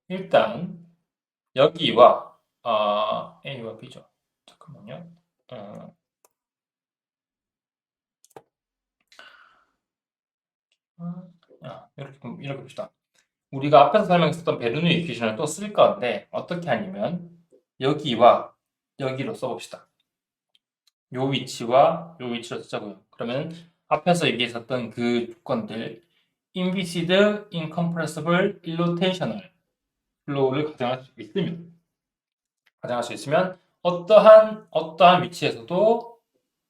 A: 일단 여기와 A와 B죠. 잠깐만요. 어, 이렇게 봅시다. 우리가 앞에서 설명했었던 베르누 이퀴션을 또 쓸 건데 어떻게 하냐면 여기와 여기로 써봅시다. 요 위치와 요 위치로 쓰자고요. 그러면 앞에서 얘기했었던 그 조건들 inviscid, incompressible, irrotational flow를 가정할 수 있으면 어떠한 위치에서도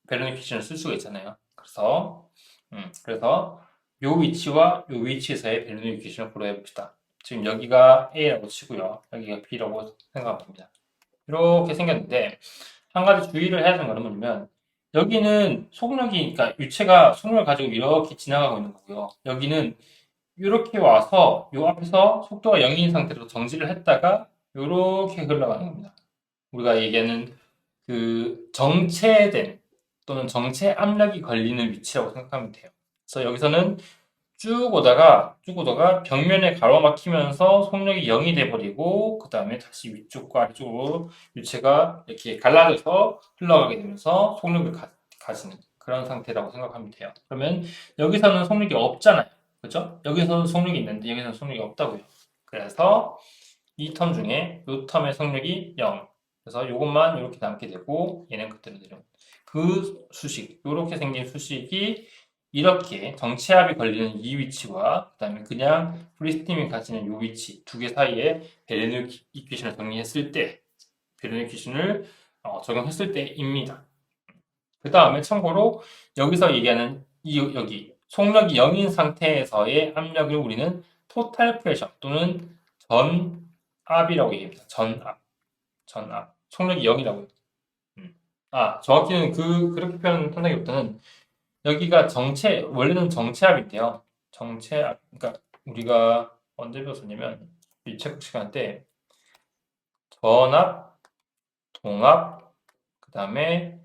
A: 베르누 이퀴션을 쓸 수가 있잖아요. 그래서 요 위치와 요 위치에서의 베르누 이퀴션을 고려해 봅시다. 지금 여기가 A라고 치고요. 여기가 B라고 생각하면 됩니다. 이렇게 생겼는데 한 가지 주의를 해야 되는 건 뭐냐면 여기는 그러니까 유체가 속력을 가지고 이렇게 지나가고 있는 거고요. 여기는 이렇게 와서 요 앞에서 속도가 0인 상태로 정지를 했다가 이렇게 흘러가는 겁니다. 우리가 얘기하는 그 정체된 또는 정체 압력이 걸리는 위치라고 생각하면 돼요. 그래서 여기서는 쭉 오다가 벽면에 가로막히면서 속력이 0이 돼버리고 그 다음에 다시 위쪽과 아래쪽으로 유체가 이렇게 갈라져서 흘러가게 되면서 속력을 가지는 그런 상태라고 생각하면 돼요. 그러면 여기서는 속력이 없잖아요. 그죠? 여기서는 속력이 있는데 여기서는 속력이 없다고요. 그래서 이 텀 중에 이 텀의 속력이 0. 그래서 이것만 이렇게 남게 되고 얘는 그대로 내려옵니다. 그 수식, 이렇게 생긴 수식이 이렇게 정체압이 걸리는 이 위치와 그다음에 그냥 프리스팀이 가지는 이 위치 두 개 사이에 베르누 이퀴션을 정리했을 때 베르누 이퀴션을 적용했을 때입니다. 그 다음에 참고로 여기서 얘기하는 여기 속력이 0인 상태에서의 압력을 우리는 토탈 프레셔 또는 전압이라고 얘기합니다. 전압. 속력이 0이라고요. 정확히는 그렇게 표현한다기보다는 여기가 원래는 정체압인데요. 정체압, 그러니까 우리가 언제 배웠었냐면 유체국 시간 때 전압, 동압, 그 다음에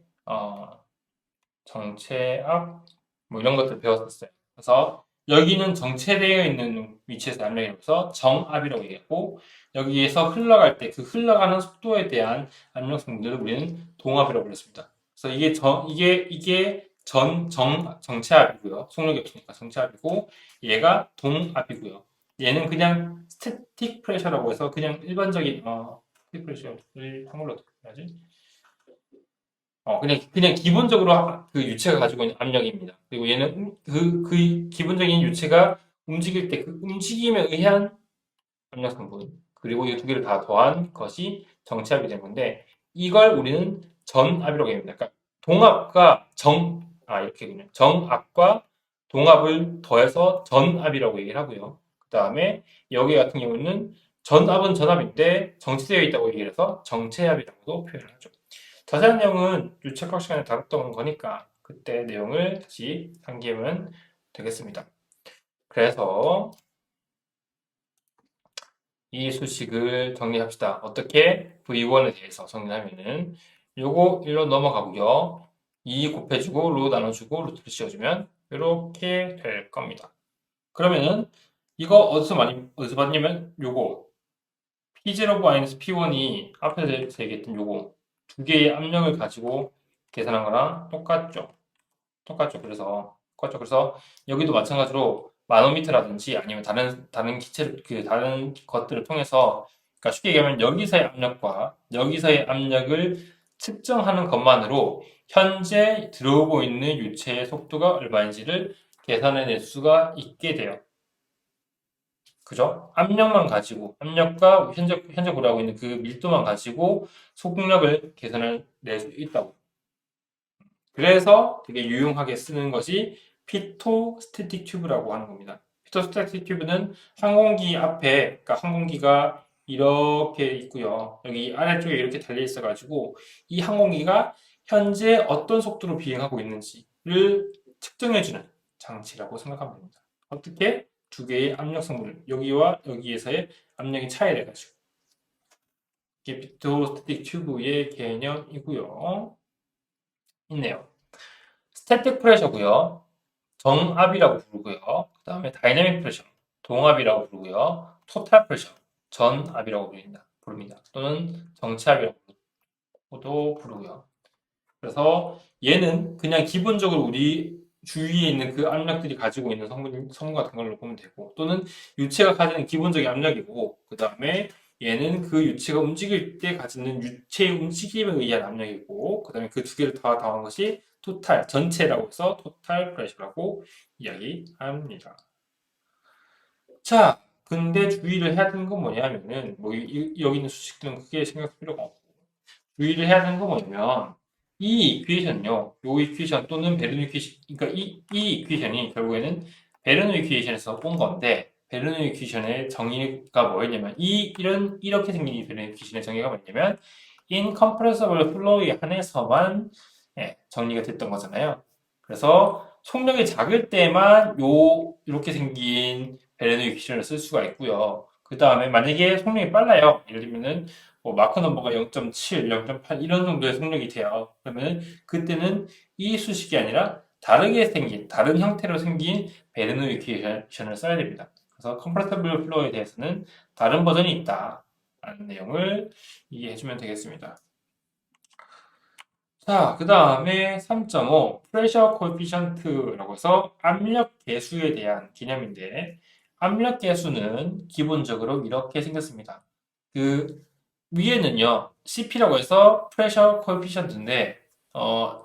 A: 정체압 뭐 이런 것들 배웠었어요. 그래서 여기는 정체되어 있는 위치에서 압력이라고 해서 정압이라고 얘기했고 여기에서 흘러갈 때 그 흘러가는 속도에 대한 압력 성분들을 우리는 동압이라고 불렀습니다. 그래서 이게 정체압이고요. 속력이 없으니까 정체압이고 얘가 동압이고요. 얘는 그냥 스태틱 프레셔라고 해서 그냥 일반적인 스태틱 프레셔를 한글로 어떻게 해야지? 그냥 기본적으로 그 유체가 가지고 있는 압력입니다. 그리고 얘는 그 기본적인 유체가 움직일 때 그 움직임에 의한 압력 성분, 그리고 이 두 개를 다 더한 것이 정체압이 되는 건데 이걸 우리는 전압이라고 합니다. 그러니까 동압과 이렇게군요. 정압과 동압을 더해서 전압이라고 얘기를 하고요. 그 다음에 여기 같은 경우는 전압은 전압인데 정체되어 있다고 얘기를 해서 정체압이라고도 표현을 하죠. 자세한 내용은 유체과학 시간에 다뤘던 거니까 그때 내용을 다시 상기하면 되겠습니다. 그래서 이 수식을 정리합시다. 어떻게? V1에 대해서 정리하면은 요거 1로 넘어가고요. 2 곱해주고 로 나눠주고 루트를 씌워주면 이렇게 될 겁니다. 그러면은 이거 어디서 봤냐면 요거 P0-P1이 앞에서 얘기했던 요거 두 개의 압력을 가지고 계산한 거랑 똑같죠. 그래서 여기도 마찬가지로 마노미터라든지 아니면 다른 기체 다른 것들을 통해서 그러니까 쉽게 얘기하면 여기서의 압력과 여기서의 압력을 측정하는 것만으로 현재 들어오고 있는 유체의 속도가 얼마인지를 계산해낼 수가 있게 돼요. 그죠? 압력만 가지고 압력과 현재 구하고 있는 그 밀도만 가지고 속력을 계산을 낼 수 있다고. 그래서 되게 유용하게 쓰는 것이 피토스태틱 튜브라고 하는 겁니다. 피토스태틱 튜브는 항공기 앞에, 그러니까 항공기가 이렇게 있고요. 여기 아래쪽에 이렇게 달려 있어가지고 이 항공기가 현재 어떤 속도로 비행하고 있는지를 측정해주는 장치라고 생각하면 됩니다. 어떻게? 두 개의 압력 성분, 여기와 여기에서의 압력의 차이를 해가지고. 이게 피토스태틱 튜브의 개념이고요. 있네요. 스태틱 프레셔고요. 정압이라고 부르고요. 그 다음에 다이내믹 프레셔, 동압이라고 부르고요. 토탈 프레셔, 전압이라고 부릅니다. 또는 정체압이라고도 부르고요. 그래서 얘는 그냥 기본적으로 우리 주위에 있는 그 압력들이 가지고 있는 성분 같은 걸로 보면 되고, 또는 유체가 가지는 기본적인 압력이고, 그 다음에 얘는 그 유체가 움직일 때 가지는 유체의 움직임에 의한 압력이고, 그 다음에 그 두 개를 다 더한 것이 토탈, 전체라고 해서 토탈 프레셔라고 이야기합니다. 자, 근데 주의를 해야 되는 건 뭐냐면은, 여기 있는 수식들은 크게 생각할 필요가 없고, 주의를 해야 되는 건 뭐냐면, 이 이퀘이션요, 요 이퀘이션 또는 베르노 이퀘이션, 그러니까 이 이퀘이션이 결국에는 베르노 이퀘이션에서 온 건데, 베르노 이퀘이션의 정의가 뭐였냐면, 이렇게 생긴 이 베르노 이퀘이션의 정의가 뭐냐면, incompressible flow에 한해서만 정리가 됐던 거잖아요. 그래서 속력이 작을 때만 이렇게 생긴 베르노 이퀘이션을 쓸 수가 있고요. 그 다음에 만약에 속력이 빨라요. 예를 들면은 뭐 마크 넘버가 0.7, 0.8 이런 정도의 속력이 돼요. 그러면 그때는 이 수식이 아니라 다른 형태로 생긴 베르노 이퀘이션을 써야 됩니다. 그래서 컴프레서블 플로우에 대해서는 다른 버전이 있다. 라는 내용을 이해해주면 되겠습니다. 자, 그 다음에 3.5 프레셔 코에피션트라고 해서 압력 계수에 대한 개념인데 압력 계수는 기본적으로 이렇게 생겼습니다. 그 위에는요, CP라고 해서 프레셔 코에피션트인데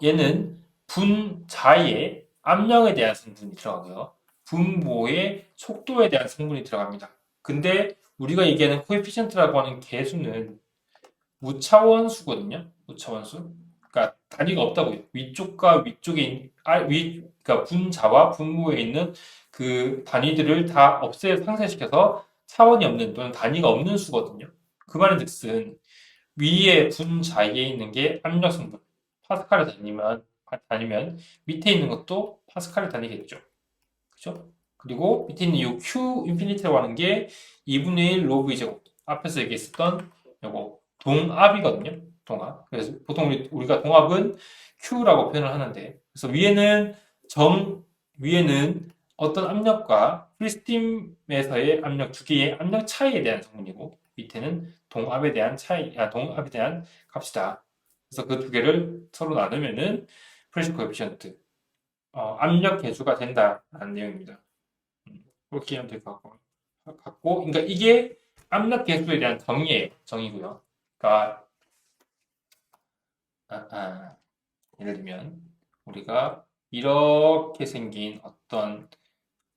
A: 얘는 분자의 압력에 대한 성분이 들어가고요. 분모의 속도에 대한 성분이 들어갑니다. 근데 우리가 얘기하는 코에피션트라고 하는 계수는 무차원수거든요. 무차원수. 그러니까 단위가 없다고요. 위쪽과 위쪽에 그러니까 분자와 분모에 있는 그 단위들을 다 상쇄시켜서 차원이 없는 또는 단위가 없는 수거든요. 그 말인즉슨 위에 분자에 있는 게 압력 성분 파스칼의 단위면 밑에 있는 것도 파스칼의 단위겠죠. 그죠? 그리고 밑에 있는 이 Q 인피니티라고 하는 게 2분의 1 로그 제곱 앞에서 얘기했었던 요거 동압이거든요. 동압. 그래서 보통 우리가 동압은 Q라고 표현을 하는데 그래서 위에는 어떤 압력과 프리스팀에서의 압력 두 개의 압력 차이에 대한 성분이고 밑에는 동압에 대한 값이다. 그래서 그 두 개를 서로 나누면은 프레셔 코에피션트 압력 계수가 된다라는 내용입니다. 그렇게 하면 될 것 같고, 그러니까 이게 압력 계수에 대한 정의고요. 그러니까 예를 들면 우리가 이렇게 생긴 어떤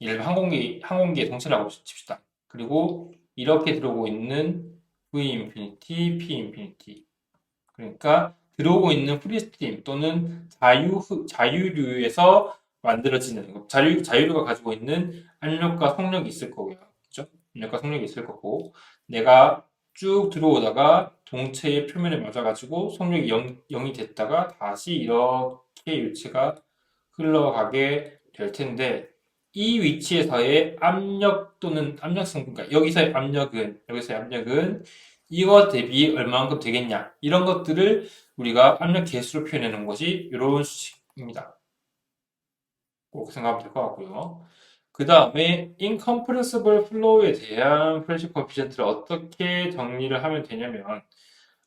A: 예를 들면 항공기의 동체라고 칩시다. 그리고 이렇게 들어오고 있는 V 인피니티, P 인피니티. 그러니까 들어오고 있는 프리스트림 또는 자유류에서 만들어지는 자유류가 가지고 있는 압력과 속력이 있을 거고요. 그죠? 압력과 속력이 있을 거고 내가 쭉 들어오다가 동체의 표면에 맞아가지고 속력이 0이 됐다가 다시 이렇게 유체가 흘러가게 될 텐데 이 위치에서의 압력 또는 압력 성분, 그러니까 여기서의 압력은 이거 대비 얼마만큼 되겠냐 이런 것들을 우리가 압력 계수로 표현하는 것이 이런 수식입니다. 꼭 생각하면 될 것 같고요. 그 다음에 incompressible flow에 대한 프레셔 코에피션트를 어떻게 정리를 하면 되냐면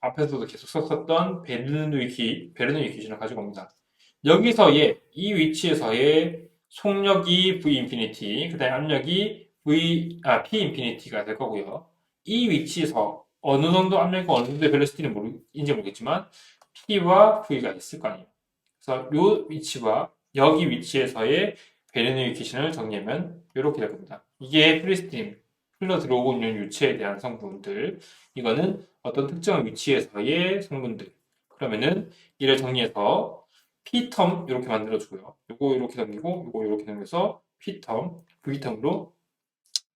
A: 앞에서도 계속 썼었던 베르누이 기준을 가지고 옵니다. 여기서의 이 위치에서의 속력이 V 인피니티, 그 다음에 압력이 P 인피니티가 될 거고요. 이 위치에서 어느 정도 압력과 어느 정도의 벨로시티는 인지 모르겠지만 P와 V가 있을 거 아니에요. 그래서 이 위치와 여기 위치에서의 베르누이 기준을 정리하면 이렇게 될 겁니다. 이게 프리스트림, 흘러 들어오고 있는 유체에 대한 성분들, 이거는 어떤 특정 위치에서의 성분들. 그러면은 이를 정리해서 P텀 이렇게 만들어주고요. 요거 이렇게 넘기고 요거 이렇게 넘겨서 P텀, V텀으로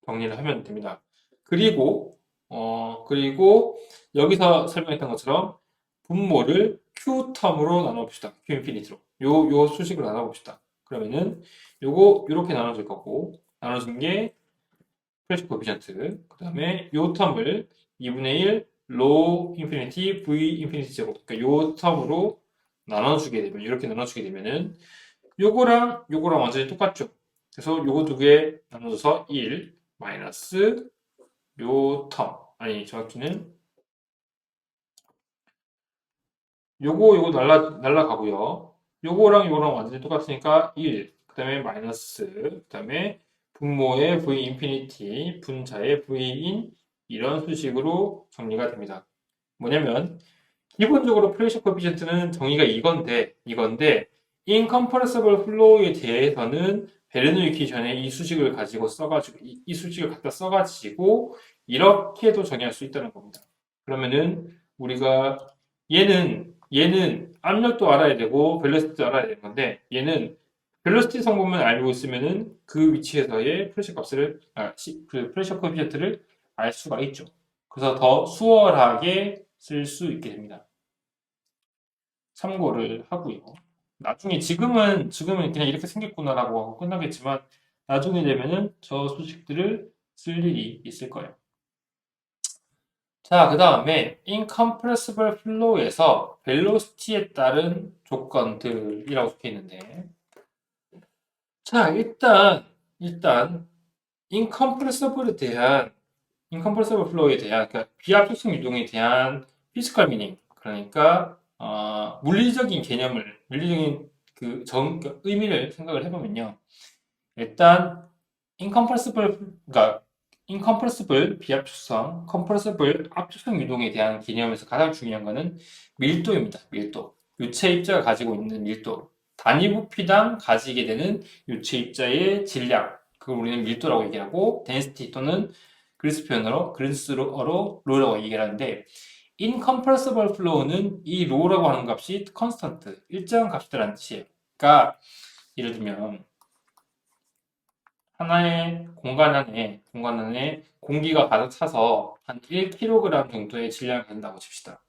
A: 정리를 하면 됩니다. 그리고 여기서 설명했던 것처럼 분모를 Q텀으로 나눠봅시다. Q 인피니트로. 요 수식으로 나눠봅시다. 그러면은 요거 이렇게 나눠질 거고 나눠진 게 프레시 코피션트. 그 다음에 요 텀을 2분의 1 로우 인피니티 V 인피니티 제곱. 그러니까 요 텀으로 나눠주게 되면 이렇게 나눠주게 되면은 요거랑 완전히 똑같죠. 그래서 요거 두 개 나눠줘서 1 마이너스 요 텀. 아니 정확히는 요거 날라가고요. 요거랑 완전히 똑같으니까 1. 그 다음에 마이너스. 그 다음에 분모의 V 인피니티, 분자의 V인 이런 수식으로 정리가 됩니다. 뭐냐면 기본적으로 프레셔 코에피션트는 정의가 이건데 incompressible flow에 대해서는 베르누이 기전에 이 수식을 가지고 써가지고 이 수식을 갖다 써가지고 이렇게도 정의할 수 있다는 겁니다. 그러면은 우리가 얘는 압력도 알아야 되고 벨로시티도 알아야 되는 건데 얘는 벨로시티 성분만 알고 있으면은 그 위치에서의 프레셔 값을 그 프레셔 코에피션트를 알 수가 있죠. 그래서 더 수월하게 쓸 수 있게 됩니다. 참고를 하고요. 나중에 지금은 그냥 이렇게 생겼구나라고 하고 끝나겠지만 나중에 되면은 저 수식들을 쓸 일이 있을 거예요. 자, 그 다음에 incompressible flow에서 velocity에 따른 조건들이라고 적혀 있는데 자, 일단 incompressible flow에 대한 그러니까 비압축성 유동에 대한 physical meaning 그러니까 물리적인 그러니까 의미를 생각을 해보면요. 일단 incompressible 비압축성, compressible 압축성 유동에 대한 개념에서 가장 중요한 것은 밀도입니다. 밀도. 유체 입자가 가지고 있는 밀도. 단위 부피당 가지게 되는 유체 입자의 질량. 그걸 우리는 밀도라고 얘기하고 density 또는 그리스어로 로라고 얘기를 하는데 incompressible flow는 이 로라고 하는 값이 constant, 일정한 값이라는 뜻이에요. 그러니까 예를 들면 하나의 공간 안에 공기가 가득 차서 한 1kg 정도의 질량을 가진다고 칩시다.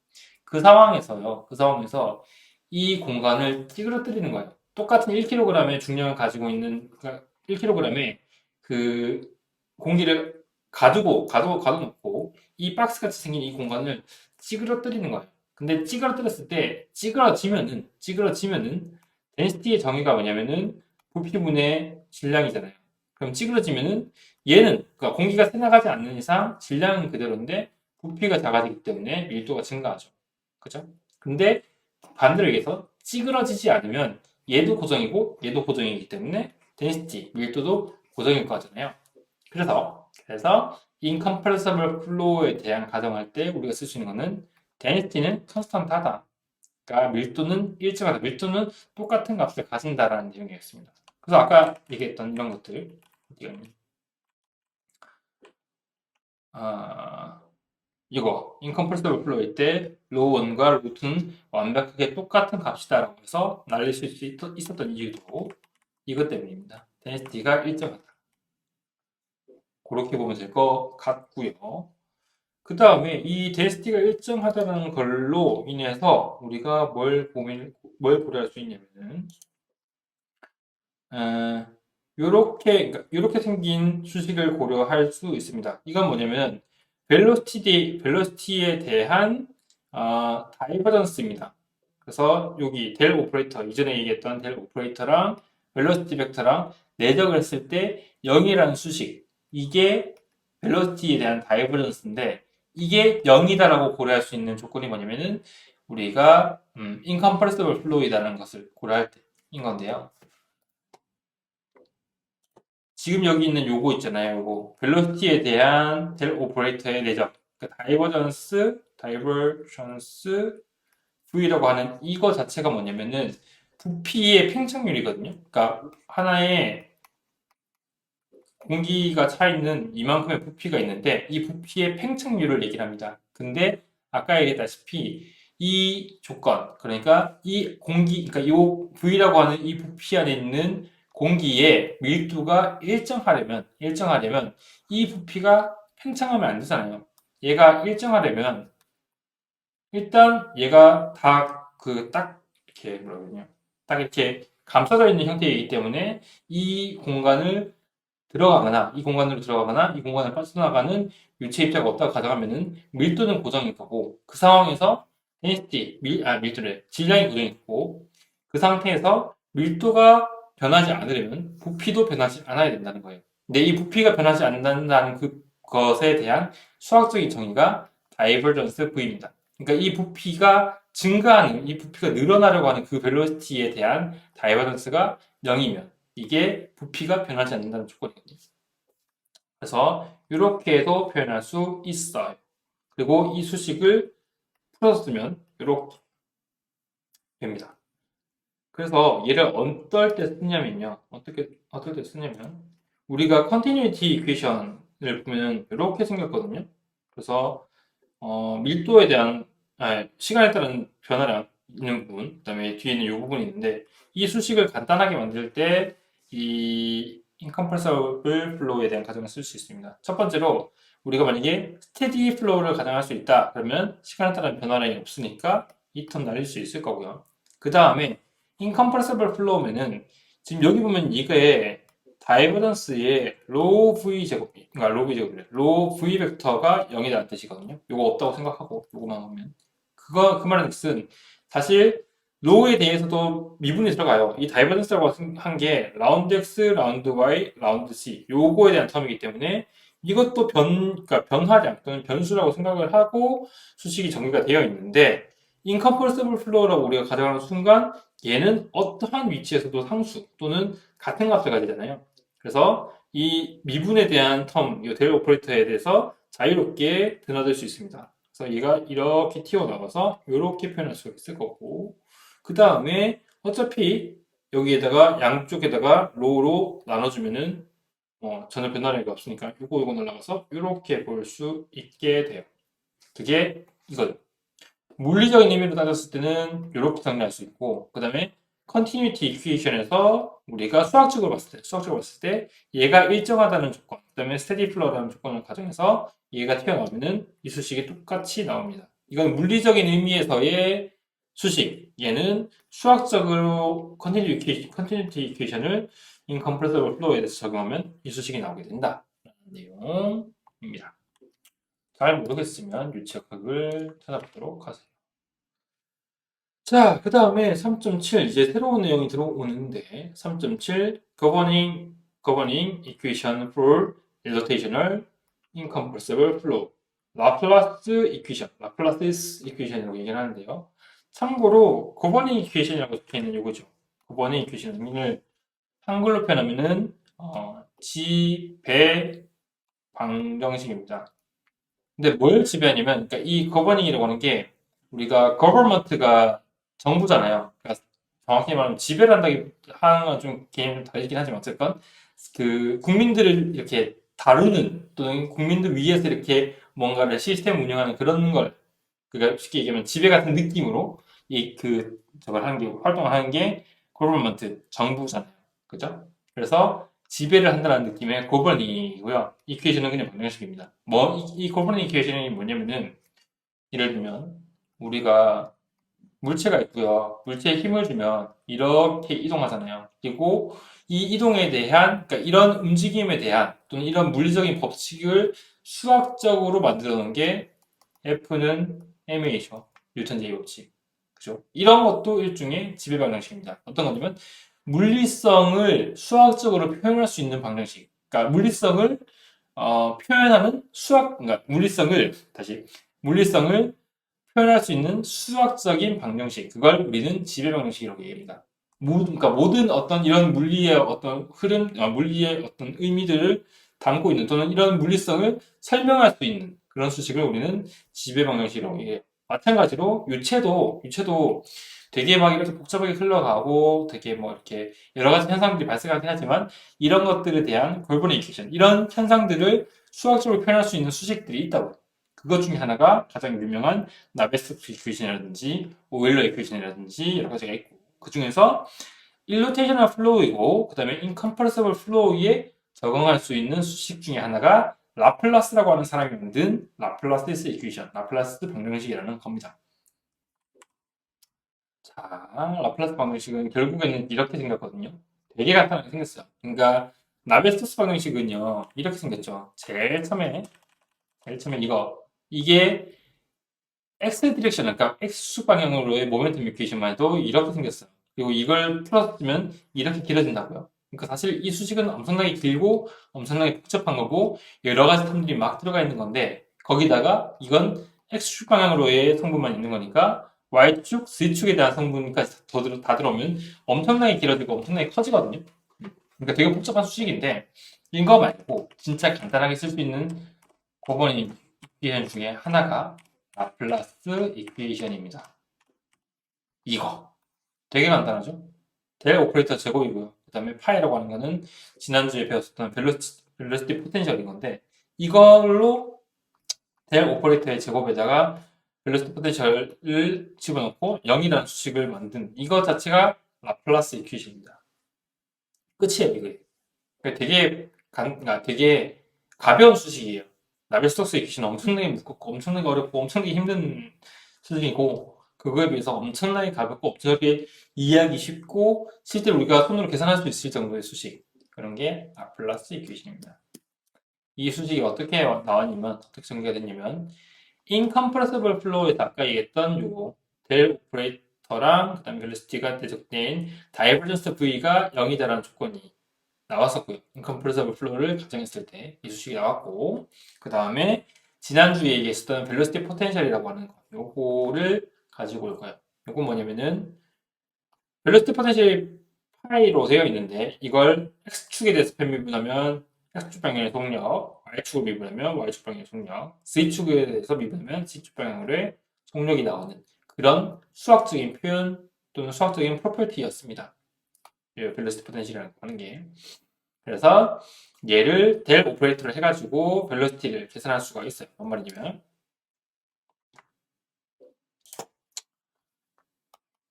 A: 그 상황에서 이 공간을 찌그러뜨리는 거예요. 똑같은 1kg의 중량을 가지고 있는, 그러니까 1kg의 그 공기를 가둬놓고 이 박스같이 생긴 이 공간을 찌그러뜨리는 거예요. 근데 찌그러뜨렸을 때 찌그러지면은 덴시티의 정의가 뭐냐면은 부피분의 질량이잖아요. 그럼 찌그러지면은 얘는 그러니까 공기가 새나가지 않는 이상 질량은 그대로인데 부피가 작아지기 때문에 밀도가 증가하죠. 그죠? 근데 반대로 얘기해서 찌그러지지 않으면 얘도 고정이고 얘도 고정이기 때문에 density, 밀도도 고정일 거잖아요. 그래서 incompressible flow에 대한 가정할 때 우리가 쓸 수 있는 거는 density는 constant하다. 그러니까 밀도는 일정하다. 밀도는 똑같은 값을 가진다라는 내용이었습니다. 그래서 아까 얘기했던 이런 것들 아, 이거 incompressible flow일 때 로우1과 로우2는 완벽하게 똑같은 값이다라고 해서 날릴 수 있었던 이유도 이것 때문입니다. density가 일정하다. 그렇게 보면 될 것 같고요. 그 다음에 이 density가 일정하다는 걸로 인해서 우리가 뭘 고려할 수 있냐면은 요렇게 생긴 수식을 고려할 수 있습니다. 이건 뭐냐면 벨로시티에 대한 다이버전스입니다. 그래서 여기 델 오퍼레이터, 이전에 얘기했던 델 오퍼레이터랑 벨로시티 벡터랑 내적을 했을 때 0이라는 수식, 이게 벨로시티에 대한 다이버전스인데 이게 0이다라고 고려할 수 있는 조건이 뭐냐면은 우리가 incompressible flow이라는 것을 고려할 때인 건데요. 지금 여기 있는 요거 있잖아요. 요거 벨로시티에 대한 델 오퍼레이터의 내적, 그 다이버전스 V라고 하는 이거 자체가 뭐냐면은 부피의 팽창률이거든요. 그러니까 하나의 공기가 차 있는 이만큼의 부피가 있는데 이 부피의 팽창률을 얘기를 합니다. 근데 아까 얘기했다시피 이 조건, 그러니까 이 공기, 그러니까 이 V라고 하는 이 부피 안에 있는 공기의 밀도가 일정하려면 이 부피가 팽창하면 안 되잖아요. 얘가 일정하려면 일단 얘가 딱 이렇게 뭐라 그러냐, 딱 이렇게 감싸져 있는 형태이기 때문에 이 공간을 들어가거나 이 공간으로 들어가거나 이 공간을 빠져나가는 유체 입자가 없다고 가정하면은 밀도는 고정일 거고 그 상황에서 밀도래 질량이 고정일 거고 그 상태에서 밀도가 변하지 않으려면 부피도 변하지 않아야 된다는 거예요. 근데 이 부피가 변하지 않는다는 그것에 대한 수학적인 정의가 다이버전스 V입니다. 그러니까 이 부피가 증가하는, 이 부피가 늘어나려고 하는 그 벨로시티에 대한 다이버전스가 0이면 이게 부피가 변하지 않는다는 조건이거든요. 그래서 이렇게 해서 표현할 수 있어요. 그리고 이 수식을 풀어서 쓰면 이렇게 됩니다. 그래서 얘를 어떨 때 쓰냐면요. 어떨 때 쓰냐면 우리가 컨티뉴이티 이퀘이션을 보면 이렇게 생겼거든요. 그래서 밀도에 대한 시간에 따른 변화량 있는 부분, 그다음에 뒤에 있는 이 부분이 있는데 이 수식을 간단하게 만들 때 이 incompressible flow에 대한 가정을 쓸 수 있습니다. 첫 번째로 우리가 만약에 steady flow를 가정할 수 있다 그러면 시간에 따른 변화량이 없으니까 이 텀 날릴 수 있을 거고요. 그 다음에 incompressible flow면은 지금 여기 보면 이게 다이버전스의 로우 v 제곱, 그러니까 로우 v 제곱이래. 로우 v 벡터가 0이라는 뜻이거든요. 요거 없다고 생각하고 요거만 보면 그 말은 즉슨 사실 로우에 대해서도 미분이 들어가요. 이 다이버전스라고 한 게 라운드 x, 라운드 y, 라운드 c 요거에 대한 텀이기 때문에 이것도 그러니까 변화량 또는 변수라고 생각을 하고 수식이 정의가 되어 있는데 incompressible flow라고 우리가 가정하는 순간 얘는 어떠한 위치에서도 상수 또는 같은 값을 가지잖아요. 그래서 이 미분에 대한 텀, 이 델 오퍼레이터에 대해서 자유롭게 드나들 수 있습니다. 그래서 얘가 이렇게 튀어나와서 이렇게 표현할 수 있을 거고 그 다음에 어차피 여기에다가 양쪽에다가 로우로 나눠주면은 전혀 변화량이 없으니까 요거 날라가서 이렇게 볼 수 있게 돼요. 그게 이거죠. 물리적인 의미로 따졌을 때는 이렇게 정리할 수 있고 그 다음에 컨티뉴티 이퀘이션에서 우리가 수학적으로 봤을 때 얘가 일정하다는 조건, 그 다음에 스테디 플로우라는 조건을 가정해서 얘가 튀어나오면은 이 수식이 똑같이 나옵니다. 이건 물리적인 의미에서의 수식, 얘는 수학적으로 컨티뉴티 이퀘이션을 incompressible flow에 대해서 적용하면 이 수식이 나오게 된다. 라는 내용입니다. 잘 모르겠으면 유치학을 찾아보도록 하세요. 자, 그 다음에 3.7 이제 새로운 내용이 들어오는데 3.7 governing equation for rotational incompressible flow 라플라스 이퀘이션이라고 얘기를 하는데요. 참고로 governing equation이라고 적혀 있는 요거죠. governing equation을 한글로 표현하면은 지배 방정식입니다. 근데 뭘 지배하냐면 그러니까 이 governing 하는 게 우리가 government가 정부잖아요. 그러니까 정확히 말하면 지배를 하는 건 좀 개념이 좀 다르긴 하지만 어쨌건 그 국민들을 이렇게 다루는 또는 국민들 위에서 이렇게 뭔가를 시스템 운영하는 그런 걸, 그러니까 쉽게 얘기하면 지배 같은 느낌으로 저걸 하는 게, 활동을 하는 게 고버먼트, 정부잖아요. 그죠? 그래서 지배를 한다는 느낌의 고버닝이고요. 이퀘이션은 그냥 방정식입니다. 이 고버닝 이퀘이션이 뭐냐면은, 예를 들면, 우리가 물체가 있고요. 물체에 힘을 주면 이렇게 이동하잖아요. 그리고 이 이동에 대한, 그러니까 이런 움직임에 대한 또는 이런 물리적인 법칙을 수학적으로 만들어 놓은 게 F는 ma죠. 뉴턴 제이법칙. 그죠? 이런 것도 일종의 지배 방정식입니다. 어떤 거냐면 물리성을 수학적으로 표현할 수 있는 방정식. 그러니까 물리성을 표현하는 그러니까 물리성을 표현할 수 있는 수학적인 방정식. 그걸 우리는 지배 방정식이라고 얘기합니다. 그러니까 모든 어떤 이런 물리의 어떤 흐름, 물리의 어떤 의미들을 담고 있는 또는 이런 물리성을 설명할 수 있는 그런 수식을 우리는 지배 방정식이라고 얘기해요. 마찬가지로 유체도 되게 막 이렇게 복잡하게 흘러가고 되게 뭐 이렇게 여러 가지 현상들이 발생하긴 하지만 이런 것들에 대한 골고루 이퀘이션, 이런 현상들을 수학적으로 표현할 수 있는 수식들이 있다고. 그것 중에 하나가 가장 유명한 나베스 이퀘이션이라든지 오일러 이퀘이션이라든지 여러 가지가 있고 그 중에서 일로테이셔널 플로우이고 그 다음에 인컴프레서블 플로우에 적응할 수 있는 수식 중에 하나가 라플라스라고 하는 사람이 만든 라플라스 이퀘이션, 라플라스 방정식이라는 겁니다. 자, 라플라스 방정식은 결국에는 이렇게 생겼거든요. 되게 간단하게 생겼어요. 그러니까 나베스토스 방정식은요 이렇게 생겼죠. 제일 처음에 이게 X 디렉션, 그러니까 X축 방향으로의 모멘텀 이퀘이션만 해도 이렇게 생겼어요. 그리고 이걸 풀었으면 이렇게 길어진다고요. 그러니까 사실 이 수식은 엄청나게 길고 엄청나게 복잡한 거고 여러 가지 텀들이 막 들어가 있는 건데 거기다가 이건 X축 방향으로의 성분만 있는 거니까 Y축, Z축에 대한 성분까지 다 들어오면 엄청나게 길어지고 엄청나게 커지거든요. 그러니까 되게 복잡한 수식인데 이거 말고 진짜 간단하게 쓸 수 있는 고번인 이퀘이션 중에 하나가 라플라스 이퀘이션입니다. 이거 되게 간단하죠? 델 오퍼레이터 제곱이고요. 그 다음에 파이라고 하는 거는 지난주에 배웠었던 벨로시티 포텐셜인 건데 이걸로 델 오퍼레이터의 제곱에다가 벨로시티 포텐셜을 집어넣고 0이라는 수식을 만든 이거 자체가 라플라스 이퀘이션입니다. 끝이에요, 이게. 그러니까 그러니까 되게 가벼운 수식이에요. 나베스톡스 이퀴시는 엄청나게 무겁고 엄청나게 어렵고 엄청나게 힘든 수식이고 그거에 비해서 엄청나게 가볍고 엄청나게 이해하기 쉽고 실제로 우리가 손으로 계산할 수 있을 정도의 수식 그런 게 라플라스 이퀴시입니다. 이 수식이 어떻게 나왔냐면 어떻게 전개가 됐냐면 incompressible flow에서 아까 얘기했던 요거 델 오퍼레이터랑 그 다음에 벨로시티가 대적된 다이버전스 V가 0이다라는 조건이 나왔었고요. incompressible flow를 가정했을 때 이 수식이 나왔고 그 다음에 지난주에 얘기했었던 velocity potential이라고 하는 거 요거를 가지고 올 거예요. 요건 뭐냐면은 velocity potential이 파이로 되어 있는데 이걸 x축에 대해서 미분하면 x축 방향의 속력, y축을 미분하면 y축 방향의 속력, z축에 대해서 미분하면 z축 방향의 속력이 나오는 그런 수학적인 표현 또는 수학적인 프로퍼티였습니다. velocity potential이라고 하는 게 그래서 얘를 델 오퍼레이터를 해가지고 벨로시티를 계산할 수가 있어요. 뭔 말이냐면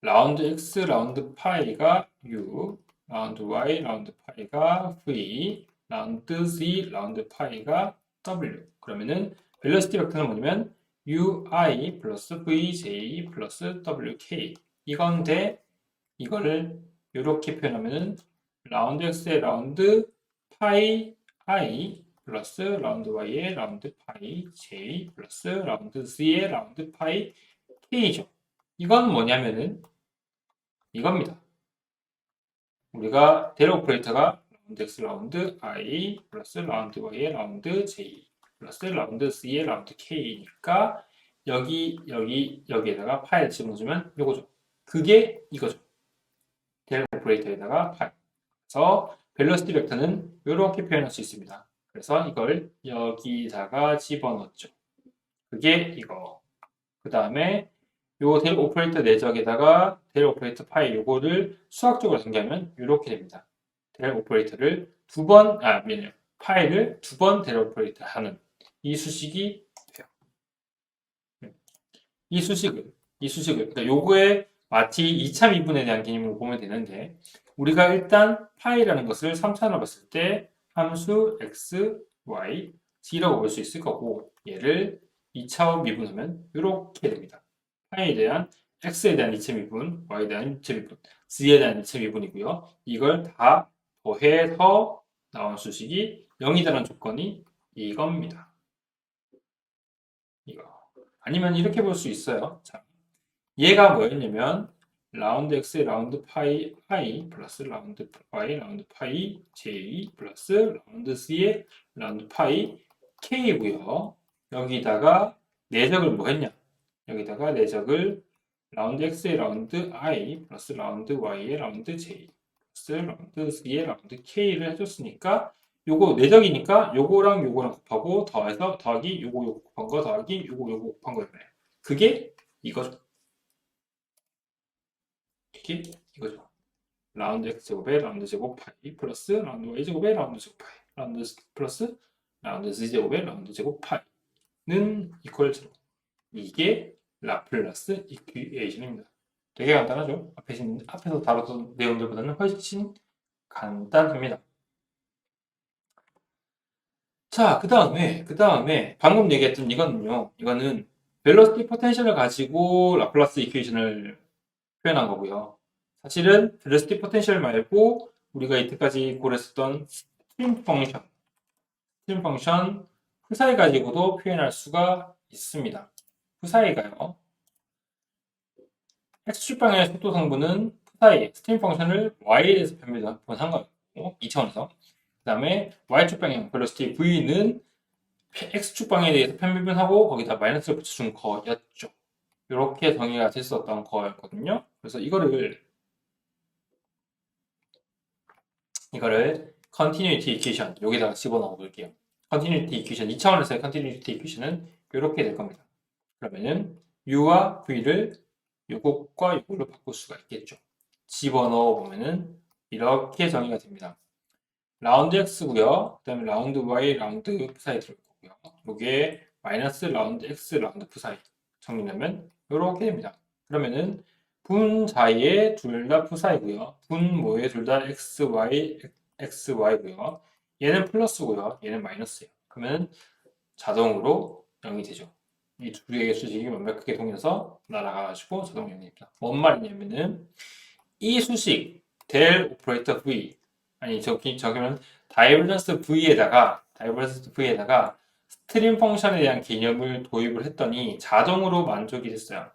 A: 라운드 x, 라운드 파이가 u, 라운드 y, 라운드 파이가 v, 라운드 z, 라운드 파이가 w. 그러면은 벨로시티 벡터는 뭐냐면 ui 플러스 vj 플러스 wk 이건데 이거를 이렇게 표현하면은 라운드 x의 라운드 파이 i 플러스 라운드 y의 라운드 파이 j 플러스 라운드 z의 라운드 파이 k죠. 이건 뭐냐면은 이겁니다. 우리가 델 오퍼레이터가 라운드 x 라운드 i 플러스 라운드 y의 라운드 j 플러스 라운드 z의 라운드 k니까 여기에다가 파이를 집어넣으면 이거죠. 그게 이거죠. 델 오퍼레이터에다가 파이. 그래서 벨로시티 벡터는 이렇게 표현할 수 있습니다. 그래서 이걸 여기다가 집어넣죠. 그게 이거. 그 다음에 요 델 오퍼레이터 내적에다가 델 오퍼레이터 파이 요거를 수학적으로 전개하면 이렇게 됩니다. 델 오퍼레이터를 미안해요. 파이를 두 번 델 오퍼레이터 하는 이 수식이 이 수식을, 그러니까 요거에 마치 2차 미분에 대한 개념으로 보면 되는데, 우리가 일단 파이라는 것을 3차원으로 봤을 때 함수 x, y, z라고 볼 수 있을 거고, 얘를 2차원 미분하면 이렇게 됩니다. 파이에 대한 x에 대한 2차 미분, y에 대한 2차 미분, z에 대한 2차 미분이고요. 이걸 다 더해서 나온 수식이 0이라는 조건이 이겁니다. 이거. 아니면 이렇게 볼 수 있어요. 자, 얘가 뭐였냐면 라운드 x의 라운드 파이 i 플러스 라운드 y 라운드 파이 j 플러스 라운드 c의 라운드 파이 k고요. 여기다가 내적을 뭐 했냐? 여기다가 내적을 라운드 x의 라운드 i 플러스 라운드 y의 라운드 j 플러스 라운드 c의 라운드 k를 해줬으니까 요거 내적이니까 요거랑 요거랑 곱하고 더해서 더하기 요거 곱한 거 더하기 요거 곱한 거잖아요. 그게 이거죠. 이게 이거죠. 라운드 x제곱에 라운드 제곱 파이 플러스 라운드 y제곱에 라운드 제곱 파이 라운드 플러스 라운드 z제곱에 라운드 제곱 파이는 이퀄 0. 이게 라플라스 이퀴에이션입니다. 되게 간단하죠? 앞에서 다뤘던 내용들보다는 훨씬 간단합니다. 자, 그 다음에 방금 얘기했던 이거는 벨로시티 포텐셜을 가지고 라플라스 이퀴에이션을 표현한 거고요. 사실은 벨로시티 포텐셜 말고 우리가 이때까지 고려했었던 스트림 펑션 푸사이 가지고도 표현할 수가 있습니다. 푸사이가요. x축 방향의 속도 성분은 푸사이 스트림 펑션을 y에 대해서 변한 거였고 2차원에서 그 다음에 y축 방향 벨로시티 v는 x축 방향에 대해서 편변하고 거기다 마이너스를 붙여준 거였죠. 이렇게 정의가 됐었던 거였거든요. 그래서 이거를 continuity equation 여기다가 집어넣어 볼게요. continuity equation 2차원에서의 continuity equation은 이렇게 될 겁니다. 그러면은 u와 v를 요것과 요걸로 바꿀 수가 있겠죠. 집어넣어 보면은 이렇게 정의가 됩니다. 라운드 x고요. 그 다음에 라운드 y, 라운드 사이 들어올 거고요. 요게 마이너스 라운드 x, 라운드 사이 정리하면 이렇게 됩니다. 그러면은 분자의 둘 다 푸사이고요. 분모의 둘 다 xy고요. 얘는 플러스고요. 얘는 마이너스예요. 그러면 자동으로 0이 되죠. 이 두 개의 수식이 완벽하게 동일해서 날아가가지고 자동 0입니다. 뭔 말이냐면은 이 수식 델 오퍼레이터 v 아니 저기면 다이버전스 v에다가 스트림 펑션에 대한 개념을 도입을 했더니 자동으로 만족이 됐어요.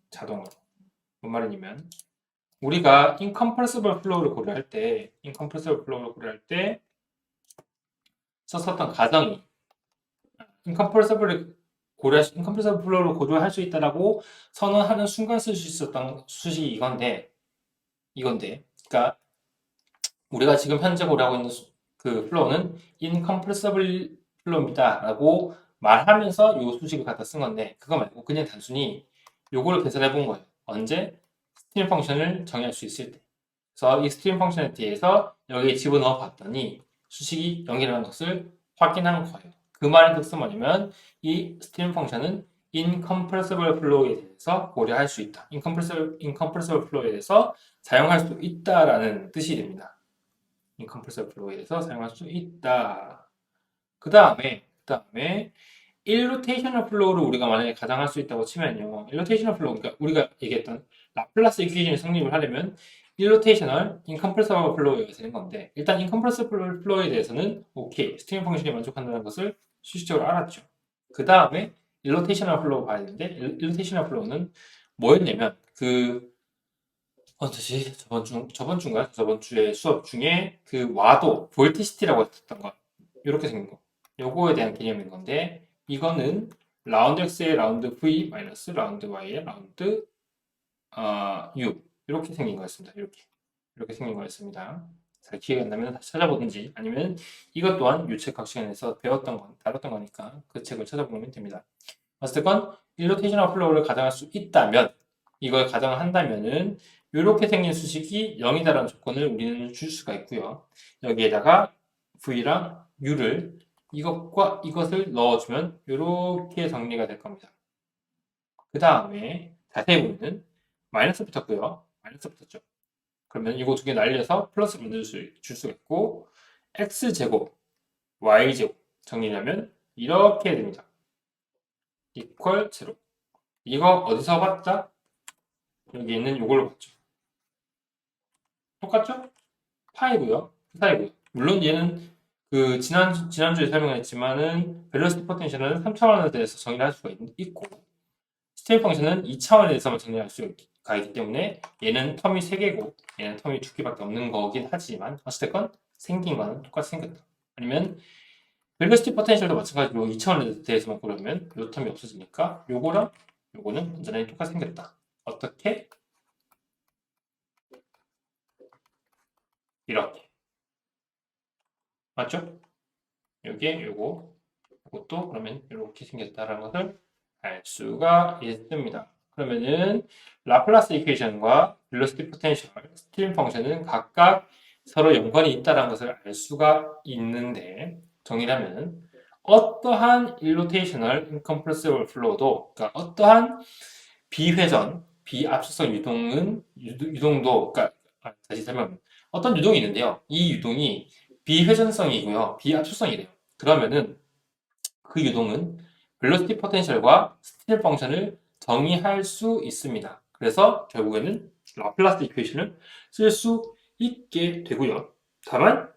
A: 자동으로. 뭔 말이냐면 우리가 incompressible flow를 고려할 때 썼었던 가정이 incompressible flow를 고려할 수 있다라고 선언하는 순간 쓸 수 있었던 수식이 그러니까 우리가 지금 현재 고려하고 있는 그 플로우는 incompressible flow입니다라고 말하면서 이 수식을 갖다 쓴 건데 그거 말고 그냥 단순히 요거를 계산해 본 거예요. 언제? 스트림 펑션을 정의할 수 있을 때. 그래서 이 스트림 펑션에 대해서 여기에 집어넣어 봤더니 수식이 0이라는 것을 확인한 거예요. 그 말의 뜻은 뭐냐면 이 스트림 펑션은 incompressible flow에 대해서 고려할 수 있다. incompressible flow에 대해서 사용할 수 있다라는 뜻이 됩니다. incompressible flow에 대해서 사용할 수 있다. 그 다음에 irrotational flow를 우리가 만약에 가정할 수 있다고 치면요. irrotational flow, 그러니까 우리가 얘기했던 라플라스 이퀴에이션이 성립을 하려면 irrotational, incompressible flow가 되는 건데 일단 incompressible flow에 대해서는 오케이, 스트림 펑션이 만족한다는 것을 수식적으로 알았죠. 그 다음에 irrotational flow 봐야 되는데 irrotational flow는 뭐였냐면 언제지? 저번 주인가? 저번 주에 수업 중에 그 와도, 볼티시티라고 했었던 거. 이렇게 생긴 거. 요거에 대한 개념인 건데, 이거는 라운드 x의 라운드 v 마이너스 라운드 y의 라운드 u. 이렇게 생긴 거였습니다. 이렇게 생긴 거였습니다. 잘 기억이 안 나면 다시 찾아보든지 아니면 이것 또한 유책학 시간에서 다뤘던 거니까 그 책을 찾아보면 됩니다. 어쨌건 일로테이셔널 플로우를 가정할 수 있다면 이걸 가정을 한다면은 이렇게 생긴 수식이 0이다라는 조건을 우리는 줄 수가 있고요. 여기에다가 v랑 u를 이것과 이것을 넣어주면 이렇게 정리가 될 겁니다. 그 다음에 자세히 보면은 마이너스 붙었고요. 마이너스 붙었죠. 그러면 이거 두 개 날려서 플러스 줄 수가 있고 x제곱, y제곱 정리하면 이렇게 됩니다. 이퀄 제로. 이거 어디서 봤다? 여기 있는 이걸로 봤죠. 똑같죠? 파이고요. 사이고요. 물론 얘는 그 지난주에 설명했지만은 밸러시티 포텐셜은 3차원에 대해서 정의를 할 수가 있고 스테이트 펑션은 2차원에 대해서만 정의할 수가 있기 때문에 얘는 텀이 3개고 얘는 텀이 2개밖에 없는 거긴 하지만 어쨌든 생긴 거는 똑같이 생겼다. 아니면 밸러시티 포텐셜도 마찬가지로 2차원에 대해서만 고르면 요 텀이 없어지니까 요거랑 요거는 완전히 똑같이 생겼다. 어떻게? 이렇게. 맞죠? 요게 요것도 그러면 이렇게 생겼다라는 것을 알 수가 있습니다. 그러면은 라플라스 이퀘이션과 벨로시티 포텐셜, 스트림 펑션은 각각 서로 연관이 있다는 것을 알 수가 있는데 정리하면 어떠한 일로테이셔널 인컴프레시블 플로우도 그러니까 어떠한 비회전, 비압축성 유동도 그러니까 다시 설명 어떤 유동이 있는데요. 이 유동이 비회전성이고요. 비압축성이래요. 그러면은 그 유동은 velocity potential과 스틸 펑션을 정의할 수 있습니다. 그래서 결국에는 라플라스 이퀘이션을 쓸 수 있게 되고요. 다만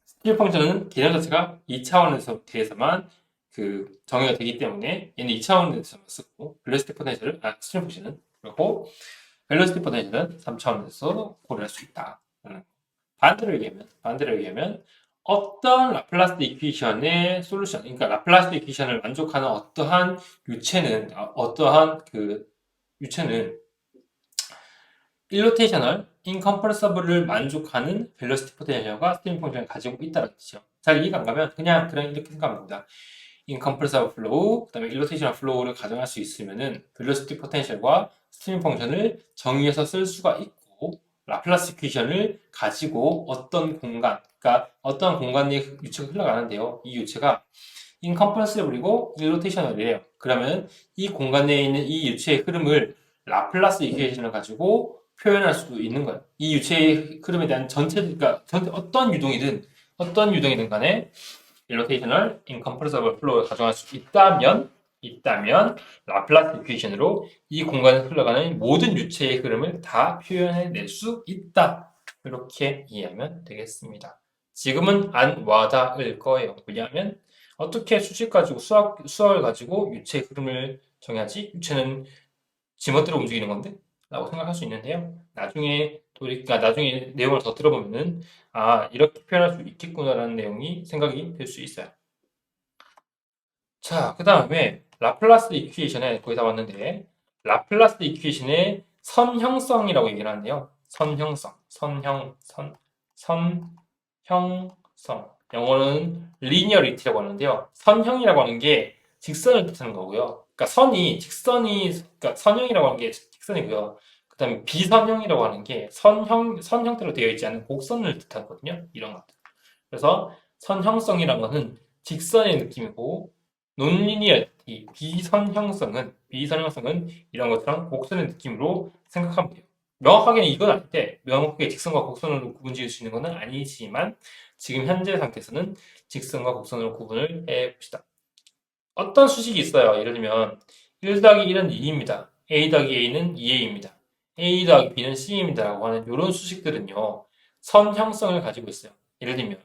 A: 스틸 펑션은 개념 자체가 2차원에서 대해서만 그 정의가 되기 때문에 얘는 2차원에서만 쓰고 velocity potential은 스틸 펑션은 그리고 velocity potential은 3차원에서 고려할 수 있다. 반대로 얘기하면 어떤 라플라스 이퀴션의 솔루션, 그러니까 라플라스 이퀴션을 만족하는 어떠한 그 유체는 일로테이셔널 인컴프레서블을 만족하는 벨로시티 포텐셜과 스트림 펑션을 가지고 있다는 뜻이죠. 잘 이해가 안 가면 그냥 이렇게 생각하면 됩니다. 인컴프레서블 플로우, 그다음에 일로테이셔널 플로우를 가정할 수 있으면은 벨로시티 포텐셜과 스트림 펑션을 정의해서 쓸 수가 있고 라플라스 이퀴션을 가지고 어떤 공간, 그러니까 어떤 공간에 유체가 흘러가는데요. 이 유체가 인컴프레시블이고 일로테이셔널이에요. 그러면 이 공간 내에 있는 이 유체의 흐름을 라플라스 이퀘이션을 가지고 표현할 수도 있는 거예요. 이 유체의 흐름에 대한 그러니까 어떤 유동이든 간에 일로테이셔널 인컴프레시블 플로우를 가정할 수 있다면 라플라스 이퀘이션으로 이 공간에 흘러가는 모든 유체의 흐름을 다 표현해낼 수 있다. 이렇게 이해하면 되겠습니다. 지금은 안 와닿을 거예요. 왜냐하면 어떻게 수식 가지고 수학을 가지고 유체의 흐름을 정해야지? 유체는 지멋대로 움직이는 건데? 라고 생각할 수 있는데요. 나중에 내용을 더 들어보면은, 이렇게 표현할 수 있겠구나라는 내용이 생각이 될 수 있어요. 자, 그 다음에 라플라스 이퀴에이션에 거의 다 왔는데, 라플라스 이퀴에이션의 선형성이라고 얘기를 하는데요. 선형성. 영어는 linearity라고 하는데요. 선형이라고 하는 게 직선을 뜻하는 거고요. 그러니까 그러니까 선형이라고 하는 게 직선이고요. 그 다음에 비선형이라고 하는 게 선 형태로 되어 있지 않은 곡선을 뜻하거든요. 이런 것들. 그래서 선형성이라는 것은 직선의 느낌이고, 논리니어티, 비선형성은 이런 것처럼 곡선의 느낌으로 생각하면 돼요. 명확하게는 이건 아닌데, 명확하게 직선과 곡선으로 구분 지을 수 있는 것은 아니지만, 지금 현재 상태에서는 직선과 곡선으로 구분을 해 봅시다. 어떤 수식이 있어요. 예를 들면, 1 더하기 1은 2입니다. A 더하기 A는 2A입니다. A 더하기 B는 C입니다. 라고 하는 이런 수식들은요, 선형성을 가지고 있어요. 예를 들면,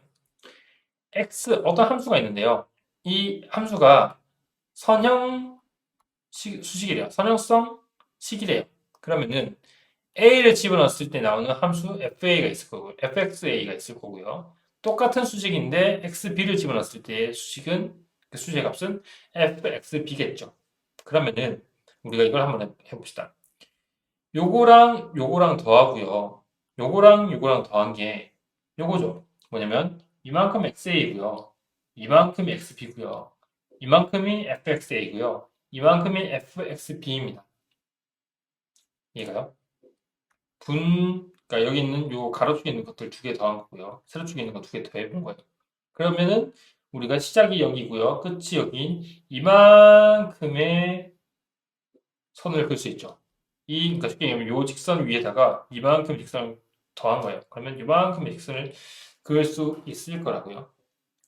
A: 어떤 함수가 있는데요. 이 함수가 선형 수식이래요. 선형성 식이래요. 그러면은 a를 집어넣었을 때 나오는 함수 fa가 있을 거고요. fxa가 있을 거고요. 똑같은 수식인데 xb를 집어넣었을 때 그 수식의 값은 fxb겠죠. 그러면은 우리가 이걸 한번 해봅시다. 요거랑 더하고요. 요거랑 더한 게 요거죠. 뭐냐면 이만큼 xa이고요. 이만큼이 xb고요. 이만큼이 fxa고요. 이만큼이 fxb입니다. 이해가요? 그러니까 여기 있는 요 가로축에 있는 것들 두 개 더한 거고요. 세로축에 있는 거 두 개 더해본 거예요. 그러면은 우리가 시작이 여기고요. 끝이 여긴 이만큼의 선을 그을 수 있죠. 그러니까 쉽게 얘기하면 요 직선 위에다가 이만큼 직선을 더한 거예요. 그러면 이만큼의 직선을 그을 수 있을 거라고요.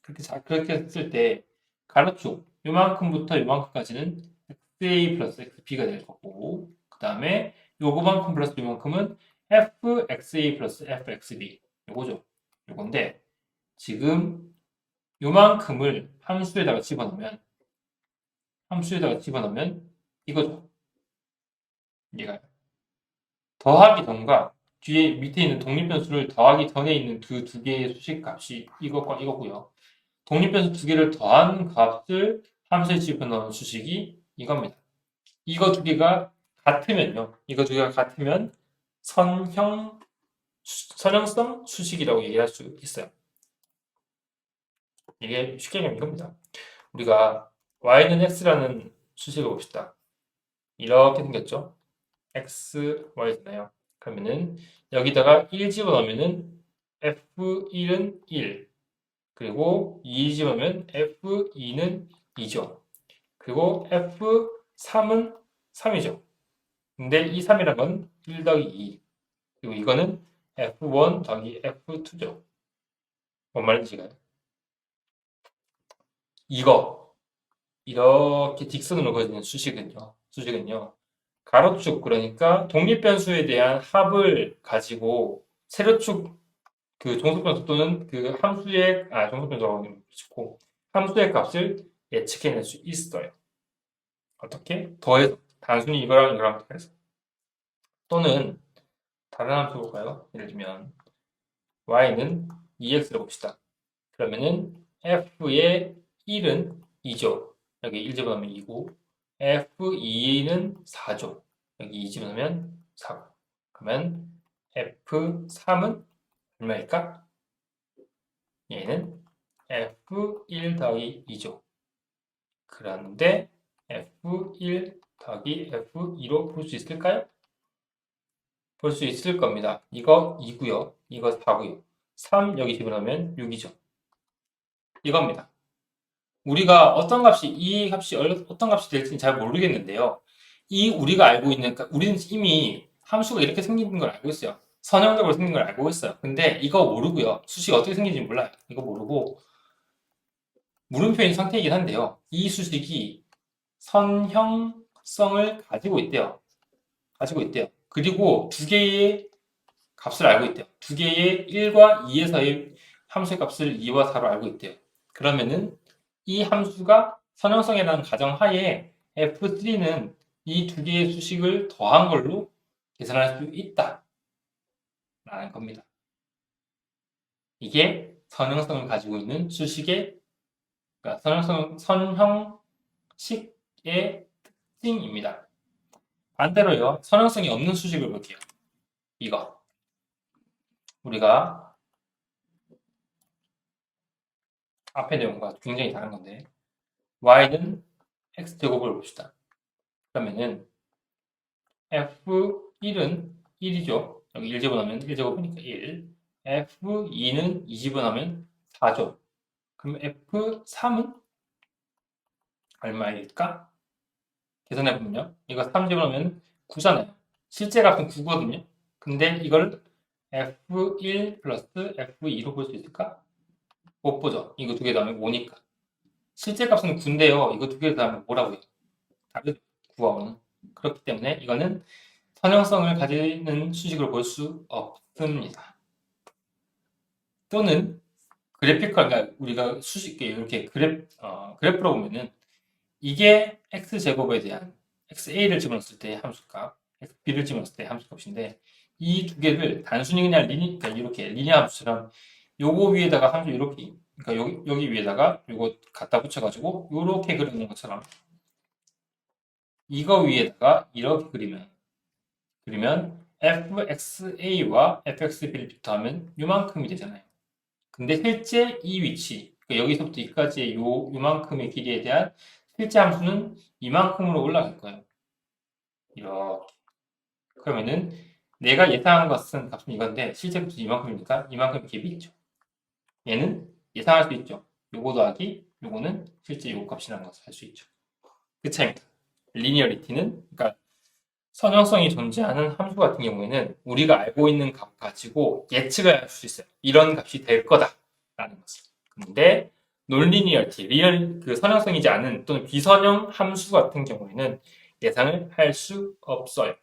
A: 그렇게 했을 때 가로축 요만큼부터 요만큼까지는 xa 플러스 xb가 될 거고, 그 다음에 요거만큼 플러스 요만큼은 fxa 플러스 fxb 요거죠. 요건데 지금 요만큼을 함수에다가 집어넣으면 이거죠. 얘가 더하기 전과 뒤에 밑에 있는 독립변수를 더하기 전에 있는 그 두 개의 수식 값이 이것과 이거고요. 독립변수 두 개를 더한 값을 함수에 집어넣은 수식이 이겁니다. 이거 두 개가 같으면요. 이거 두 개가 같으면 선형성 수식이라고 얘기할 수 있어요. 이게 쉽게 얘기하면 이겁니다. 우리가 y는 x라는 수식을 봅시다. 이렇게 생겼죠? x, y잖아요. 그러면은 여기다가 1 집어넣으면은 f1은 1, 그리고 2 집어넣으면 f2는 2죠. 그리고 f3은 3이죠. 근데 이 3이란 건 1 더하기 2, 그리고 이거는 f1 더하기 f2죠. 뭔 말인지 가요? 이거 이렇게 딕선으로 그어지는 수식은요. 가로축, 그러니까 독립변수에 대한 합을 가지고 세로축 그 종속변수 또는 그 종속변수라고 짓고 함수의 값을 예측해낼 수 있어요. 어떻게? 더해서 단순히 이거랑 더해서. 또는 다른 함수 볼까요? 예를 들면 y는 2x를 봅시다. 그러면은 f의 1은 2죠. 여기 1 집어넣으면 2고, f2는 4죠. 여기 2 집어넣으면 4고. 그러면 f3은 얼마일까? 얘는 f1 더하기 2죠. 그런데 f1 더하기 f2로 볼 수 있을까요? 볼 수 있을 겁니다. 이거 2고요. 이거 4고요. 3 여기 집어넣으면 6이죠. 이겁니다. 우리가 이 값이 어떤 값이 될지는 잘 모르겠는데요. 우리가 알고 있는, 그러니까 우리는 이미 함수가 이렇게 생긴 걸 알고 있어요. 선형적으로 생긴 걸 알고 있어요. 근데 이거 모르고요. 수식이 어떻게 생긴지 몰라요. 이거 모르고 물음표인 상태이긴 한데요. 이 수식이 선형성을 가지고 있대요. 그리고 두 개의 값을 알고 있대요. 두 개의 1과 2에서의 함수의 값을 2와 4로 알고 있대요. 그러면은 이 함수가 선형성이라는 가정하에 f3는 이 두 개의 수식을 더한 걸로 계산할 수 있다 라는 겁니다. 이게 선형성을 가지고 있는 수식의, 그러니까 선형식의 특징입니다. 반대로요, 선형성이 없는 수식을 볼게요. 이거 우리가 앞의 내용과 굉장히 다른 건데, y는 x제곱을 봅시다. 그러면은 f1은 1이죠. 여기 1 집어넣으면 1제곱이니까 1. f2는 2 집어넣으면 4죠. 그럼 f3은 얼마일까? 계산해보면요. 이거 3 집어넣으면 9잖아요. 실제 값은 9거든요. 근데 이걸 f1 플러스 f2로 볼 수 있을까? 못 보죠. 이거 두 개 더하면 5니까. 실제 값은 9인데요. 이거 두 개 더하면 뭐라고요? 다르죠. 9와 5는. 그렇기 때문에 이거는 선형성을 가지는 수식으로 볼 수 없습니다. 또는 그러니까 우리가 이렇게 그래프로 보면은 이게 x제곱에 대한 xa를 집어넣었을 때 함수값, xb를 집어넣었을 때 함수값인데, 이 두 개를 단순히 그냥 그러니까 이렇게 리니어 함수처럼 요거 위에다가 함수 이렇게, 그러니까 여기 위에다가 요거 갖다 붙여가지고 요렇게 그리는 것처럼 이거 위에다가 이렇게 그리면 fxa와 fxb를 비교하면 요만큼이 되잖아요. 근데 실제 이 위치, 그러니까 여기서부터 여기까지의 요만큼의 길이에 대한 실제 함수는 이만큼으로 올라갈 거예요. 이렇게. 그러면은 내가 예상한 것은 값은 이건데 실제 값은 이만큼이니까 이만큼 갭이 있죠. 얘는 예상할 수 있죠. 요거 더하기 요거는 실제 요거 값이라는 것을 알 수 있죠. 그 차이입니다. 리니어리티는, 그러니까 선형성이 존재하는 함수 같은 경우에는 우리가 알고 있는 값 가지고 예측을 할 수 있어요. 이런 값이 될 거다라는 것을. 근데 논리니어티, 리얼 그 선형성이지 않은 또는 비선형 함수 같은 경우에는 예상을 할 수 없어요.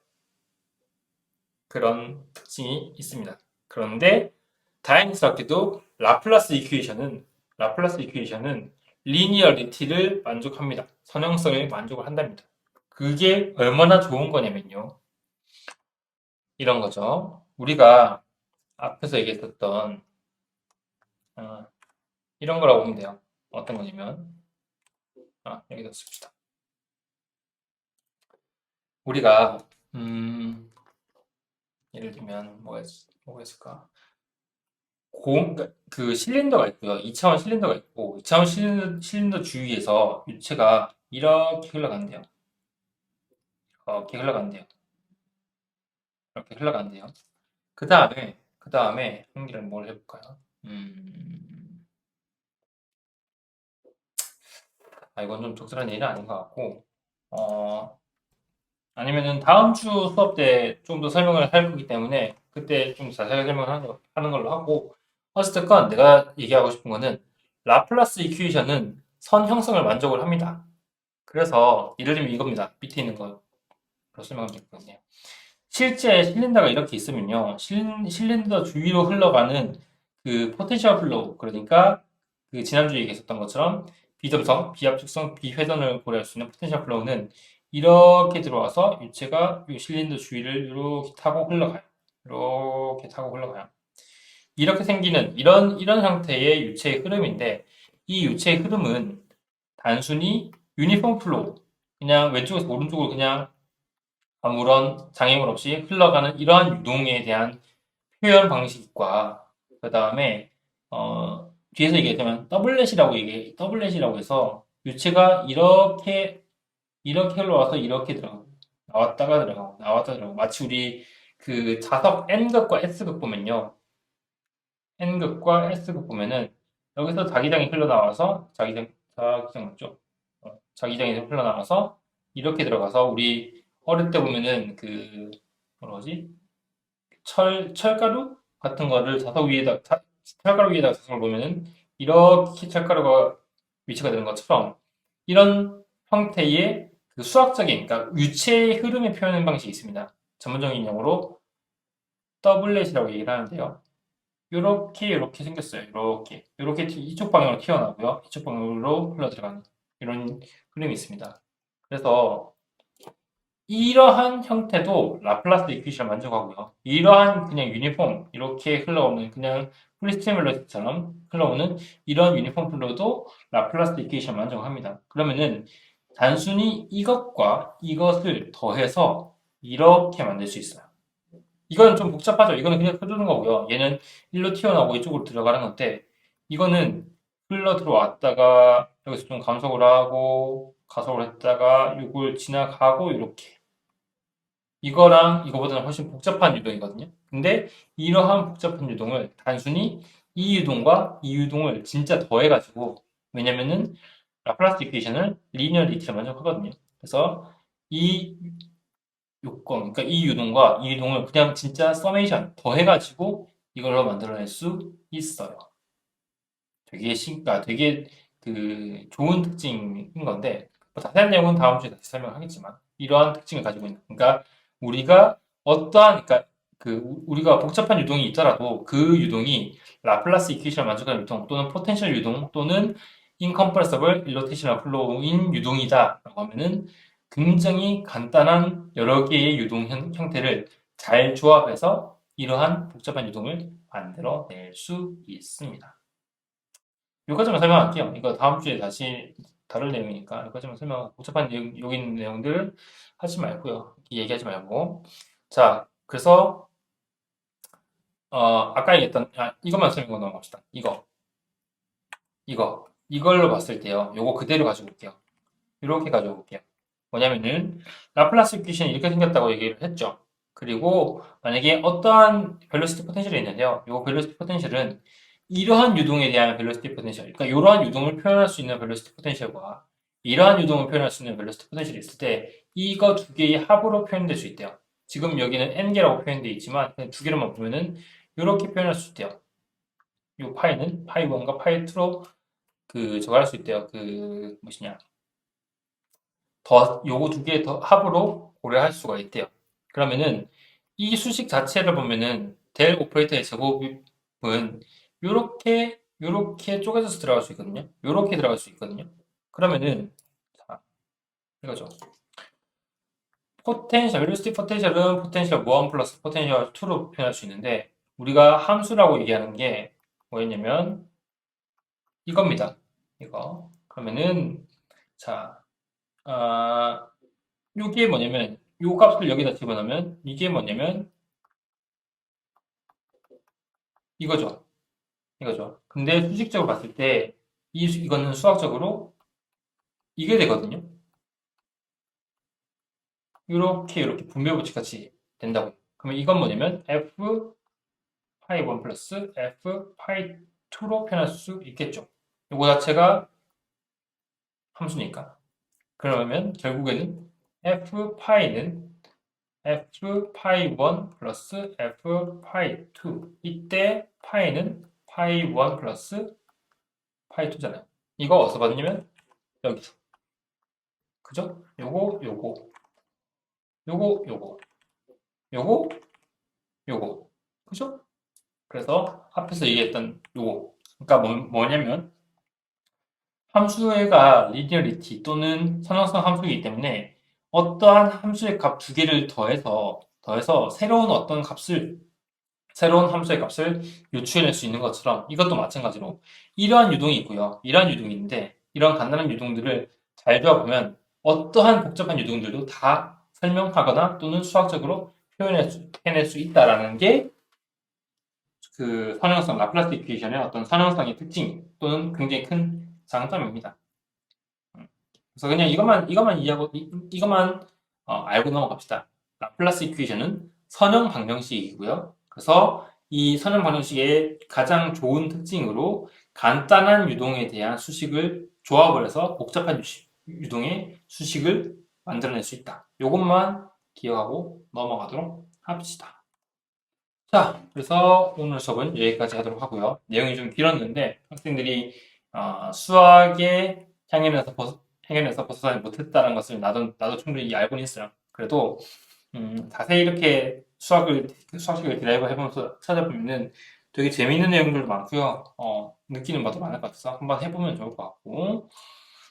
A: 그런 특징이 있습니다. 그런데 다행스럽게도 라플라스 이퀘이션은 리니어리티를 만족합니다. 선형성을 만족을 한답니다. 그게 얼마나 좋은 거냐면요. 이런 거죠. 우리가 앞에서 얘기했었던 어, 이런 거라고 보면 돼요. 어떤 거냐면 여기다 씁시다. 우리가 예를 들면 뭐가 있을까? 그 실린더가 있고요. 2차원 실린더가 있고 2차원 실린더 주위에서 유체가 이렇게 흘러간대요. 이렇게 흘러간대요. 이렇게 흘러간대요. 그 다음에 한기를 뭘 해볼까요? 이건 좀 적절한 예는 아닌 것 같고 어, 아니면은 다음 주 수업 때 좀 더 설명을 할 거기 때문에 그때 좀 자세하게 설명을 하는 걸로 하고 어쨌든 내가 얘기하고 싶은 거는 라플라스 이퀘이션은 선 형성을 만족을 합니다. 그래서 예를 들면 이겁니다. 밑에 있는 거로 설명하면 될 것 같네요. 실제 실린더가 이렇게 있으면요. 실린더 주위로 흘러가는 그 포텐셜 플로우, 그러니까 그 지난주에 얘기했었던 것처럼 비점성, 비압축성, 비회전을 고려할 수 있는 포텐셜 플로우는 이렇게 들어와서 유체가 이 실린더 주위를 이렇게 타고 흘러가요. 이렇게 타고 흘러가요. 이렇게 생기는 이런 형태의 유체의 흐름인데 이 유체의 흐름은 단순히 유니폼 플로우, 그냥 왼쪽에서 오른쪽으로 그냥 아무런 장애물 없이 흘러가는 이러한 유동에 대한 표현 방식과 그 다음에 뒤에서 얘기했지만 더블렛이라고 해서 유체가 이렇게 흘러와서 이렇게 들어가고 나왔다 들어가고 마치 우리 그 자석 N극과 S극 보면요. N극과 S극 보면은 여기서 자기장이 흘러나와서 자기장 맞죠? 자기장이 흘러나와서 이렇게 들어가서 우리 어릴 때 보면은 그 뭐라 지 철가루 같은 거를 철가루 위에다가 자석을 놓으면은 이렇게 철가루가 위치가 되는 것처럼 이런 형태의 그 수학적인 그러니까 유체의 흐름의 표현 방식이 있습니다. 전문적인 용어로 더블렛이라고 얘기를 하는데요. 요렇게 생겼어요. 요렇게 이쪽 방향으로 튀어나오고요. 이쪽 방향으로 흘러 들어가는 이런 흐름이 있습니다. 그래서 이러한 형태도 라플라스 이퀘이션을 만족하고요. 이러한 그냥 유니폼 이렇게 흘러오는 그냥 프리스트 멜로디처럼 흘러오는 이런 유니폼 플로우도 라플라스 이퀘이션 만족합니다. 그러면은 단순히 이것과 이것을 더해서 이렇게 만들 수 있어요. 이건 좀 복잡하죠. 이거는 그냥 흐르는 거고요. 얘는 일로 튀어나오고 이쪽으로 들어가는 건데 이거는 흘러 들어왔다가 여기서 좀 감속을 하고 가속을 했다가 이걸 지나가고 이렇게 이거랑 이거보다는 훨씬 복잡한 유동이거든요. 근데 이러한 복잡한 유동을 단순히 이 유동과 이 유동을 진짜 더해가지고 왜냐면은 라플라스 이퀘이션을 리니어리티로 만족하거든요. 그래서 이 요건, 그러니까 이 유동과 이 유동을 그냥 진짜 서메이션 더해가지고 이걸로 만들어낼 수 있어요. 되게 그 좋은 특징인 건데 뭐 자세한 내용은 다음 주에 다시 설명하겠지만 이러한 특징을 가지고 있는. 그러니까 우리가 그러니까 우리가 복잡한 유동이 있더라도 그 유동이 라플라스 이퀘이션을 만족하는 유동 또는 포텐셜 유동 또는 인컴프레서블 일로테이셔널 플로우인 유동이다라고 하면은 굉장히 간단한 여러 개의 유동 형태를 잘 조합해서 이러한 복잡한 유동을 만들어낼 수 있습니다. 여기까지만 설명할게요. 이거 다음 주에 다시 다룰 내용이니까 여기까지만 설명하고 복잡한 내용, 여기 있는 내용들 하지 말고요. 얘기하지 말고. 자, 그래서 아까 얘기했던 이것만 설명 넘어갑시다. 이걸로 봤을 때요. 요거 그대로 가지고 올게요. 이렇게 가지고 올게요. 뭐냐면은 라플라스 이퀘이션이 이렇게 생겼다고 얘기를 했죠. 그리고 만약에 어떠한 벨로시티 포텐셜이 있는데요. 요 벨로시티 포텐셜은 이러한 유동에 대한 벨로시티 포텐셜, 그러니까 이러한 유동을 표현할 수 있는 벨로시티 포텐셜과 이러한 유동을 표현할 수 있는 벨로시티 포텐셜이 있을 때 이거 두 개의 합으로 표현될 수 있대요. 지금 여기는 n개라고 표현되어 있지만 그냥 두 개로만 보면은 이렇게 표현할 수 있대요. 이 파이는 파이 1과 파이 2로 저거 할 수 있대요. 무엇이냐. 요거 두 개 더 합으로 고려할 수가 있대요. 그러면은 이 수식 자체를 보면은 델 오퍼레이터의 제곱은 요렇게 쪼개져서 들어갈 수 있거든요. 요렇게 들어갈 수 있거든요. 그러면은 자, 이거죠. 포텐셜, 벨로시티 포텐셜은 포텐셜 1 플러스 포텐셜 2로 표현할 수 있는데 우리가 함수라고 얘기하는 게 뭐였냐면 이겁니다. 이거. 그러면은 자, 요게 뭐냐면 요 값을 여기다 집어넣으면 이게 뭐냐면 이거죠. 이거죠. 근데 수직적으로 봤을 때 이거는 수학적으로 이게 되거든요. 이렇게 분배 법칙 같이 된다고요. 그러면 이건 뭐냐면 f 파이 1 플러스 f 파이 2로 표현할 수 있겠죠. 이거 자체가 함수니까. 그러면 결국에는 f 파이는 f 파이 1 플러스 f 파이 2. 이때 파이는 파이 1 플러스 파이 2잖아요. 이거 어디서 받냐면 여기서. 그죠? 요거, 요거, 요거. 그죠? 그래서 앞에서 얘기했던 요거. 그러니까 뭐냐면 함수가 리니어리티 또는 선형성 함수이기 때문에 어떠한 함수의 값 두 개를 더해서 새로운 함수의 값을 요추해낼 수 있는 것처럼 이것도 마찬가지로 이러한 유동이 있고요. 이러한 유동이 있는데 이런 간단한 유동들을 잘 좋아보면 어떠한 복잡한 유동들도 다 설명하거나 또는 수학적으로 해낼 수 있다라는 게 선형성 라플라스 이퀘이션의 어떤 선형성의 특징 또는 굉장히 큰 장점입니다. 그래서 그냥 이것만 이해하고 이것만 알고 넘어갑시다. 라플라스 이퀘이션은 선형 방정식이고요. 그래서 이 선형 방정식의 가장 좋은 특징으로 간단한 유동에 대한 수식을 조합을 해서 복잡한 유동의 수식을 만들어낼 수 있다. 이것만 기억하고 넘어가도록 합시다. 자, 그래서 오늘 수업은 여기까지 하도록 하고요. 내용이 좀 길었는데 학생들이 수학의 향연에서 벗어나지 못했다는 것을 나도 충분히 알고는 있어요. 그래도 자세히 이렇게 수학식을 드라이브 해보면서 찾아보면은 되게 재미있는 내용들도 많고요. 느끼는 바도 많을 것 같아서 한번 해보면 좋을 것 같고.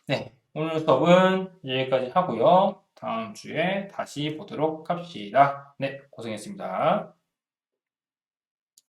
A: 네, 오늘 수업은 여기까지 하고요. 다음 주에 다시 보도록 합시다. 네, 고생했습니다.